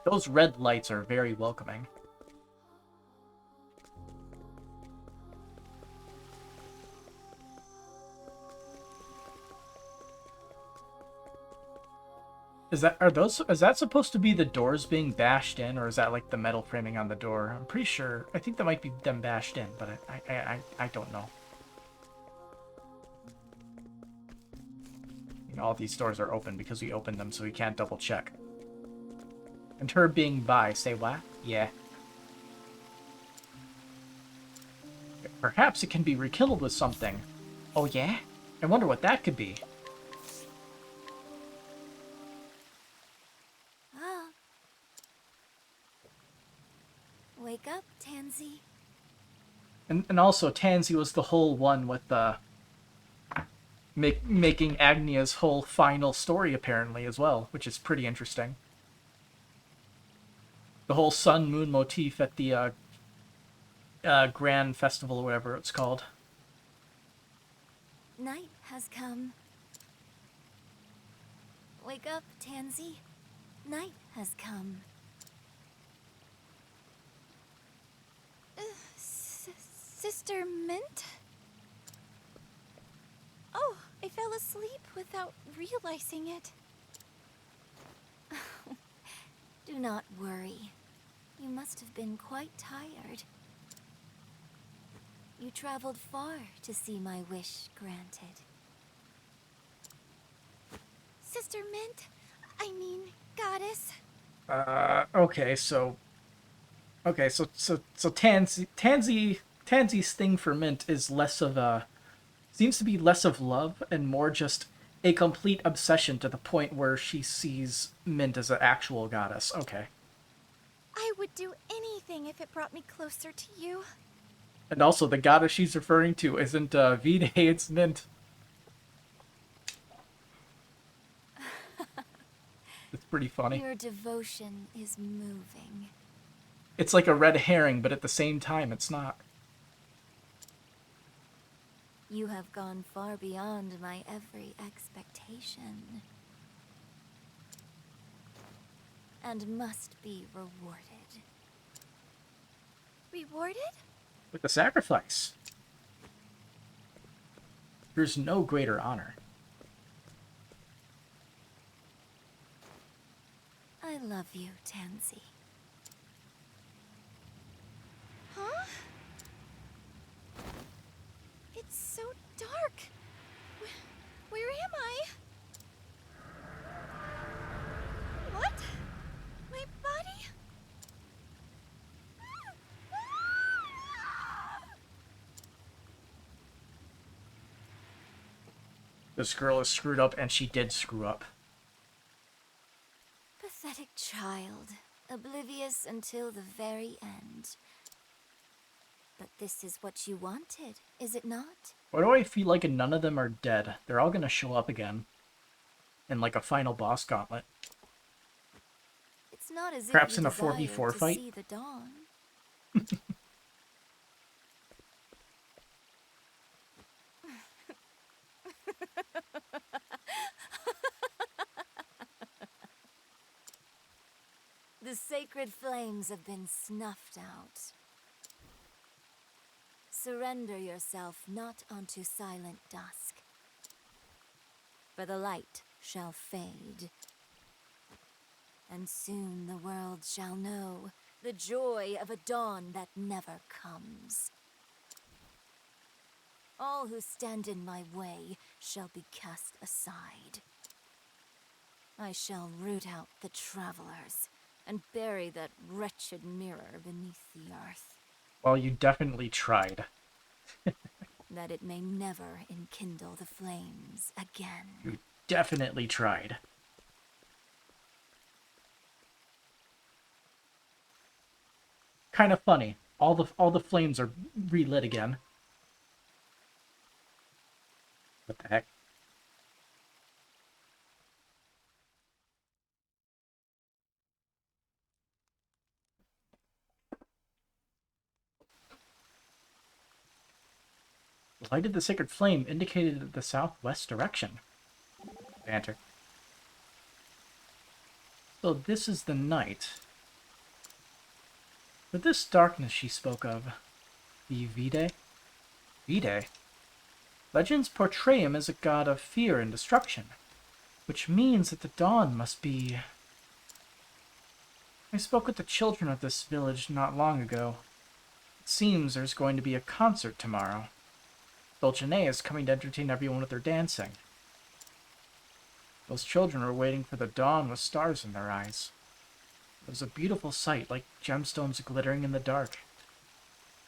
Those red lights are very welcoming. Is that supposed to be the doors being bashed in, or is that like the metal framing on the door? I'm pretty sure. I think that might be them bashed in, but I don't know. You know, all these doors are open because we opened them, so we can't double check. And her being bi, say what? Yeah. Perhaps it can be rekindled with something. Oh yeah? I wonder what that could be. Ah. Wake up, Tansy. And also, Tansy was the whole one with the making Agnea's whole final story, apparently, as well, which is pretty interesting. The whole sun-moon motif at the Grand Festival, or whatever it's called. Night has come. Wake up, Tansy. Night has come. Sister Mint? Oh, I fell asleep without realizing it. Do not worry. You must have been quite tired. You traveled far to see my wish granted. Sister Mint? I mean, goddess. Okay, so Tansy's thing for Mint is less of a, seems to be less of love and more just a complete obsession to the point where she sees Mint as an actual goddess. Okay. I would do anything if it brought me closer to you. And also, the goddess she's referring to isn't Vide, it's Mint. It's pretty funny. Your devotion is moving. It's like a red herring, but at the same time, it's not. You have gone far beyond my every expectation. And must be rewarded. Rewarded? With the sacrifice. There's no greater honor. I love you, Tansy. Huh? It's so dark. Where am I? What? My body? This girl is screwed up, and she did screw up. Pathetic child, oblivious until the very end. But this is what you wanted, is it not? Why do I feel like none of them are dead? They're all gonna show up again. In like a final boss gauntlet. It's not as Perhaps if you in a desire 4v4 to fight? see the dawn. The sacred flames have been snuffed out. Surrender yourself not unto silent dusk, for the light shall fade, and soon the world shall know the joy of a dawn that never comes. All who stand in my way shall be cast aside. I shall root out the travelers and bury that wretched mirror beneath the earth. Well, you definitely tried. That it may never enkindle the flames again. You definitely tried. Kind of funny. All the flames are relit again. What the heck? The light of the sacred flame indicated the southwest direction. Banter. So this is the night. But this darkness she spoke of, the Vide? Vide? Legends portray him as a god of fear and destruction, which means that the dawn must be... I spoke with the children of this village not long ago. It seems there's going to be a concert tomorrow. Dulcinea is coming to entertain everyone with her dancing. Those children were waiting for the dawn with stars in their eyes. It was a beautiful sight, like gemstones glittering in the dark.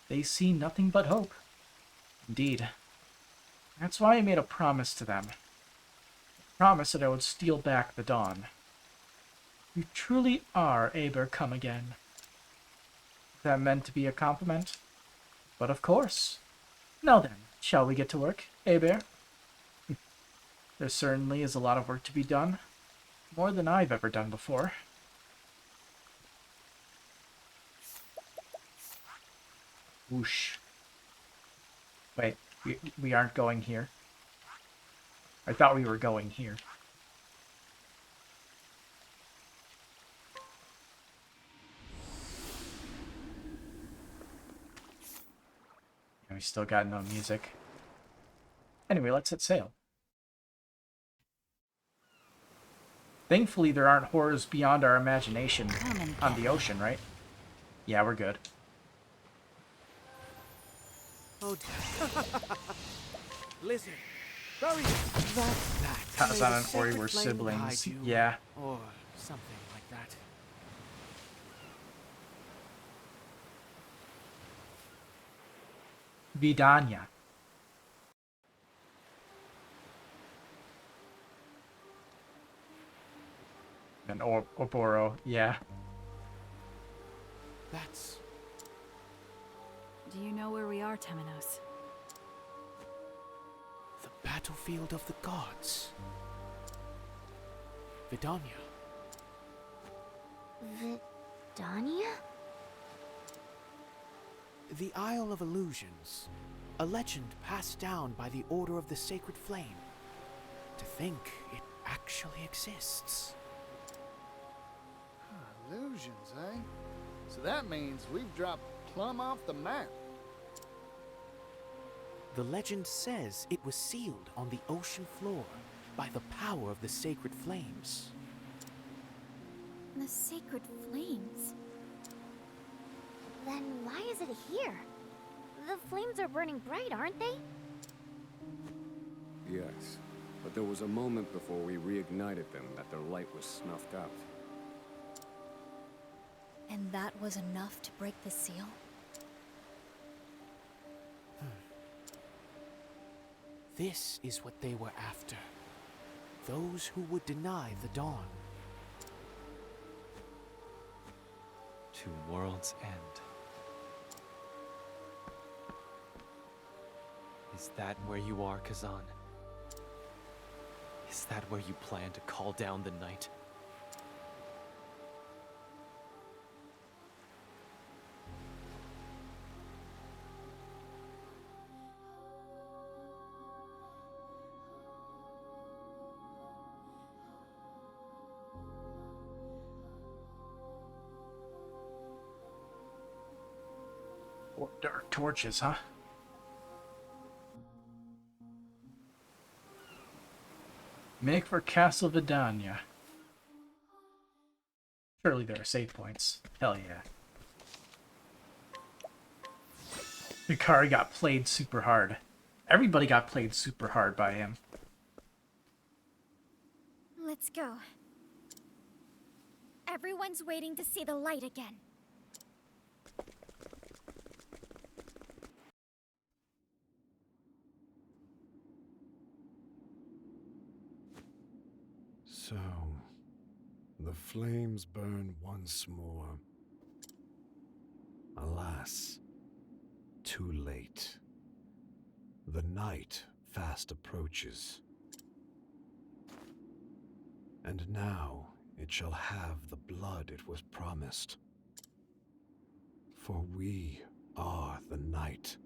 They see nothing but hope. Indeed. That's why I made a promise to them. A promise that I would steal back the dawn. You truly are Aber come again. Is that meant to be a compliment? But of course. Now then, shall we get to work, Aber? There certainly is a lot of work to be done. More than I've ever done before. Whoosh. Wait, we aren't going here. I thought we were going here. And we still got no music. Anyway, let's set sail. Thankfully, there aren't horrors beyond our imagination on the ocean, right? Yeah, we're good. Oh dear. Listen, hurry! Kazan and Ori were siblings. Yeah. Or something like that. Vidania. And Oboro, yeah. That's... Do you know where we are, Temenos? the battlefield of the gods. Vidania. Vidania? The Isle of Illusions. A legend passed down by the Order of the Sacred Flame. To think it actually exists. Illusions, eh? So that means we've dropped plumb off the map. The legend says it was sealed on the ocean floor by the power of the sacred flames. The sacred flames? Then why is it here? The flames are burning bright, aren't they? Yes, but there was a moment before we reignited them that their light was snuffed out. And that was enough to break the seal? This is what they were after. Those who would deny the dawn. To world's end. Is that where you are, Kazan? Is that where you plan to call down the night? Dark torches, huh? Make for Castle Vidania. Surely there are save points. Hell yeah. Hikari got played super hard. Everybody got played super hard by him. Let's go. Everyone's waiting to see the light again. So, the flames burn once more. Alas, too late. The night fast approaches. And now it shall have the blood it was promised. For we are the night.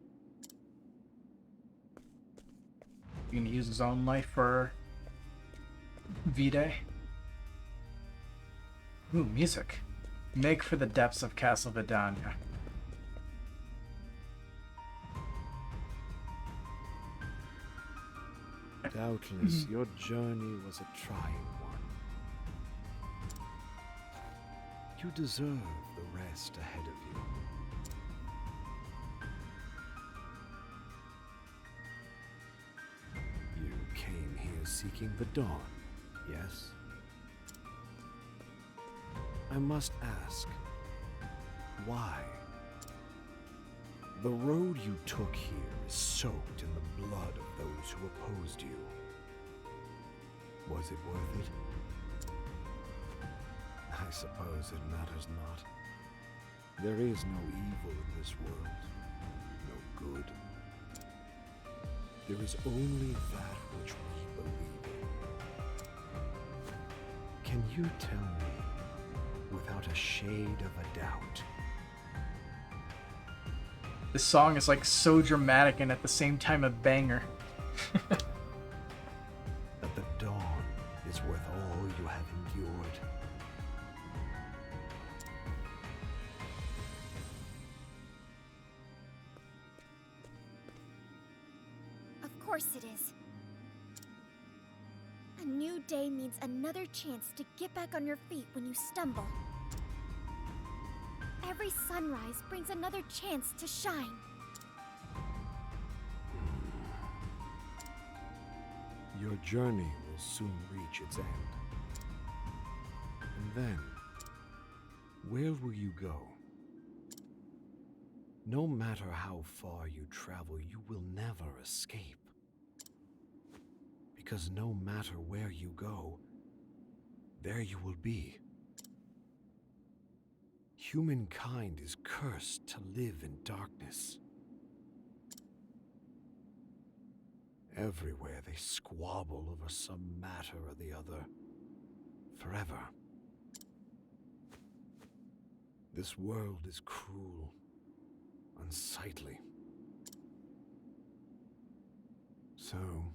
You gonna use his own life for V-Day? Ooh, music. Make for the depths of Castle Vidania. Doubtless your journey was a trying one. You deserve the rest ahead of you. You came here seeking the dawn, yes? I must ask, why? The road you took here is soaked in the blood of those who opposed you. Was it worth it? I suppose it matters not. There is no evil in this world, no good. There is only that which we believe in. Can you tell me, without a shade of a doubt, This song is like so dramatic and at the same time a banger. that the dawn is worth all you have endured? Of course it is. A new day means another chance to get back on your feet when you stumble. Every sunrise brings another chance to shine. Your journey will soon reach its end. And then, where will you go? No matter how far you travel, you will never escape. Because no matter where you go, there you will be. Humankind is cursed to live in darkness. Everywhere they squabble over some matter or the other, forever. This world is cruel, unsightly. So,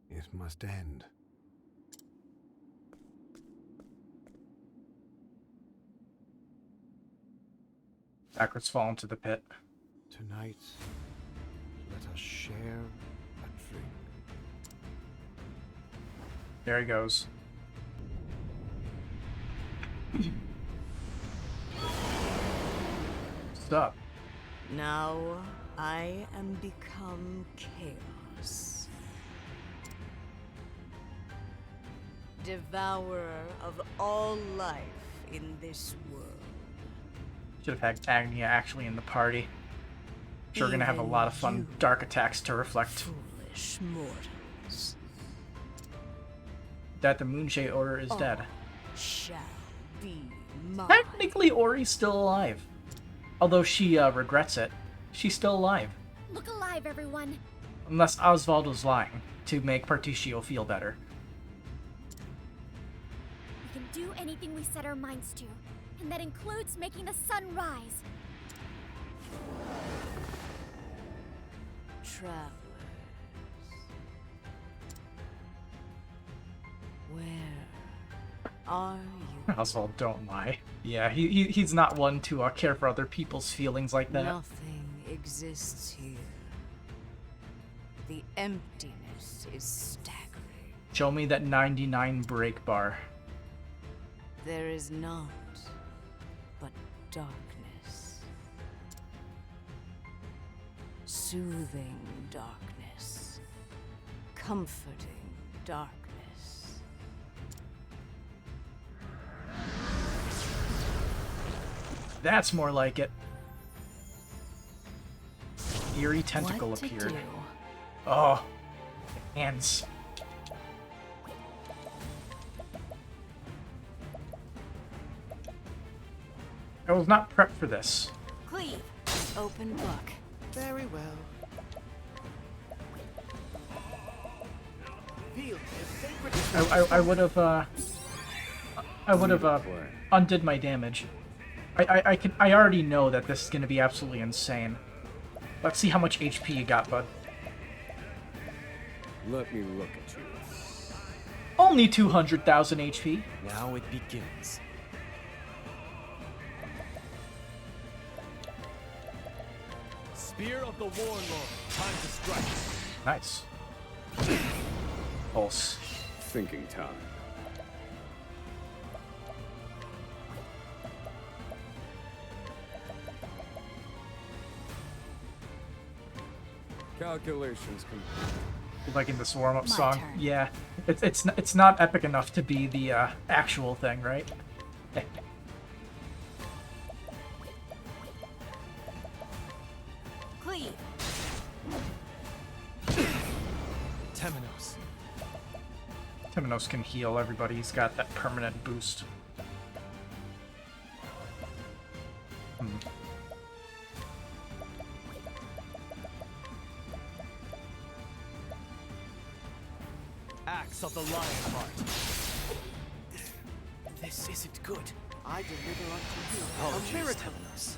it must end. Backwards fall into the pit. Tonight, let us share a drink. There he goes. Stop. Now I am become chaos. Devourer of all life in this world. Should have had Agnea actually in the party. Sure, we're gonna have a lot of fun dark attacks to reflect. Foolish mortals. That the Moonshade Order is dead. Shall be mine. Technically, Ori's still alive. Although she regrets it, she's still alive. Look alive, everyone. Unless Oswald was lying to make Particio feel better. We can do anything we set our minds to, and that includes making the sun rise. Travelers. Where are you? Oswald, don't lie. Yeah, he's not one to care for other people's feelings like that. Nothing exists here. The emptiness is staggering. Show me that 99 break bar. There is naught but darkness. Soothing darkness. Comforting darkness. That's more like it. Eerie tentacle What to appeared. do? Oh, hands. I was not prepped for this. Cleave. Open book. Very well. Feel the sacred I would have undid my damage. I already know that this is gonna be absolutely insane. Let's see how much HP you got, bud. Let me look at you. Only 200,000 HP. Now it begins. Spear of the Warlord. Time to strike. Nice. Pulse. Thinking time. Calculations complete. Like in this warm-up My song. turn. Yeah. It's not epic enough to be the actual thing, right? Cleave. Temenos. Temenos can heal everybody. He's got that permanent boost. Axe of the Lionheart. This isn't good. I deliver unto you Apologies, a miracle. Temenos.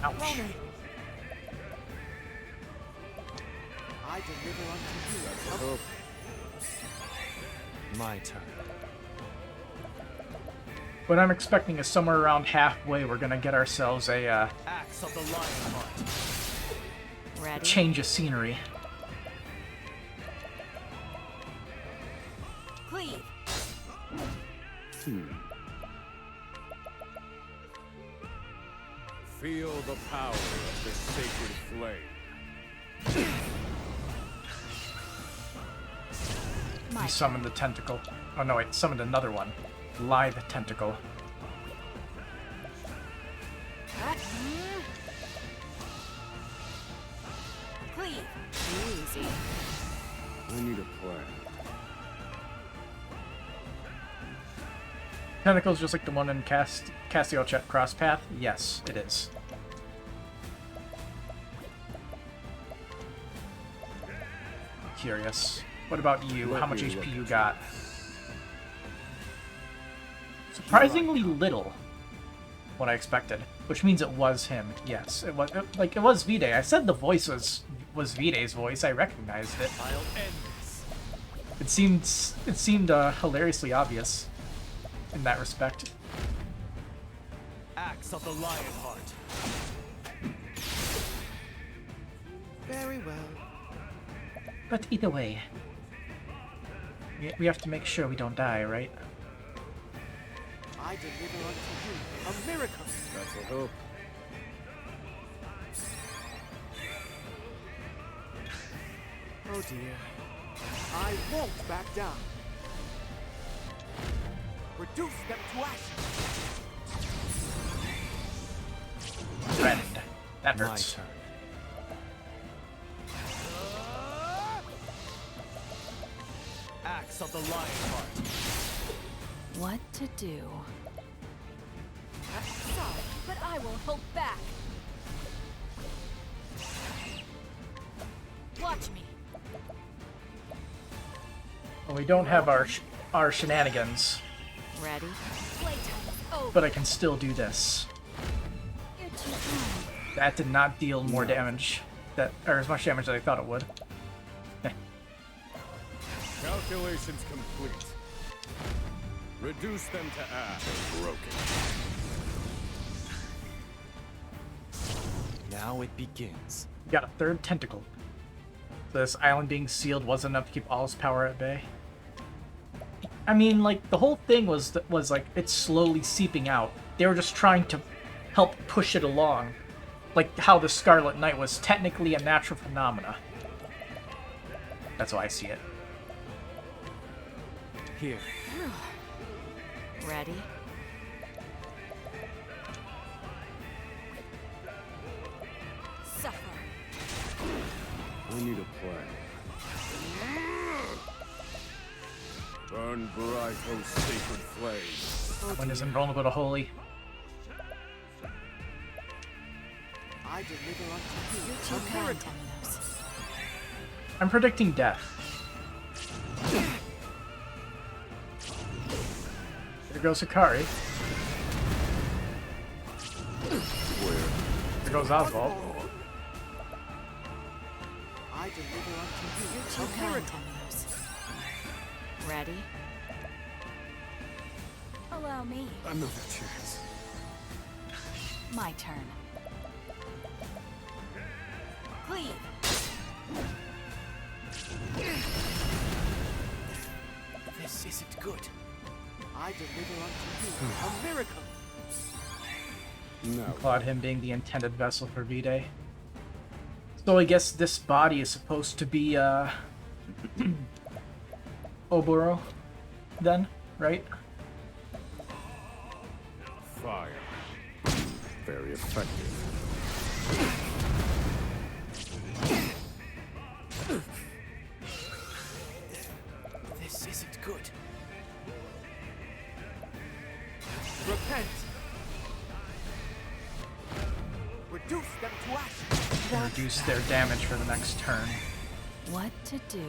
Ouch. I deliver unto you a My turn. What I'm expecting is somewhere around halfway we're gonna get ourselves a Axe of the Lionheart. Ready? change of scenery. Cleave. Feel the power of the sacred flame. He summoned the tentacle. Oh no, wait, summoned another one. Live tentacle. Cleave. Easy. I need a plan. Tentacle's just like the one in Castiel Check Crosspath? Yes, it is. Curious. What about you? How much HP you got? Surprisingly little. What I expected. Which means it was him. Yes, it was. It was V-Day. I said the voice was V-Day's voice. I recognized it. I'll end this. It seemed hilariously obvious in that respect. Axe of the Lionheart. very well. But either way, we have to make sure we don't die, right? I deliver unto you a miracle. That's a hope. Oh dear. I won't back down. Reduce them to ashes. Rend. That hurts. My turn. Axe of the Lionheart. What to do? Sorry, but I won't hold back. Watch me. Well, we don't have our shenanigans, Ready? Playtime is over. but I can still do this. You're too kind. That did not deal more damage, or as much damage as I thought it would. Calculations complete. Reduce them to ash. Broken. Now it begins. We got a third tentacle. This island being sealed wasn't enough to keep all his power at bay. I mean, like, the whole thing was like, it's slowly seeping out. They were just trying to help push it along. Like how the Scarlet Knight was technically a natural phenomena. That's how I see it. Here. Ready? Suffer. I need a plan. Burn bright, O sacred flame. One is invulnerable to holy. I deliver unto you Too a kind, miracle. Temenos. I'm predicting death. There goes Hikari. There goes Oswald. I deliver unto you Too a kind, miracle. Temenos. Ready? Allow me. Another chance. My turn. Cleave. This isn't good. I deliver unto you a miracle. No. Applaud him being the intended vessel for V-Day. So I guess this body is supposed to be, Oboro, then, right? Fire. Very effective. This isn't good. Repent. Reduce them to ash. And reduce their damage for the next turn. What to do?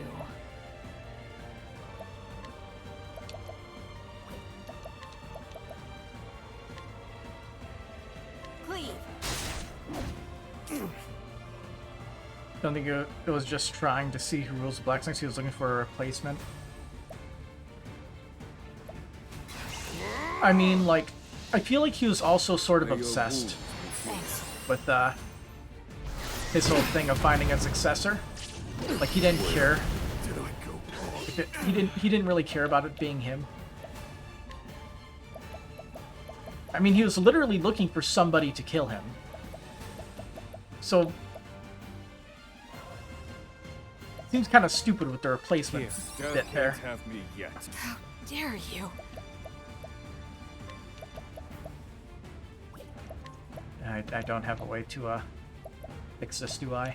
Cleave. Don't think it was just trying to see who rules the Black Knights. He was looking for a replacement. I mean, like, I feel like he was also sort of obsessed with his whole thing of finding a successor. Like, he didn't care. He didn't really care about it being him. I mean, he was literally looking for somebody to kill him. So seems kind of stupid with the replacement bit there. Have me yet. How dare you? I don't have a way to fix this, do I?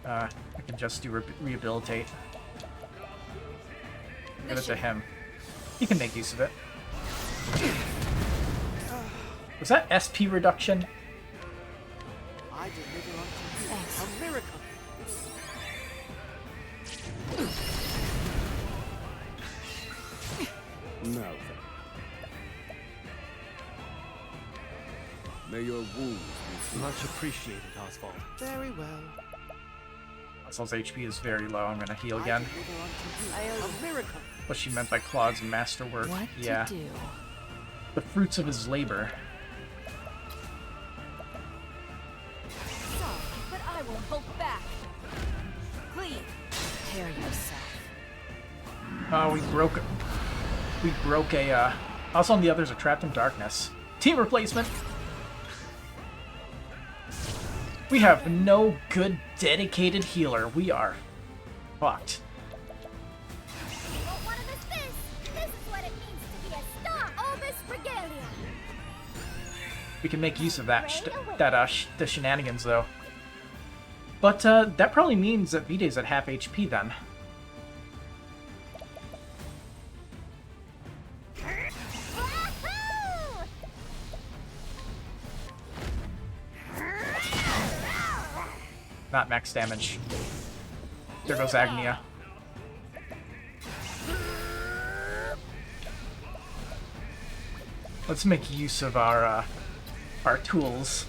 I can just do rehabilitate. Give it to him. He can make use of it. Was that SP reduction? I deliver unto you a miracle. Now then. May your wounds be Much appreciated, Oswald. Very well. Oswald's HP is very low. I'm gonna heal again. I deliver unto you a miracle. What she meant by Claude's masterwork. What Yeah. to do? The fruits of his labor. Sorry, but I won't hold back. Cleave. Prepare yourself. Oh, we broke a, also on the others are trapped in darkness. Team replacement! We have no good, dedicated healer. We are fucked. Won't want to miss this. This is what it means to be a star Obus Regalia. We can make use of the shenanigans, though. But, that probably means that V-Day's at half HP, then. Not max damage. There goes Agnea. Let's make use of our tools.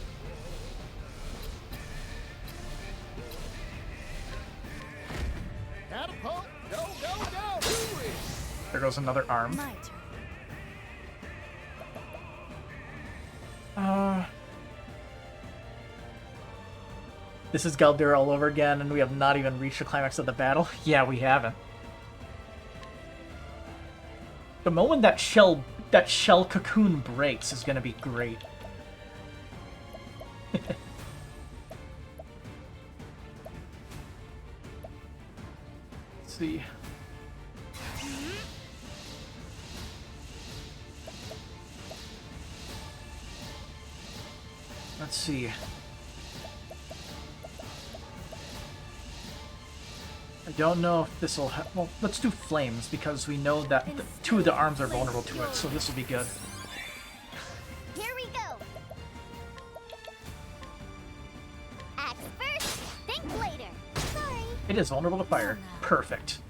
Catapult, go, go, go! There goes another arm. My turn. This is Galdir all over again, and we have not even reached the climax of the battle. Yeah, we haven't. The moment that shell cocoon breaks is gonna be great. Let's see. Let's see. I don't know if this will well, let's do flames, because we know that two of the arms are vulnerable to it, so this will be good. Here we go. Axe first, think later. Sorry. It is vulnerable to fire. Perfect.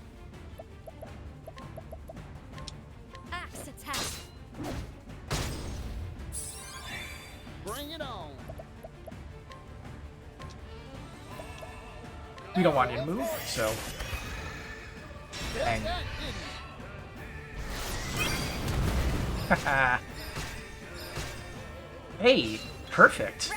Axe attack. Bring it on. We don't want you to move, so... Dang. Haha. Hey, perfect.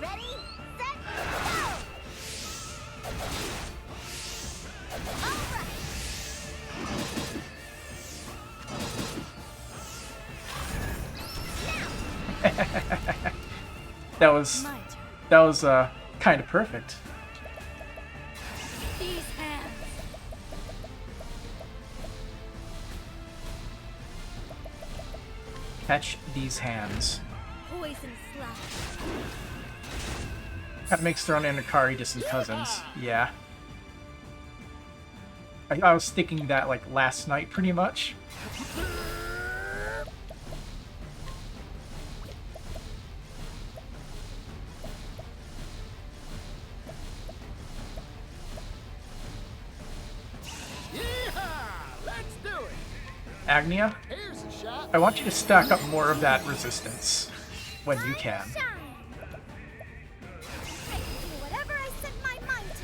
Ready, set, go! That was kind of perfect. These hands. Catch these hands. Poison slash. That makes Throne and Akari distant cousins. Yeah. I was thinking that like last night, pretty much. Let's do it. Agnea, Here's a shot. I want you to stack up more of that resistance when you can. Whatever I set my mind to.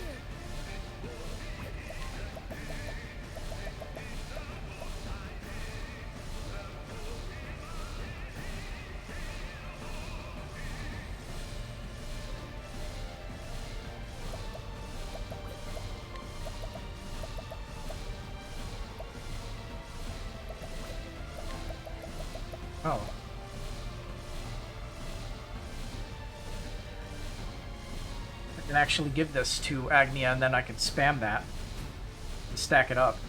Oh. I can actually give this to Agnea, and then I can spam that and stack it up.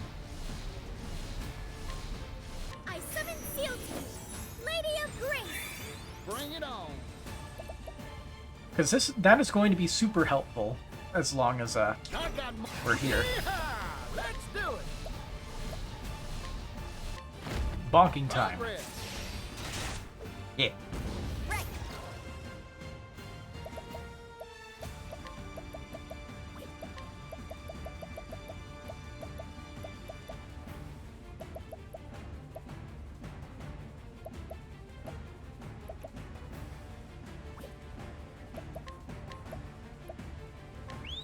I summon Fealty, Lady of Grace. Bring it on. Because that is going to be super helpful as long as we're here. Let's do it. Bonking time. Yeah. Right.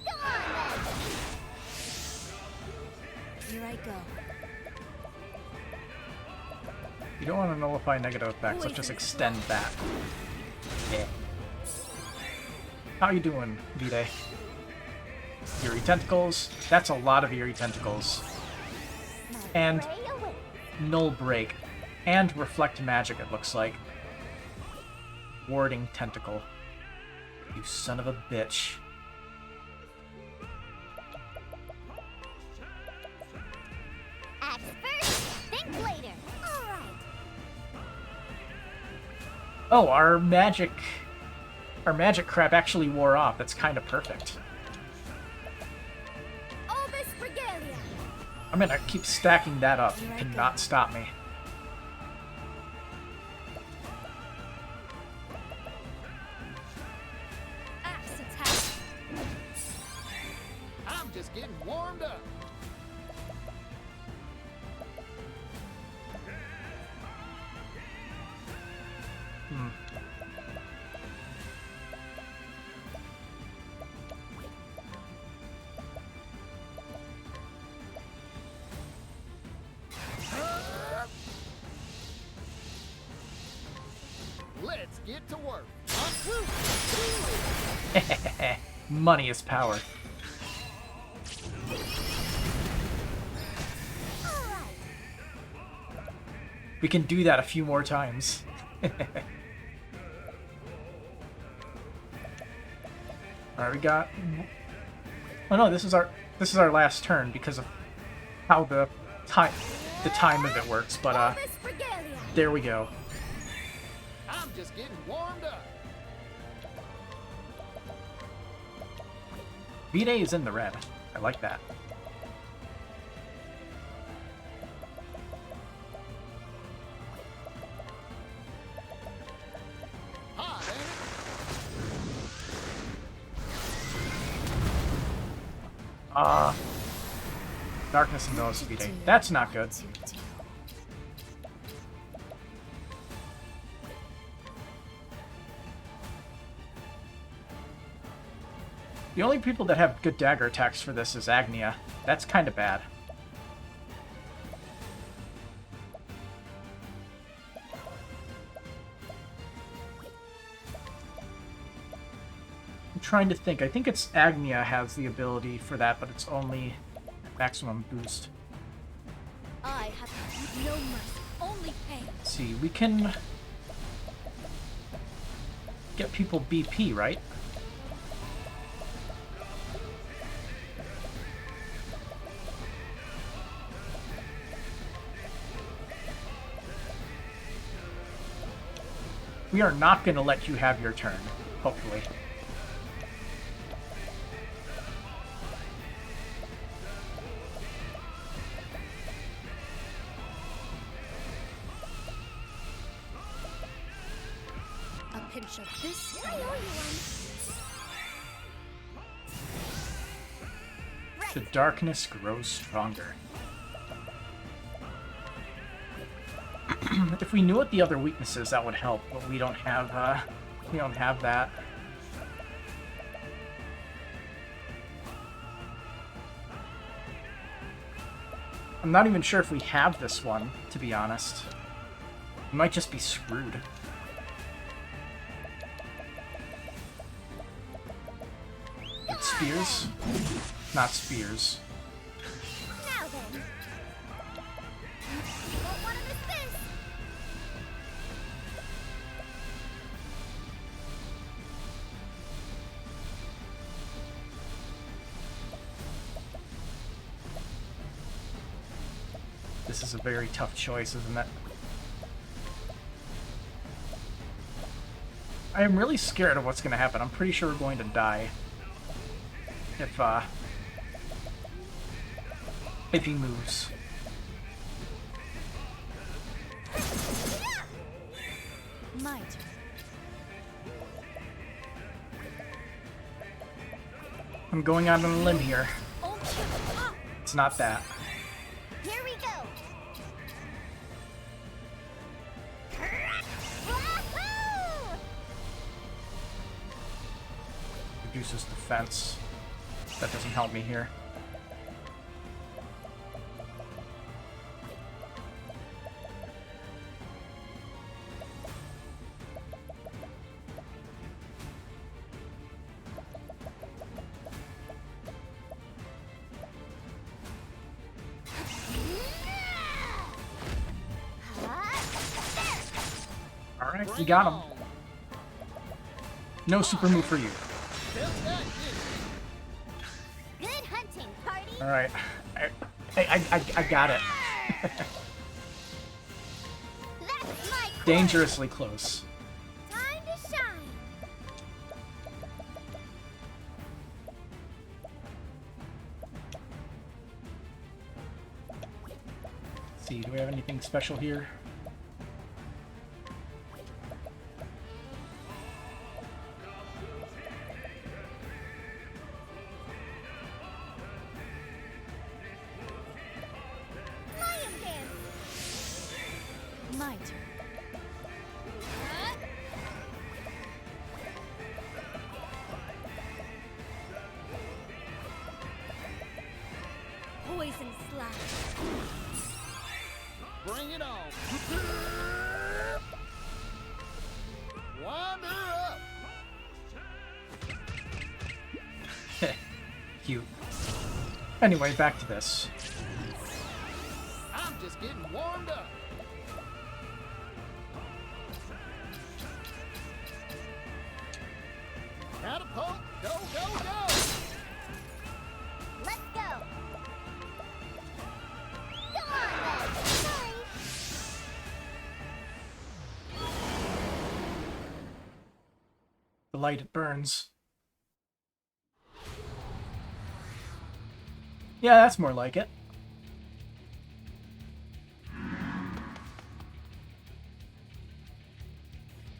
Come on, then. Here I go. You don't want to nullify negative effects, let's just extend that. Yeah. How you doing, V-Day? Eerie Tentacles. That's a lot of Eerie Tentacles. And Null Break. And Reflect Magic, it looks like. Warding Tentacle. You son of a bitch. Axe first, think later. All right. Oh, our magic crap actually wore off. That's kind of perfect. Obis Regalia. I'm gonna keep stacking that up. You cannot stop me. Axe attack. just getting warmed up. Let's get to work. Money is power. We can do that a few more times. Alright, we got... Oh no, this is our last turn because of how the time of it works, but there we go. I'm just getting warmed up. V-Day is in the red. I like that. Darkness and Ghost V-Day. That's not good. The only people that have good dagger attacks for this is Agnea. That's kind of bad. I'm trying to think. I think it's Agnea has the ability for that, but it's only maximum boost. I have no mercy, only pain. Let's see, we can get people BP, right? We are not going to let you have your turn, hopefully. A pinch of this. I know you want. The darkness grows stronger. If we knew what the other weaknesses, that would help, but we don't have that. I'm not even sure if we have this one, to be honest. We might just be screwed. It's spears? Not spears. Now then. You won't want to miss this. This is a very tough choice, isn't it? I am really scared of what's going to happen. I'm pretty sure we're going to die. If he moves. My turn. I'm going out on a limb here. It's not that. Here we go. Reduces defense. That doesn't help me here. Alright, we got him. No super move for you. Good hunting, party. Alright. I got it. That's my Dangerously close. time to shine. Let's see, do we have anything special here? my turn. Poison slash. Bring it on. Wander up. Cute. Anyway, back to this. I'm just getting warmed up. Catapult, go, go, go! Let's go. Go on then. Sorry. The light, it burns. Yeah, that's more like it.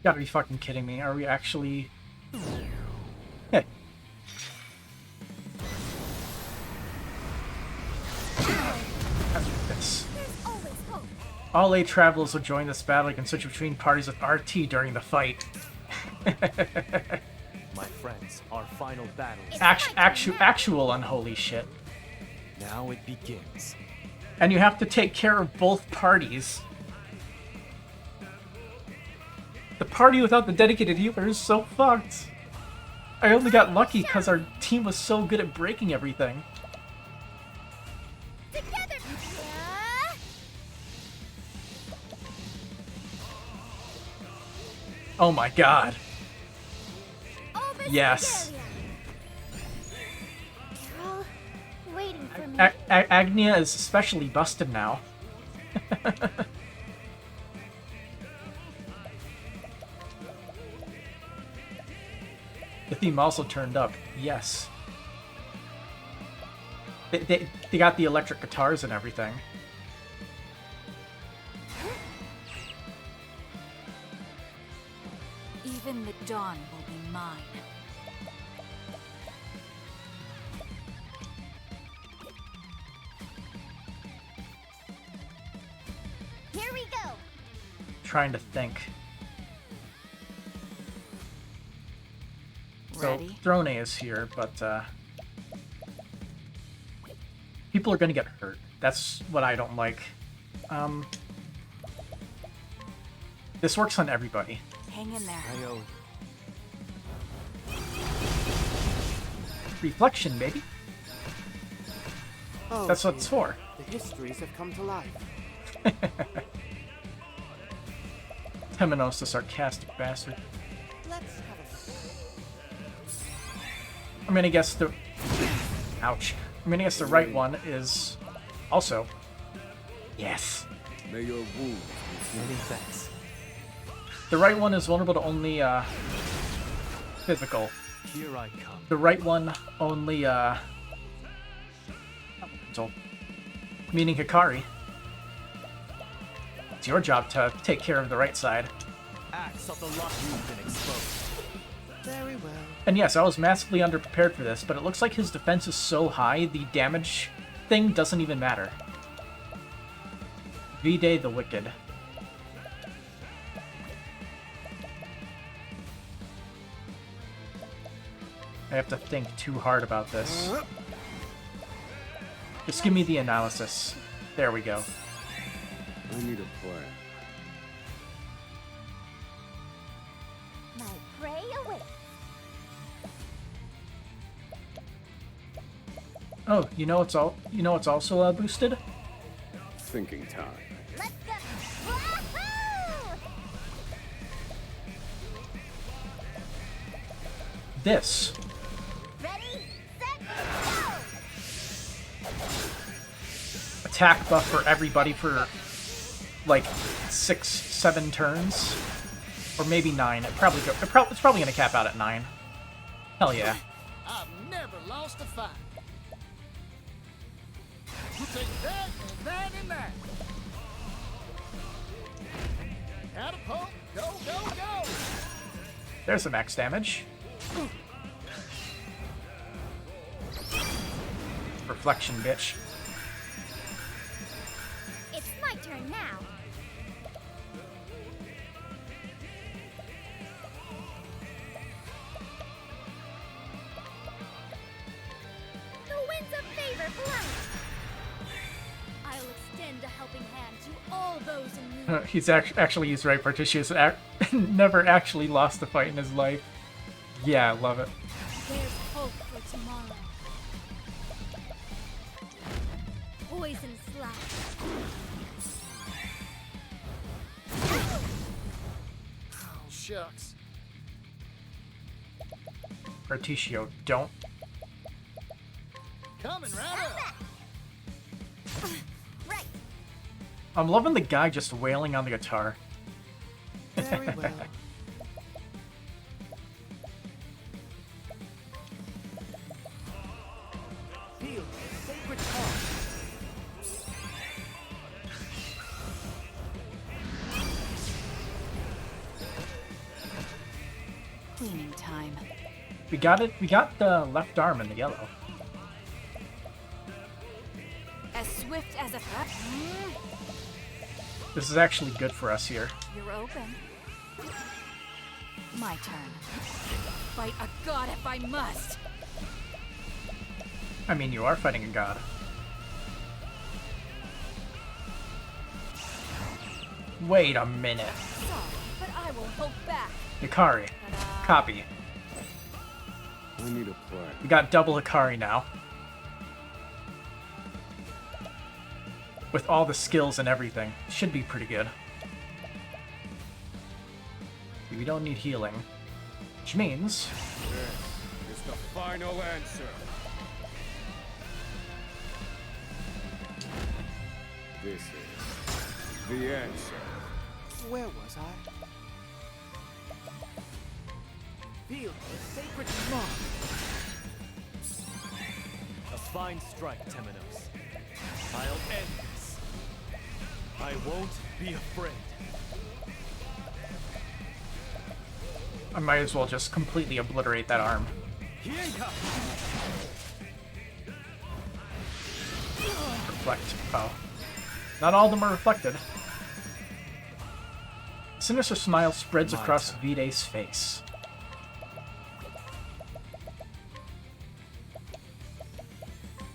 Gotta be fucking kidding me. Are we actually... Hey. This. All 8 travelers will join this battle and switch between parties with RT during the fight. My friends, our final battle. Actual unholy shit. Now it begins. And you have to take care of both parties. The party without the dedicated healer is so fucked. I only got lucky because our team was so good at breaking everything. Together. Oh my god. Yes. You're all waiting for me. Agnea is especially busted now. The theme also turned up. Yes. They got the electric guitars and everything. Even the dawn will be mine. Here we go. Trying to think. Ready? So, Throne is here, but people are gonna get hurt. That's what I don't like. This works on everybody. Hang in there. Reflection, baby. Oh, That's what it's for. The histories have come to life. Temenos, the sarcastic bastard. Let's have I'm gonna guess the... Ouch. I'm gonna guess the right one is... Also... Yes. May your wounds be many thanks. The right one is vulnerable to only, physical. Here I come. The right one only, mental. Meaning Hikari. It's your job to take care of the right side. Axe of the luck, you've been exposed. Very well. And yes, I was massively underprepared for this, but it looks like his defense is so high, the damage thing doesn't even matter. V-Day the Wicked. I have to think too hard about this. Just give me the analysis. There we go. I need a plan. My prey awaits. Oh, you know it's also boosted? Thinking time. Let's go. Wahoo! This. Ready, set, go! Attack buff for everybody for like 6-7 turns, or maybe 9. It's probably gonna cap out at 9. Hell yeah! I've never lost a fight. You take that and that and that. Catapult, go, go, go! There's the max damage. Reflection, bitch. It's my turn now. extend a helping hand to all those in need. He's right. Partitio's never actually lost a fight in his life. Yeah, I love it. There's hope for tomorrow. Poison slash. Shucks. Partitio, don't. Coming right up. Right. I'm loving the guy just wailing on the guitar. Very well. Feel the sacred calm. Cleaning time. We got it. We got the left arm in the yellow. As swift as a This is actually good for us here. You're open. My turn. Fight a god if I must. I mean, you are fighting a god. Wait a minute. Sorry, but I won't hold back. Hikari. Copy. I need a plan. We got double Hikari now. With all the skills and everything. Should be pretty good. We don't need healing. Which means... This is the final answer. This is the answer. Where was I? Feel the sacred mark. A fine strike, Temenos. I'll end this. I won't be afraid. I might as well just completely obliterate that arm. Reflect. Oh. Not all of them are reflected. Sinister smile spreads across Vide's face.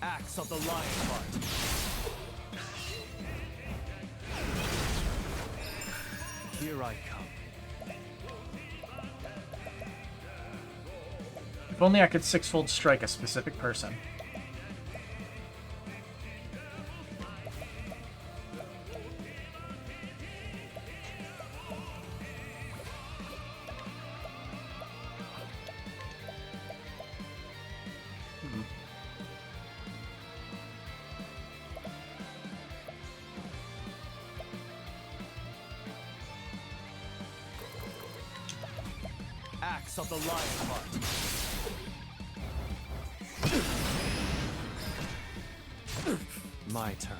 Axe of the lion heart. Here I come. If only I could sixfold strike a specific person. Axe of the lion heart. My turn.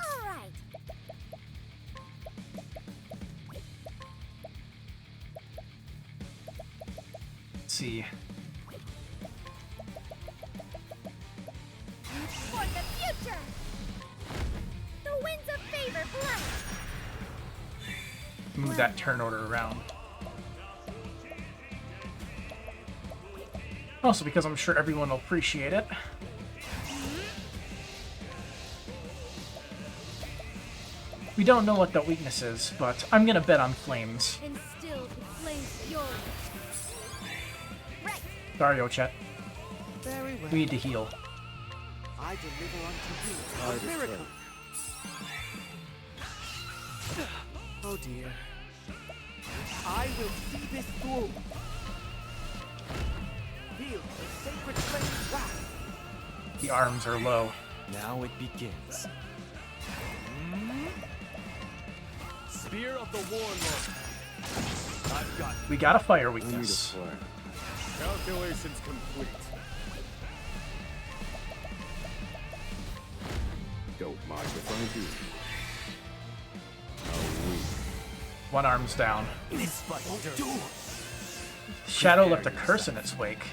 All right. Let's see. For the future! The winds of favor blast! Move that turn order around. Also, because I'm sure everyone will appreciate it. We don't know what the weakness is, but I'm gonna bet on flames. Instill the flame's fury. Right. Dario, Chet. Very well. We need to heal. I deliver unto you a miracle. Oh dear. I will see this through. Feel the sacred flame wax. The arms are low. Now it begins. Spear of the Warlord. I've got. We got a fire I need a weakness. plan. Calculations complete. Don't mind if I do. How weak. One arm's down. This fight won't do. Shadow left a curse in its wake.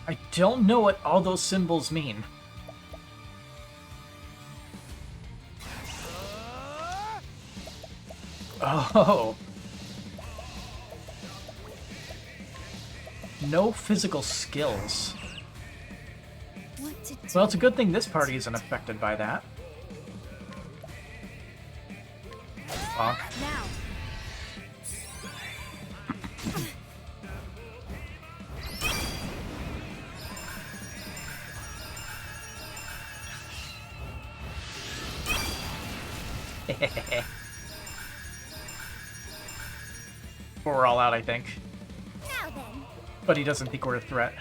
I don't know what all those symbols mean. Oh. No physical skills. to do. Well, it's a good thing this party isn't affected by that. Fuck. Now. We're all out, I think. Now then. But he doesn't think we're a threat.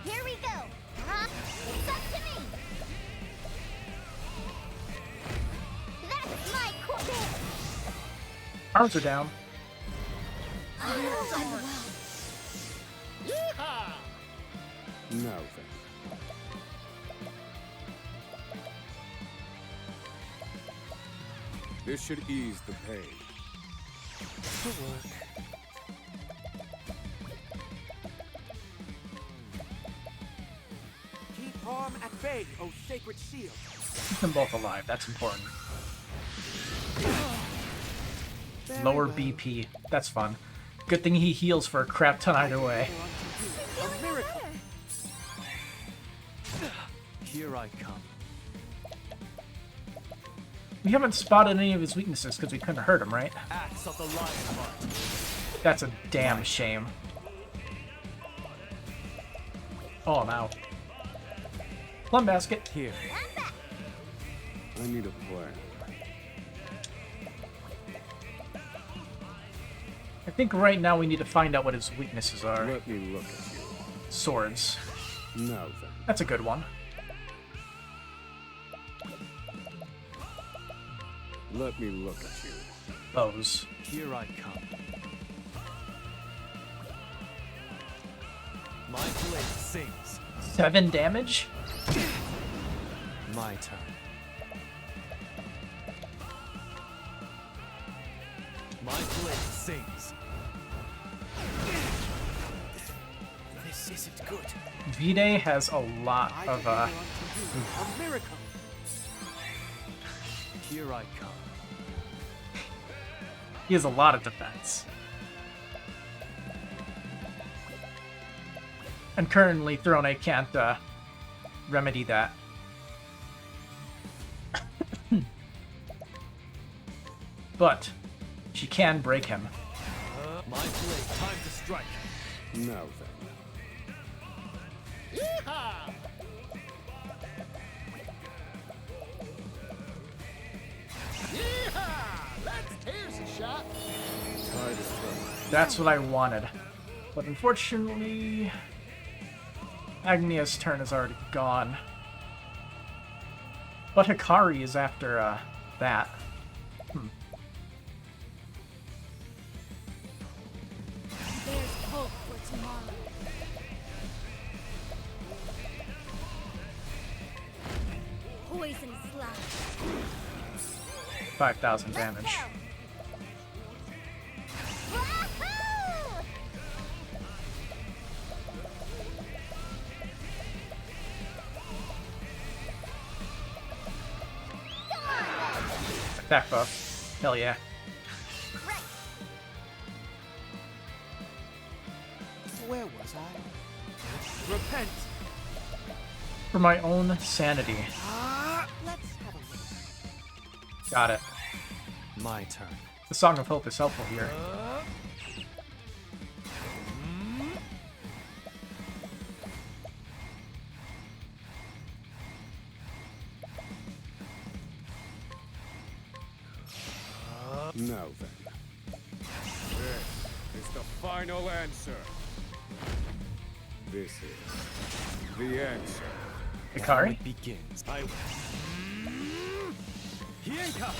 Here we go. It's up to me. That's my course. Arms are down. Now then. This should ease the pain. Keep harm at bay, O sacred shield. Keep them both alive. That's important. Lower BP. That's fun. Good thing he heals for a crap ton either way. A miracle. Here I come. We haven't spotted any of his weaknesses because we couldn't hurt him, right? Axe of the lion heart. That's a damn shame. Oh, now. Plum basket. Here. I need a plan. I think right now we need to find out what his weaknesses are. Let me look at you. Swords. Now then. That's a good one. Let me look at you. Bows. Here I come. My blade sings. 7 damage? My turn. My blade sings. This isn't good. V-Day has a lot of, A miracle. Here I come. He has a lot of defense. And currently, Throne can't, remedy that. But she can break him. My blade, time to strike. Now then. Yeehaw! Yeehaw! Let's here's a shot. Tide is turning. That's what I wanted. But unfortunately, Agnea's turn is already gone. But Hikari is after, that. There's hope for tomorrow. Poison slash. 5,000 damage. Attack buff. Hell yeah. Where was I? Repent. For my own sanity. Let's have a look. Got it. My turn. The Song of Hope is helpful here. Now then. This is the final answer. This is the answer. Hikari? It begins. I will. Hienka!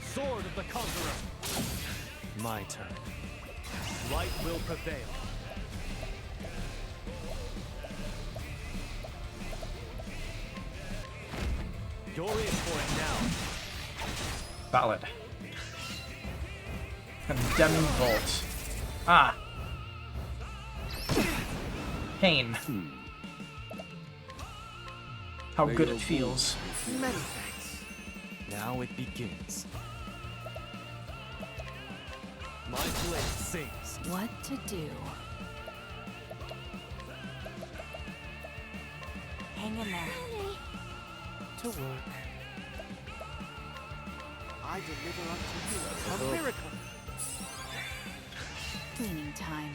Sword of the Conqueror. My turn. Light will prevail. You're in for it now. Solid. Condemning Bolt. Ah! Pain. how good it feels. Many thanks. Now it begins. My blade sings. What to do? Hang in there. To work. I deliver unto you a miracle. Cleaning time.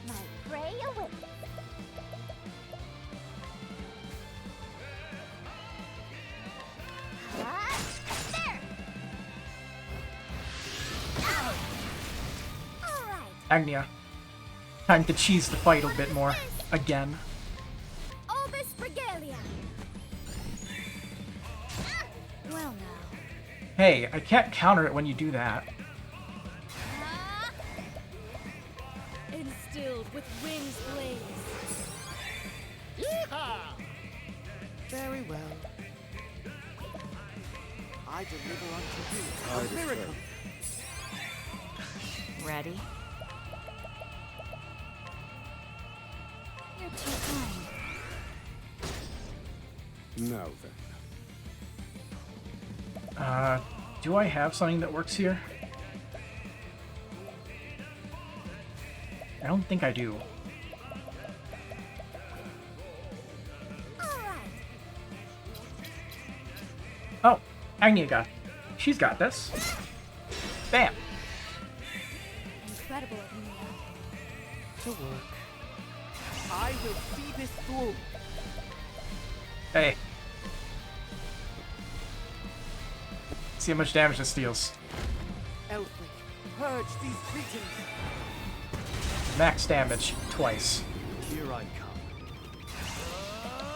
My prey awaits. There! Agnea. Time to cheese the fight a bit more. Again. Obis Regalia. Well now. Hey, I can't counter it when you do that. Instilled with wings blaze. Yeehaw! Very well. I deliver unto you a miracle. Ready? You're too kind. Now then. Do I have something that works here? I don't think I do. Oh, Agnea she's got this. Bam. Incredible, Agnea. To work. I will see this through. Hey. See how much damage this deals. Elfric, purge these greetings. Max damage twice. Here I come.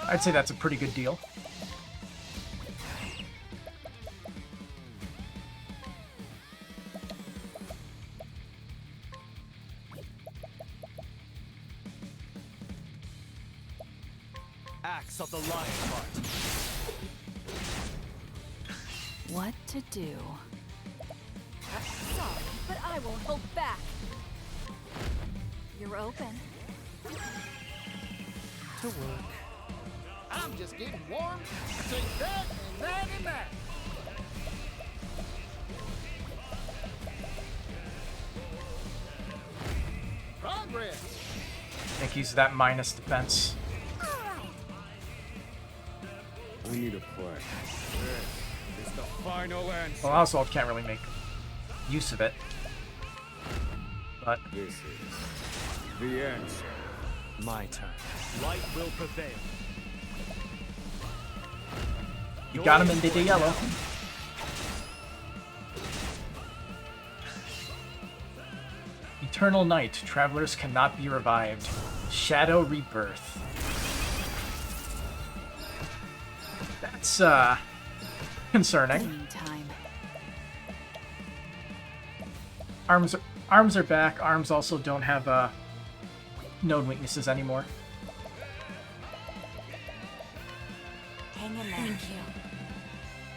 I'd say that's a pretty good deal. Axe of the Lion Heart. What to do? Sorry, but I won't hold back. You're open. To work. I'm just getting warm. Take that and that and that. Progress. I think he's that minus defense. I need a play. This is the final answer. Well, Oswald can't really make use of it. But This is the answer. My turn. Light will prevail. you got him in the yellow. Eternal night. Travelers cannot be revived. Shadow rebirth. That's concerning. Cleaning time. Arms are back. Arms also don't have node weaknesses anymore. Hang in there. Thank you.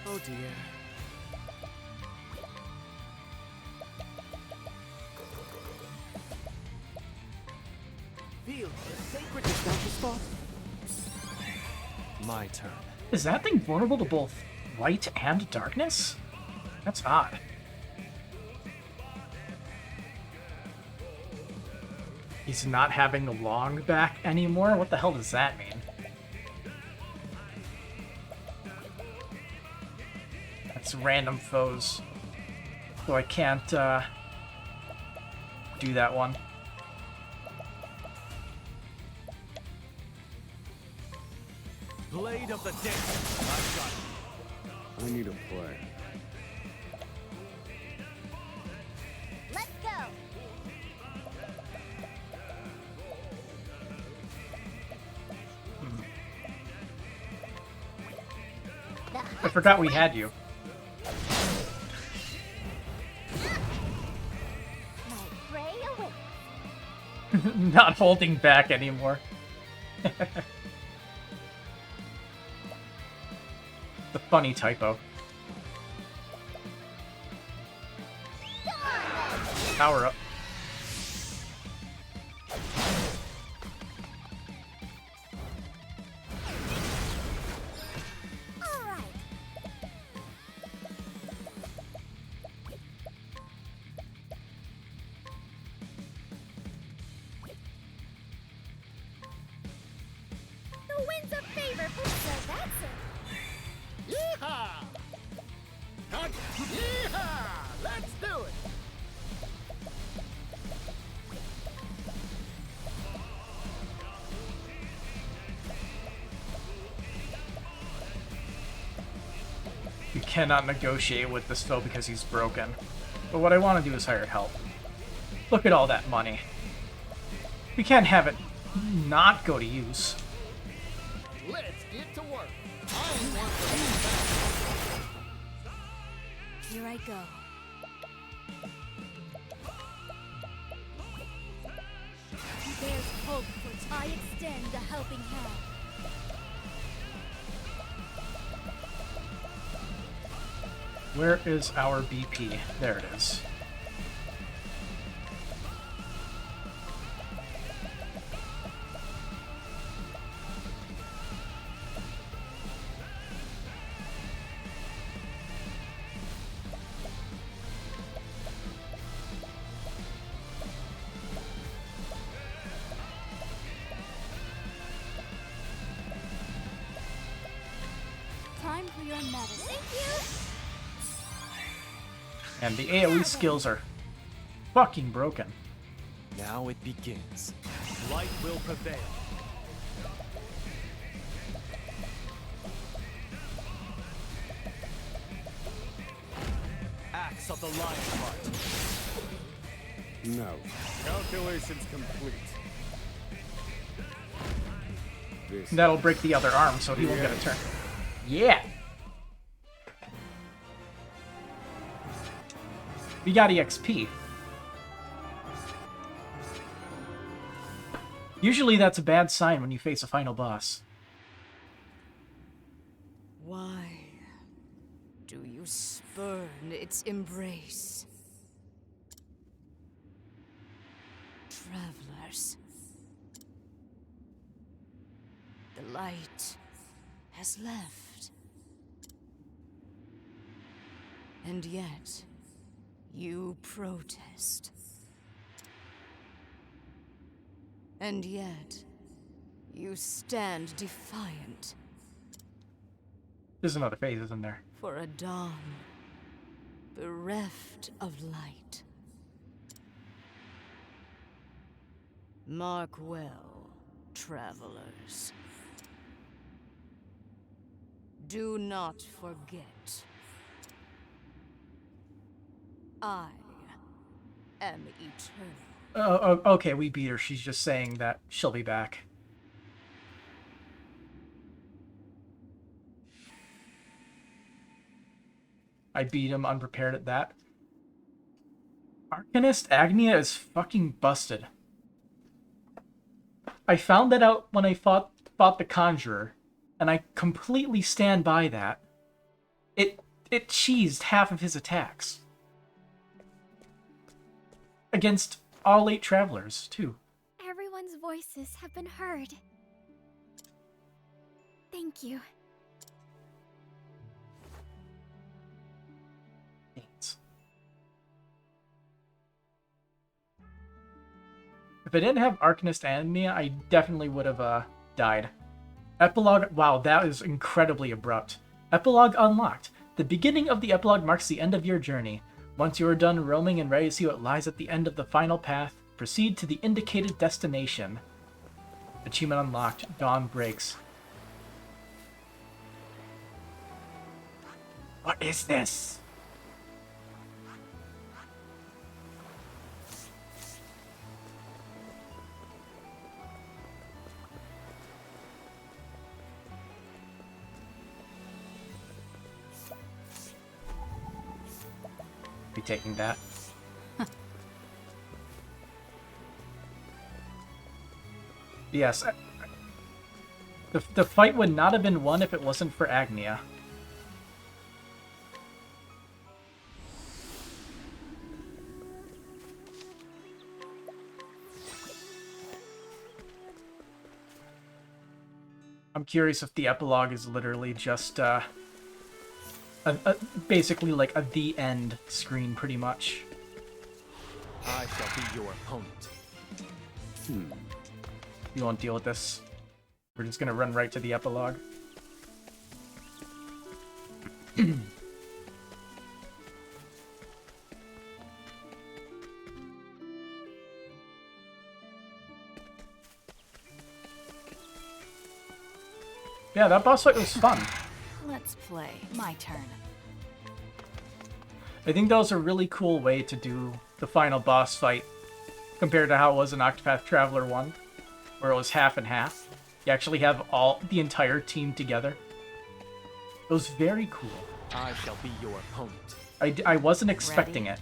Oh dear. Feel the sacred establish spot. My turn. Is that thing vulnerable to both light and darkness? That's odd. He's not having the long back anymore? What the hell does that mean? That's random foes. So I can't do that one. Blade of the Dead. I've got it. I need a play. Let's go. I forgot we had you. My prey awaits. Not holding back anymore. The funny typo. Power up. perfect, so that's it. Yeehaw! Yeehaw! Let's do it! You cannot negotiate with this foe because he's broken. But what I want to do is hire help. Look at all that money. We can't have it not go to use. Let's get to work. I ain't one for these. Here I go. There's hope, for I extend a helping hand. Where is our BP? There it is. Time for your medicine. Thank you! And the AoE skills are fucking broken. Now it begins. Light will prevail. Axe of the Lion Heart. No. Calculations complete. This That'll break the other arm, so he won't get a turn. Yeah! We got EXP. Usually that's a bad sign when you face a final boss. Why do you spurn its embrace? Travelers, the light has left. And yet, you protest. And yet, you stand defiant. There's another phase, isn't there? For a dawn bereft of light. Mark well, travelers. Do not forget. I am eternal. Oh, okay, we beat her. She's just saying that she'll be back. I beat him unprepared at that. Arcanist Agnea is fucking busted. I found that out when I fought the Conjurer, and I completely stand by that. It cheesed half of his attacks. Against all 8 travelers, too. Everyone's voices have been heard. Thank you. Thanks. If I didn't have Arcanist Agnea, I definitely would have died. Epilogue, wow, that is incredibly abrupt. Epilogue unlocked. The beginning of the epilogue marks the end of your journey. Once you are done roaming and ready to see what lies at the end of the final path, proceed to the indicated destination. Achievement unlocked. Dawn breaks. What is this? Be taking that. Yes. The fight would not have been won if it wasn't for Agnea. I'm curious if the epilogue is literally just basically like a the end screen, pretty much. I shall be your opponent. You won't deal with this. We're just gonna run right to the epilogue. Yeah, that boss fight was fun. Let's play. My turn. I think that was a really cool way to do the final boss fight compared to how it was in Octopath Traveler 1, where it was half and half. You actually have the entire team together. It was very cool. I shall be your opponent. I wasn't expecting it.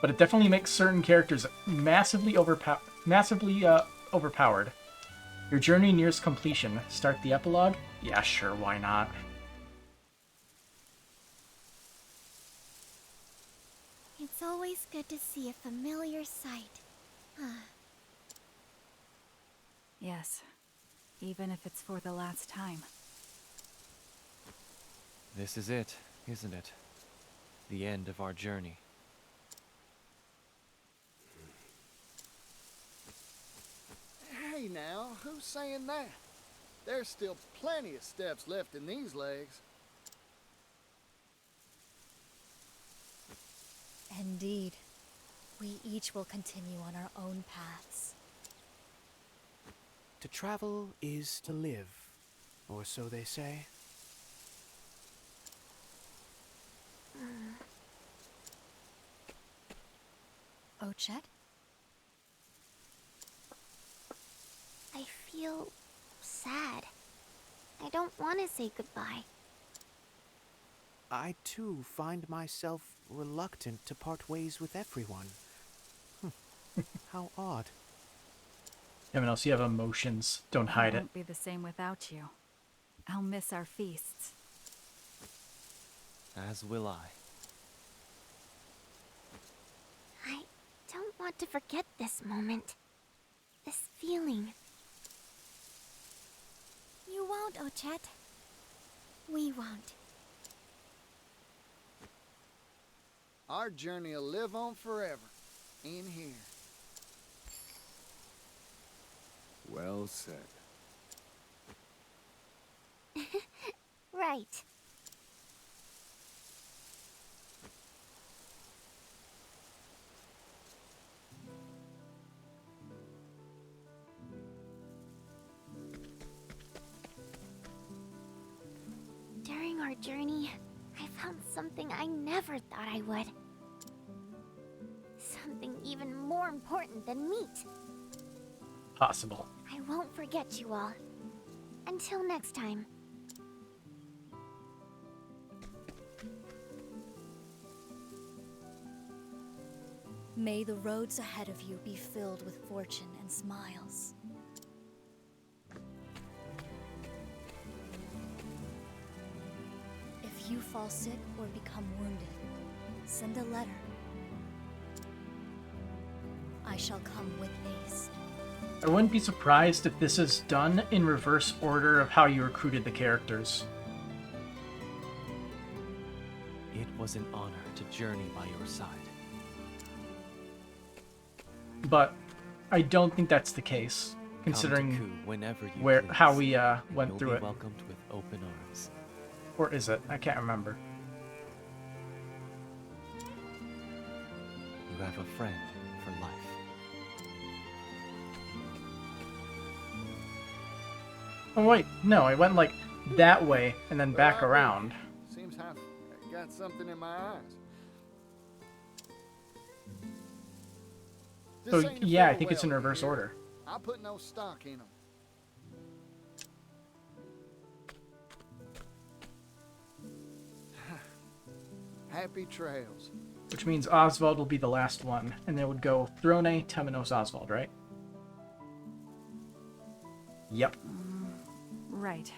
But it definitely makes certain characters massively overpowered. Your journey nears completion. Start the epilogue? Yeah, sure, why not? It's always good to see a familiar sight. Yes, even if it's for the last time. This is it, isn't it? The end of our journey. Hey now, who's saying that? There's still plenty of steps left in these legs. Indeed. We each will continue on our own paths. To travel is to live, or so they say. Ochet? I feel sad. I don't want to say goodbye. I too find myself reluctant to part ways with everyone. How odd. Everyone else, you have emotions. Don't hide It it. won't be the same without you. I'll miss our feasts. As will I. I don't want to forget this moment. This feeling. You won't, Ochet. We won't. Our journey will live on forever. In here. Well said. Right. During our journey, I found something I never thought I would. Something even more important than meat. Possible. I won't forget you all. Until next time. May the roads ahead of you be filled with fortune and smiles. If you fall sick or become wounded, send a letter. I shall come with haste. I wouldn't be surprised if this is done in reverse order of how you recruited the characters. It was an honor to journey by your side. But I don't think that's the case, considering Come to Ku whenever you please, how we and went you'll through be it. welcomed with open arms. Or is it? I can't remember. You have a friend for life. Oh wait, no, I went like that way and then back Well, around. Seems I've got something in my eyes. This So ain't a yeah, I think it's in farewell, reverse you hear? order. I put no stock in them. Happy trails. Which means Oswald will be the last one, and then it would go Throne, Temenos, Oswald, right? Yep. Right.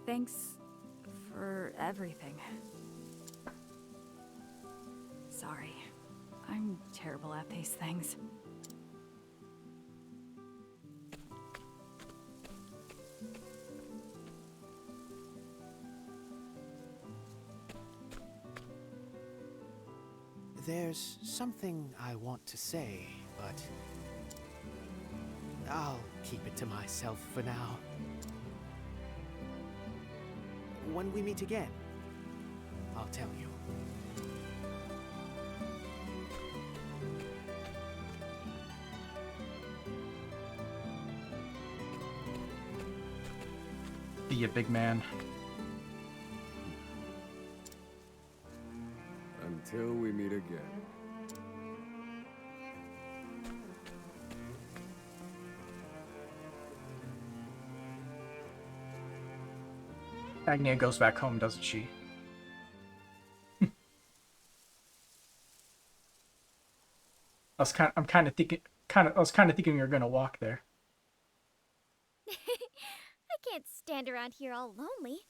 Thanks for everything. Sorry. I'm terrible at these things. There's something I want to say, but I'll keep it to myself for now. When we meet again, I'll tell you. Be a big man. Until we meet again. Agnea goes back home, doesn't she? I was kind of thinking you were gonna walk there. I can't stand around here all lonely.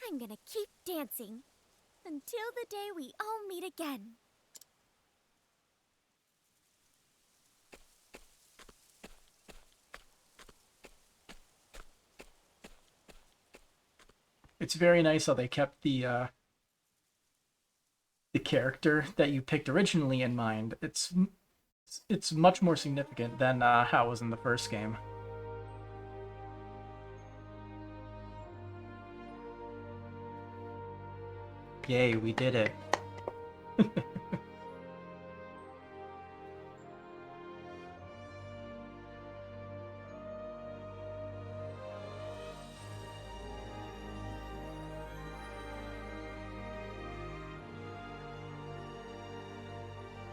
I'm gonna keep dancing until the day we all meet again. It's very nice how they kept the character that you picked originally in mind. It's much more significant than how it was in the first game. Yay, we did it.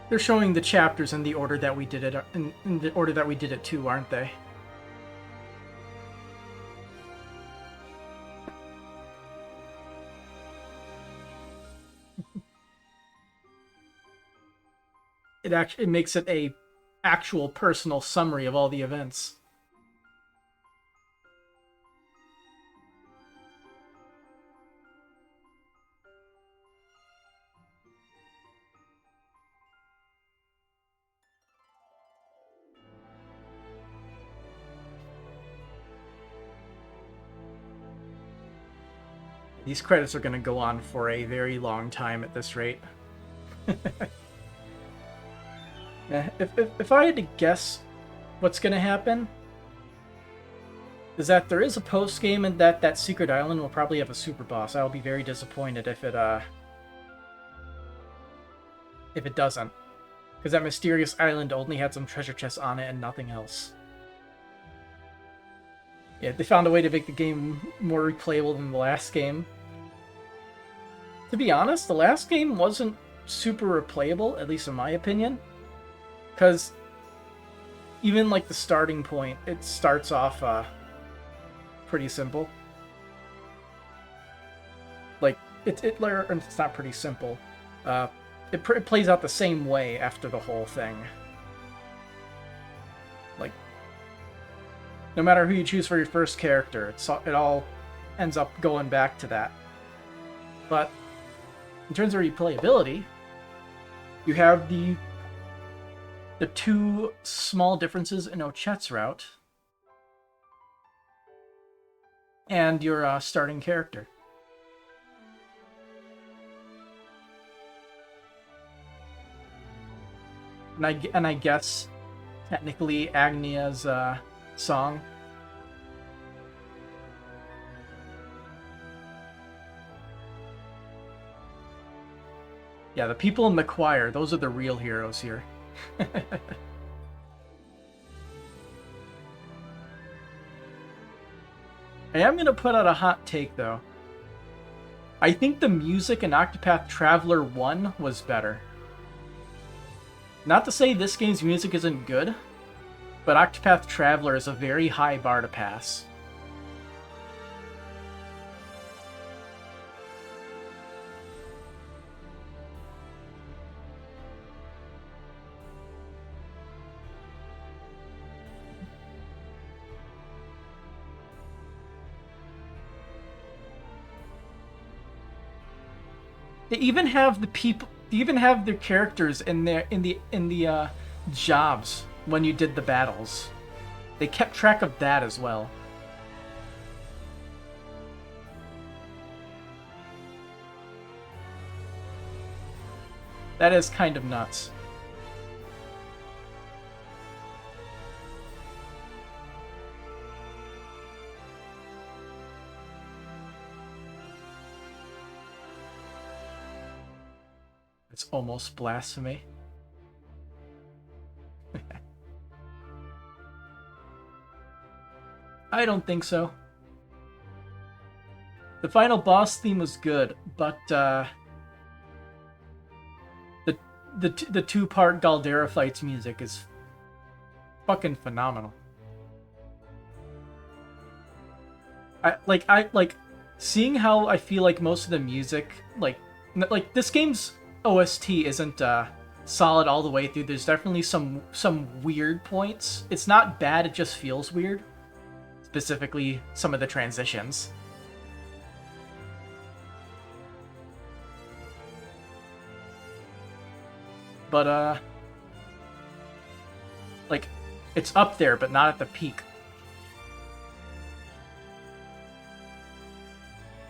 They're showing the chapters in the order that we did it in the order that we did it too, aren't they? It makes it a actual personal summary of all the events. These credits are going to go on for a very long time at this rate. If I had to guess what's going to happen, is that there is a post-game and that secret island will probably have a super boss. I'll be very disappointed if it doesn't. Because that mysterious island only had some treasure chests on it and nothing else. Yeah, they found a way to make the game more replayable than the last game. To be honest, the last game wasn't super replayable, at least in my opinion. Because even like the starting point, it starts off pretty simple. Like, it's not pretty simple. It plays out the same way after the whole thing. Like, no matter who you choose for your first character, it all ends up going back to that. But in terms of replayability, you have the two small differences in Ochet's route and your starting character. And I guess technically Agnea's song. Yeah, the people in the choir, those are the real heroes here. I am going to put out a hot take, though. I think the music in Octopath Traveler 1 was better. Not to say this game's music isn't good, but Octopath Traveler is a very high bar to pass. They even have the people. They even have their characters in the jobs when you did the battles. They kept track of that as well. That is kind of nuts. It's almost blasphemy. I don't think so. The final boss theme was good, but the two-part Galdera fights music is fucking phenomenal. I like seeing how I feel like most of the music, like this game's OST isn't solid all the way through. There's definitely some weird points. It's not bad, it just feels weird. Specifically some of the transitions. But like it's up there but not at the peak.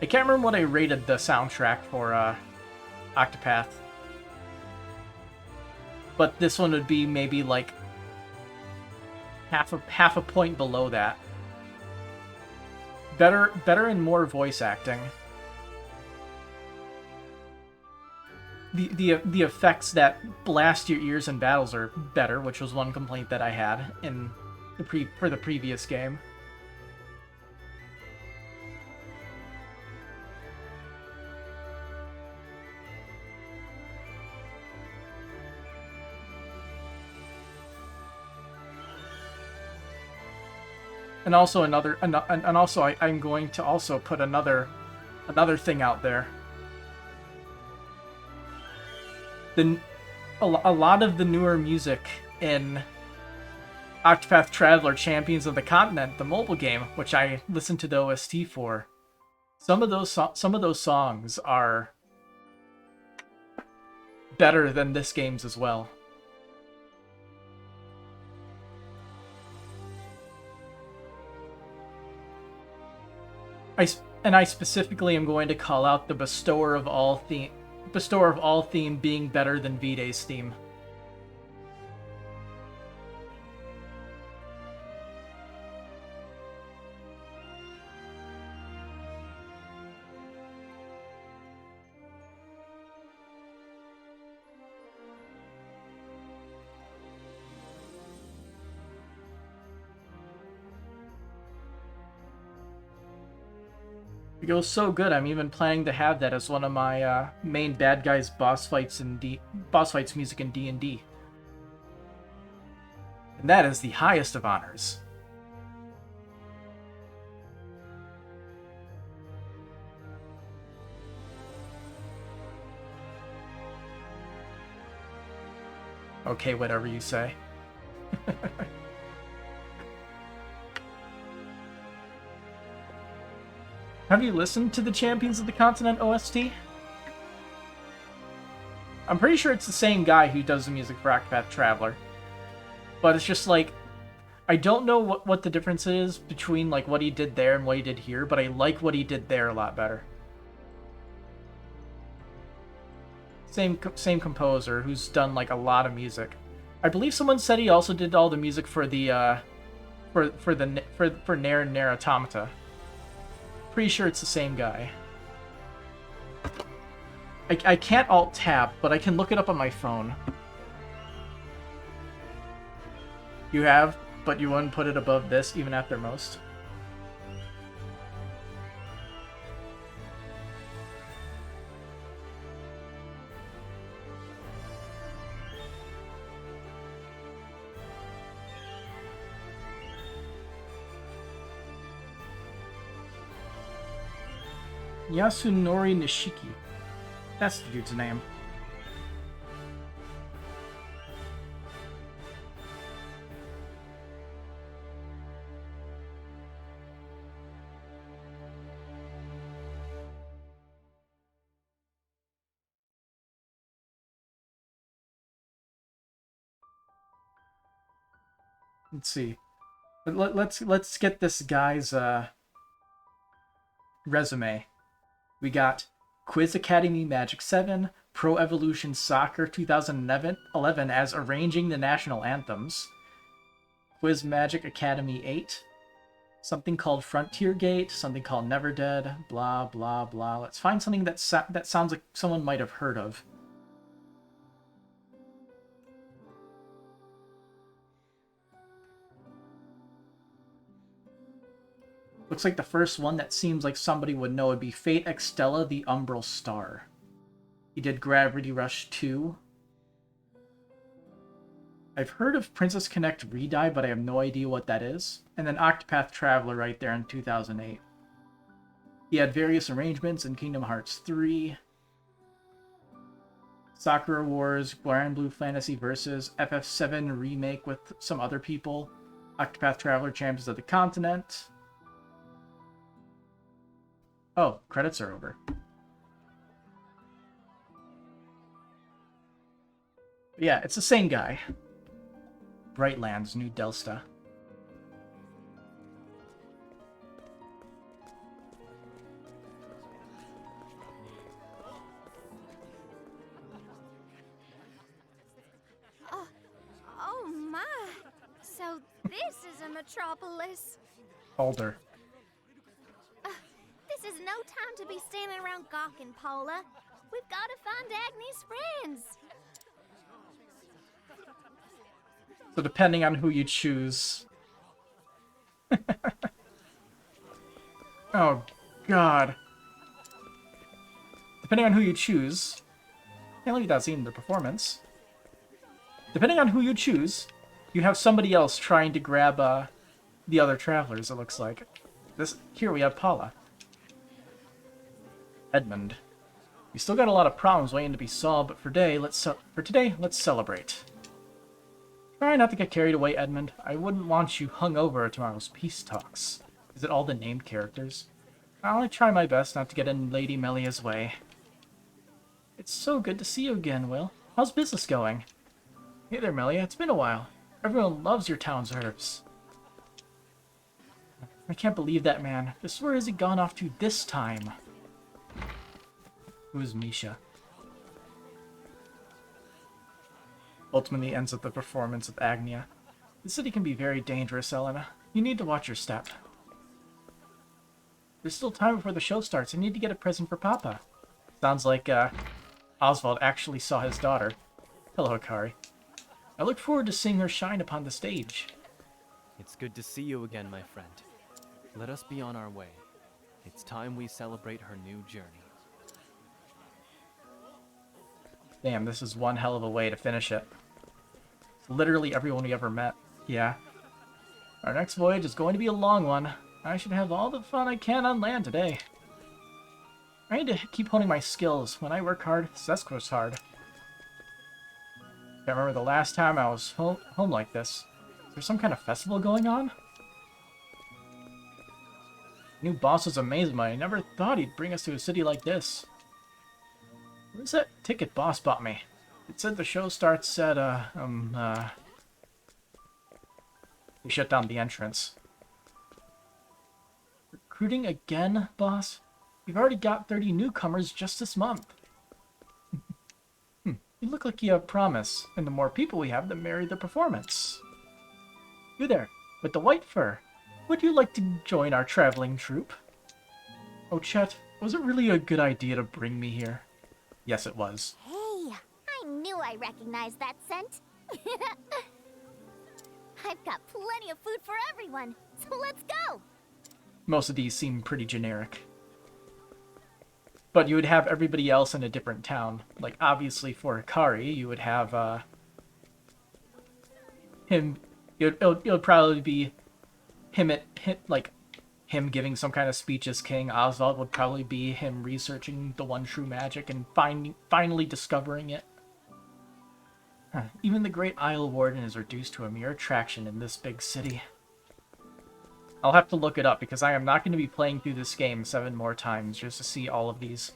I can't remember what I rated the soundtrack for Octopath. But this one would be maybe like half a point below that. Better and more voice acting. The effects that blast your ears in battles are better, which was one complaint that I had in for the previous game. And also I'm going to also put another thing out there. A lot of the newer music in Octopath Traveler Champions of the Continent, the mobile game, which I listened to the OST for, some of those songs are better than this game's as well. I specifically am going to call out the Bestower of All theme being better than V-Day's theme. It goes so good. I'm even planning to have that as one of my main bad guys boss fights music in D&D. And that is the highest of honors. Okay, whatever you say. Have you listened to the Champions of the Continent OST? I'm pretty sure it's the same guy who does the music for Octopath Traveler. But it's just like, I don't know what the difference is between like what he did there and what he did here, but I like what he did there a lot better. Same composer who's done like a lot of music. I believe someone said he also did all the music for the for Nair and Nair Automata. Pretty sure it's the same guy. I can't alt-tab, but I can look it up on my phone. You have, but you wouldn't put it above this, even at their most? Yasunori Nishiki. That's the dude's name. Let's see. Let's get this guy's resume. We got Quiz Academy Magic 7, Pro Evolution Soccer 2011 as arranging the national anthems, Quiz Magic Academy 8, something called Frontier Gate, something called Never Dead, blah blah blah. Let's find something that sounds like someone might have heard of. Looks like the first one that seems like somebody would know would be Fate Extella the Umbral Star. He did Gravity Rush 2. I've heard of Princess Connect Redye, but I have no idea what that is. And then Octopath Traveler right there in 2008. He had various arrangements in Kingdom Hearts 3, Sakura Wars, Grand Blue Fantasy Versus, FF7 remake with some other people, Octopath Traveler Champions of the Continent. Oh, credits are over. Yeah, it's the same guy. Brightlands, New Delsta. Oh my! So this is a metropolis. Alder. This is no time to be standing around gawking, Paula. We've got to find Agnes' friends. So depending on who you choose... Oh, God. Depending on who you choose... Can't leave without seeing the performance. Depending on who you choose, you have somebody else trying to grab the other travelers, it looks like. Here we have Paula. Edmund. We still got a lot of problems waiting to be solved, but for today, let's celebrate. Try not to get carried away, Edmund. I wouldn't want you hung over at tomorrow's peace talks. Is it all the named characters? I'll only try my best not to get in Lady Melia's way. It's so good to see you again, Will. How's business going? Hey there, Melia. It's been a while. Everyone loves your town's herbs. I can't believe that man. Just where has he gone off to this time? Who's Misha? Ultimately ends with the performance of Agnea. The city can be very dangerous, Elena. You need to watch your step. There's still time before the show starts. I need to get a present for Papa. Sounds like Oswald actually saw his daughter. Hello, Akari. I look forward to seeing her shine upon the stage. It's good to see you again, my friend. Let us be on our way. It's time we celebrate her new journey. Damn, this is one hell of a way to finish it. It's literally everyone we ever met. Yeah. Our next voyage is going to be a long one. I should have all the fun I can on land today. I need to keep honing my skills. When I work hard, Zesk works hard. Can't remember the last time I was home like this. Is there some kind of festival going on? New boss was amazing, but I never thought he'd bring us to a city like this. Where's that ticket boss bought me? It said the show starts at, He shut down the entrance. Recruiting again, boss? We've already got 30 newcomers just this month. You look like you have promise, and the more people we have, the merrier the performance. You there, with the white fur. Would you like to join our traveling troupe? Oh, Chet, was it really a good idea to bring me here? Yes, it was. Hey, I knew I recognized that scent. I've got plenty of food for everyone, so let's go. Most of these seem pretty generic. But you would have everybody else in a different town. Like, obviously for Akari, you would have, him... It would probably be him him giving some kind of speech as king. Oswald would probably be him researching the one true magic and finally discovering it. Even the Great Isle Warden is reduced to a mere attraction in this big city. I'll have to look it up because I am not going to be playing through this game 7 more times just to see all of these.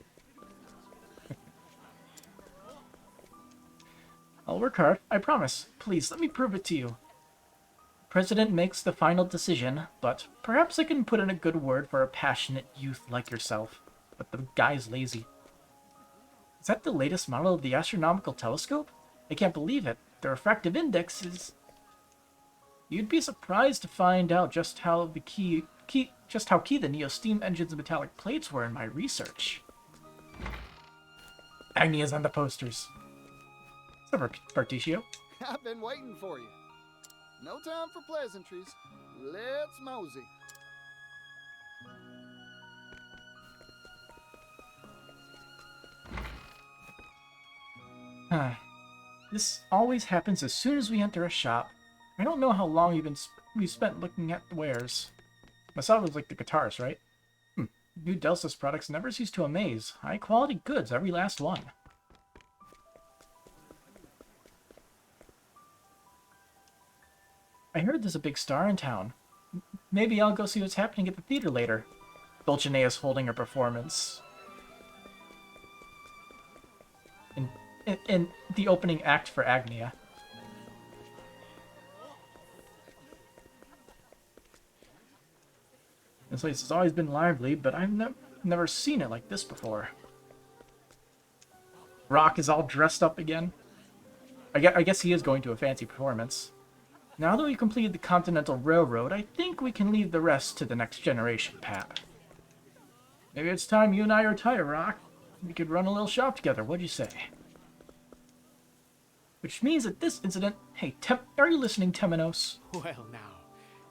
I'll work hard, I promise. Please, let me prove it to you. The President makes the final decision, but perhaps I can put in a good word for a passionate youth like yourself. But the guy's lazy. Is that the latest model of the astronomical telescope? I can't believe it. The refractive index is... You'd be surprised to find out just how key the Neo steam engines and metallic plates were in my research. Agnea's on the posters. What's up, Particio? I've been waiting for you. No time for pleasantries. Let's mosey. This always happens as soon as we enter a shop. I don't know how long we've spent looking at the wares. Masato was like the guitarist, right? New Delsa's products never cease to amaze. High quality goods, every last one. I heard there's a big star in town. Maybe I'll go see what's happening at the theater later. Dulcinea's holding her performance. In the opening act for Agnea. This place has always been lively, but I've never seen it like this before. Rock is all dressed up again. I guess he is going to a fancy performance. Now that we've completed the Continental Railroad, I think we can leave the rest to the next generation, Pat. Maybe it's time you and I retire, Rock. We could run a little shop together, what'd you say? Which means that this incident... Hey, are you listening, Temenos? Well now,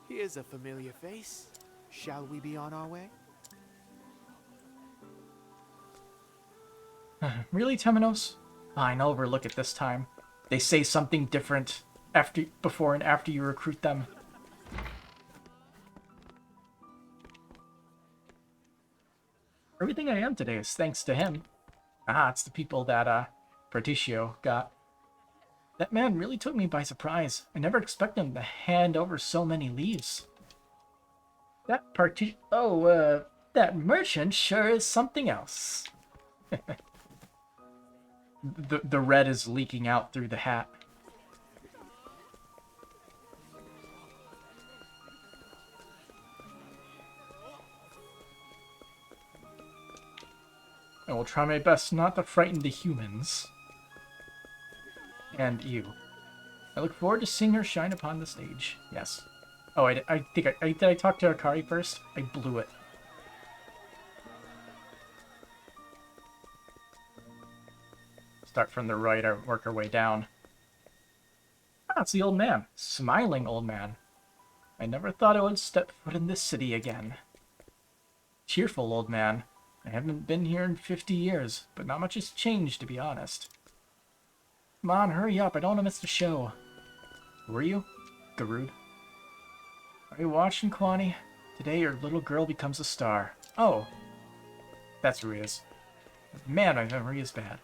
here's a familiar face. Shall we be on our way? Really, Temenos? Fine, I'll overlook it this time. They say something different before and after you recruit them. Everything I am today is thanks to him. It's the people that Particio got. That man really took me by surprise. I never expected him to hand over so many leaves. That that merchant sure is something else. The red is leaking out through the hat. I will try my best not to frighten the humans. And you. I look forward to seeing her shine upon the stage. Yes. Oh, I think did I talk to Akari first? I blew it. Start from the right and work our way down. It's the old man. Smiling old man. I never thought I would step foot in this city again. Cheerful old man. I haven't been here in 50 years, but not much has changed, to be honest. Come on, hurry up. I don't want to miss the show. Who are you? Garud. Are you watching, Kwani? Today your little girl becomes a star. Oh. That's who he is. Man, my memory is bad.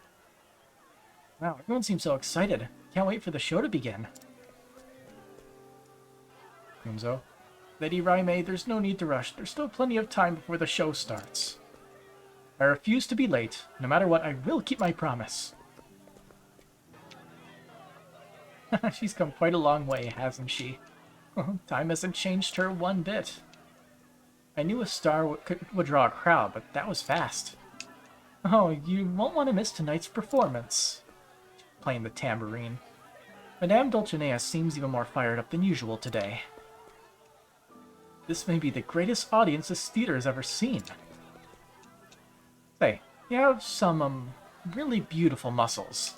Wow, everyone seems so excited. Can't wait for the show to begin. Kunzo. Lady Raime, there's no need to rush. There's still plenty of time before the show starts. I refuse to be late. No matter what, I will keep my promise. She's come quite a long way, hasn't she? Time hasn't changed her one bit. I knew a star would draw a crowd, but that was fast. Oh, you won't want to miss tonight's performance. Playing the tambourine. Madame Dulcinea seems even more fired up than usual today. This may be the greatest audience this theater has ever seen. Say, you have some, really beautiful muscles.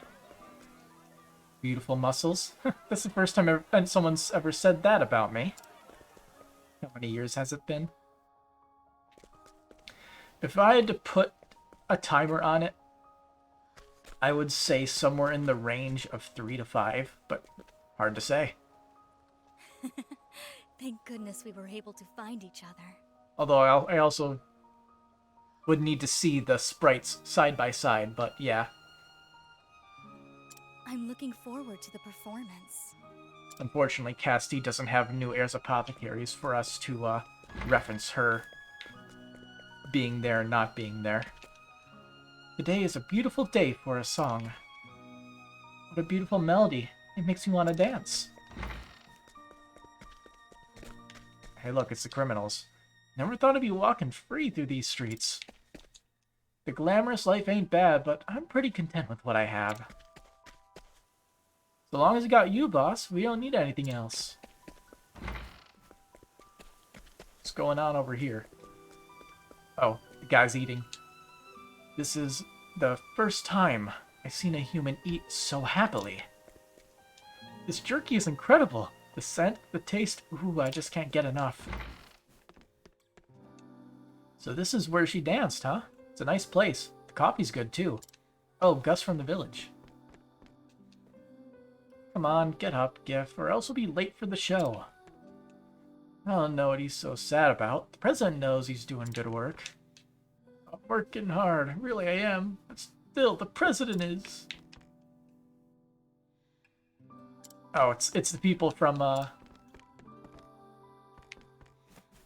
Beautiful muscles? That's the first time someone's ever said that about me. How many years has it been? If I had to put a timer on it, I would say somewhere in the range of 3 to 5, but hard to say. Thank goodness we were able to find each other. Although I also would need to see the sprites side by side, but yeah. I'm looking forward to the performance. Unfortunately, Casti doesn't have new heirs apothecaries for us to reference her being there and not being there. Today is a beautiful day for a song. What a beautiful melody. It makes me want to dance. Hey look, it's the criminals. Never thought I'd be walking free through these streets. The glamorous life ain't bad, but I'm pretty content with what I have. So long as I got you, boss, we don't need anything else. What's going on over here? Oh, the guy's eating. This is the first time I've seen a human eat so happily. This jerky is incredible. The scent, the taste, ooh, I just can't get enough. So this is where she danced, huh? It's a nice place. The coffee's good, too. Oh, Gus from the village. Come on, get up, Gif, or else we'll be late for the show. I don't know what he's so sad about. The president knows he's doing good work. I'm working hard, really I am, but still, the president is. Oh, it's the people from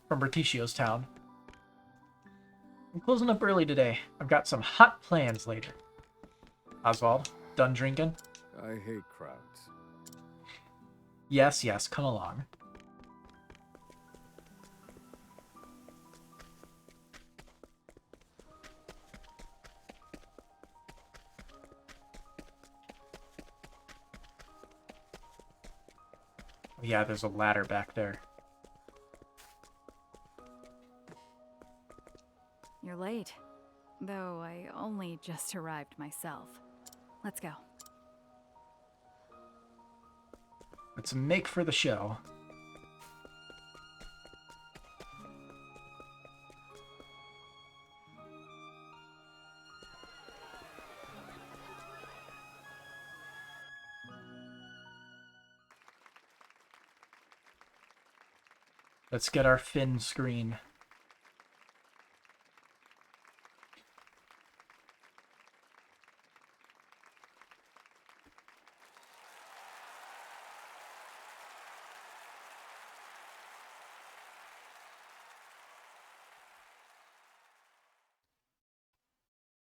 Berticio's town. I'm closing up early today. I've got some hot plans later. Oswald, done drinking? I hate crowds. Yes, yes, come along. Yeah, there's a ladder back there. You're late. Though I only just arrived myself. Let's go. Let's make for the show. Let's get our fin screen.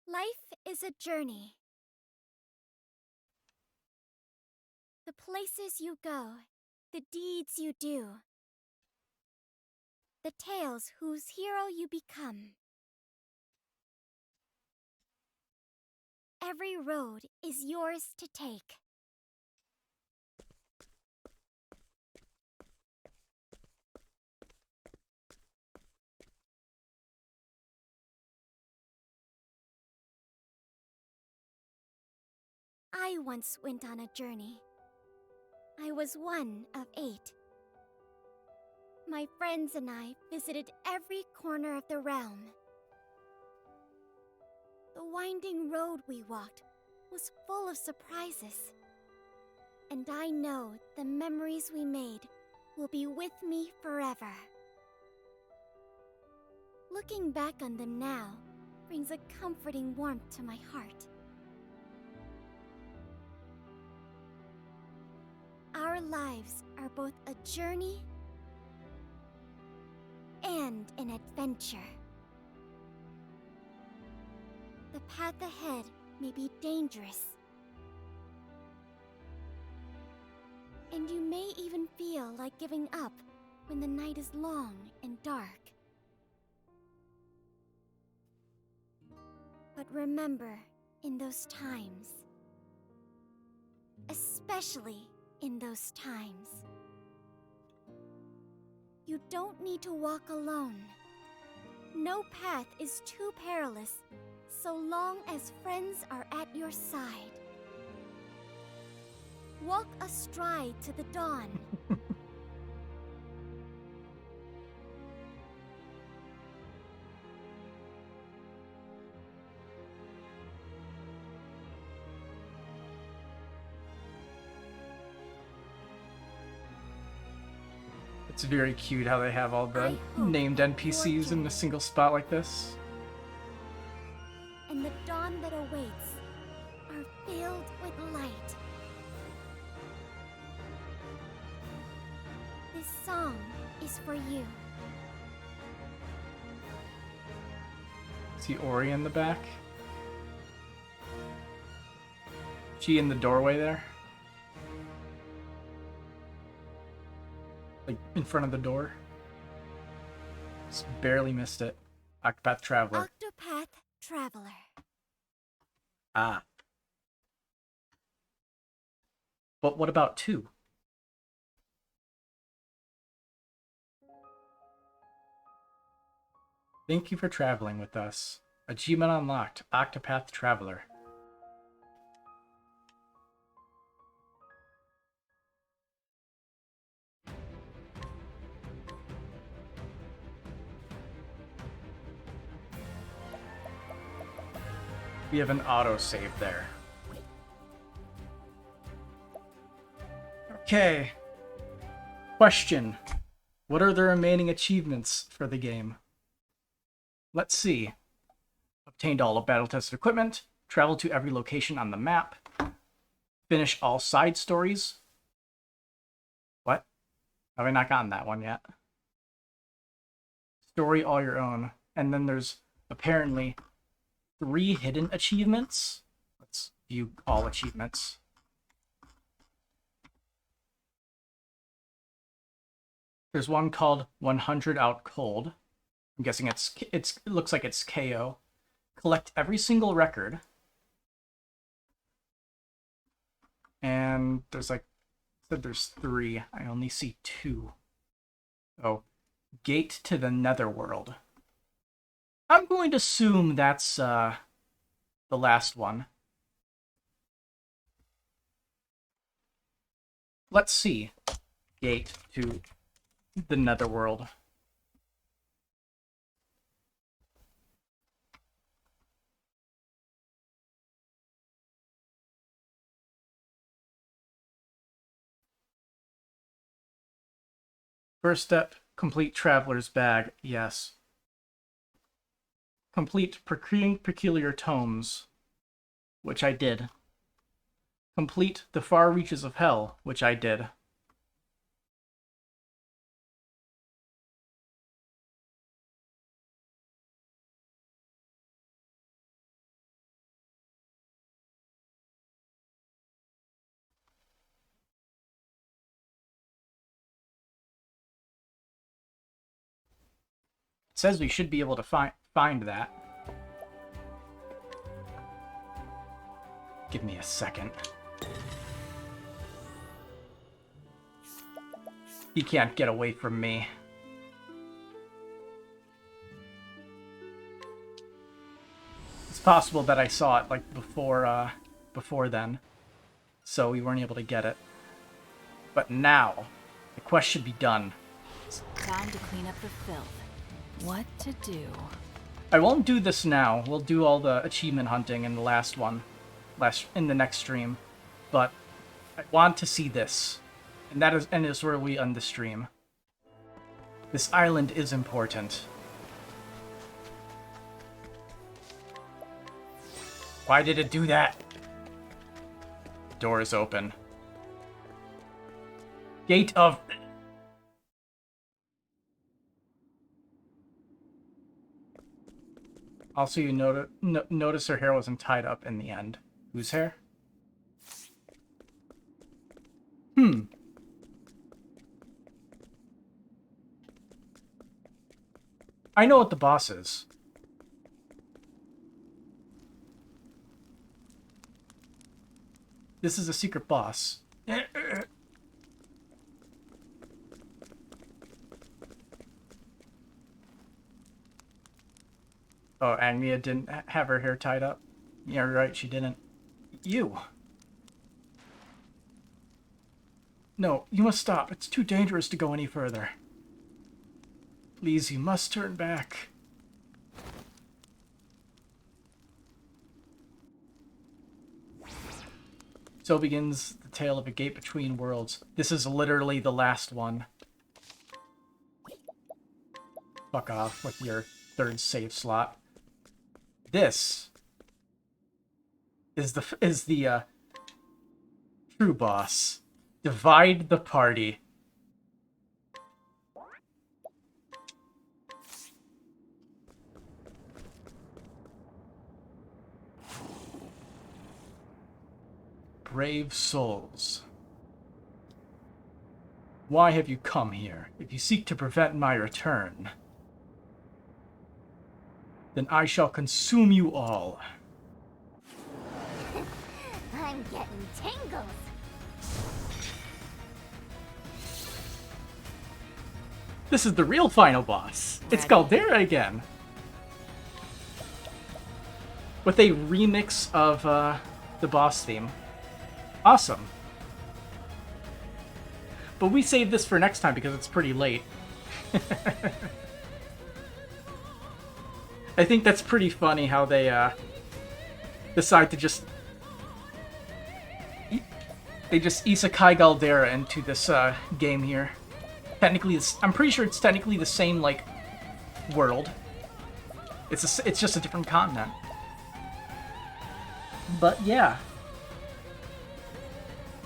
Life is a journey. The places you go, the deeds you do, the tales whose hero you become. Every road is yours to take. I once went on a journey. I was one of 8. My friends and I visited every corner of the realm. The winding road we walked was full of surprises. And I know the memories we made will be with me forever. Looking back on them now brings a comforting warmth to my heart. Our lives are both a journey and an adventure. The path ahead may be dangerous, and you may even feel like giving up when the night is long and dark. But remember, in those times, especially in those times, you don't need to walk alone. No path is too perilous so long as friends are at your side. Walk astride to the dawn. It's very cute how they have all the named NPCs in a single spot like this. And the dawn that awaits are filled with light. This song is for you. See Ori in the back? She in the doorway there? Like, in front of the door? Just barely missed it. Octopath Traveler. Octopath Traveler. Ah. But what about 2? Thank you for traveling with us. Achievement unlocked. Octopath Traveler. We have an autosave there. Okay. Question. What are the remaining achievements for the game? Let's see. Obtained all of battle-tested equipment. Travel to every location on the map. Finish all side stories. What? Have I not gotten that one yet? Story all your own. And then there's apparently 3 hidden achievements. Let's view all achievements. There's one called 100 Out Cold. I'm guessing it looks like it's KO. Collect every single record. And there's like, said there's 3. I only see 2. Oh, Gate to the Netherworld. I'm going to assume that's the last one. Let's see. Gate to the Netherworld. First step, complete Traveler's Bag. Yes. Complete Peculiar Tomes, which I did. Complete The Far Reaches of Hell, which I did. It says we should be able to find that. Give me a second. He can't get away from me. It's possible that I saw it like before then, so we weren't able to get it. But now, the quest should be done. It's time to clean up the filth. What to do? I won't do this now. We'll do all the achievement hunting in the last one, in the next stream. But I want to see this, and that is where we end the stream. This island is important. Why did it do that? Door is open. Gate of... Also, you notice her hair wasn't tied up in the end. Whose hair? I know what the boss is. This is a secret boss. Oh, Agnea didn't have her hair tied up. Yeah, right, she didn't. You! No, you must stop. It's too dangerous to go any further. Please, you must turn back. So begins the tale of a gate between worlds. This is literally the last one. Fuck off with your 3rd save slot. This is the true boss. Divide the party. Brave souls. Why have you come here? If you seek to prevent my return, then I shall consume you all. I'm getting tingles. This is the real final boss. It's Caldera again. With a remix of the boss theme. Awesome. But we saved this for next time because it's pretty late. I think that's pretty funny how they decide to just... They just isekai Galdera into this game here. Technically, I'm pretty sure it's technically the same like world. It's just a different continent. But yeah,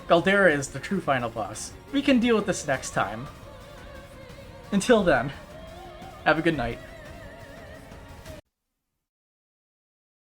Galdera is the true final boss. We can deal with this next time. Until then, have a good night.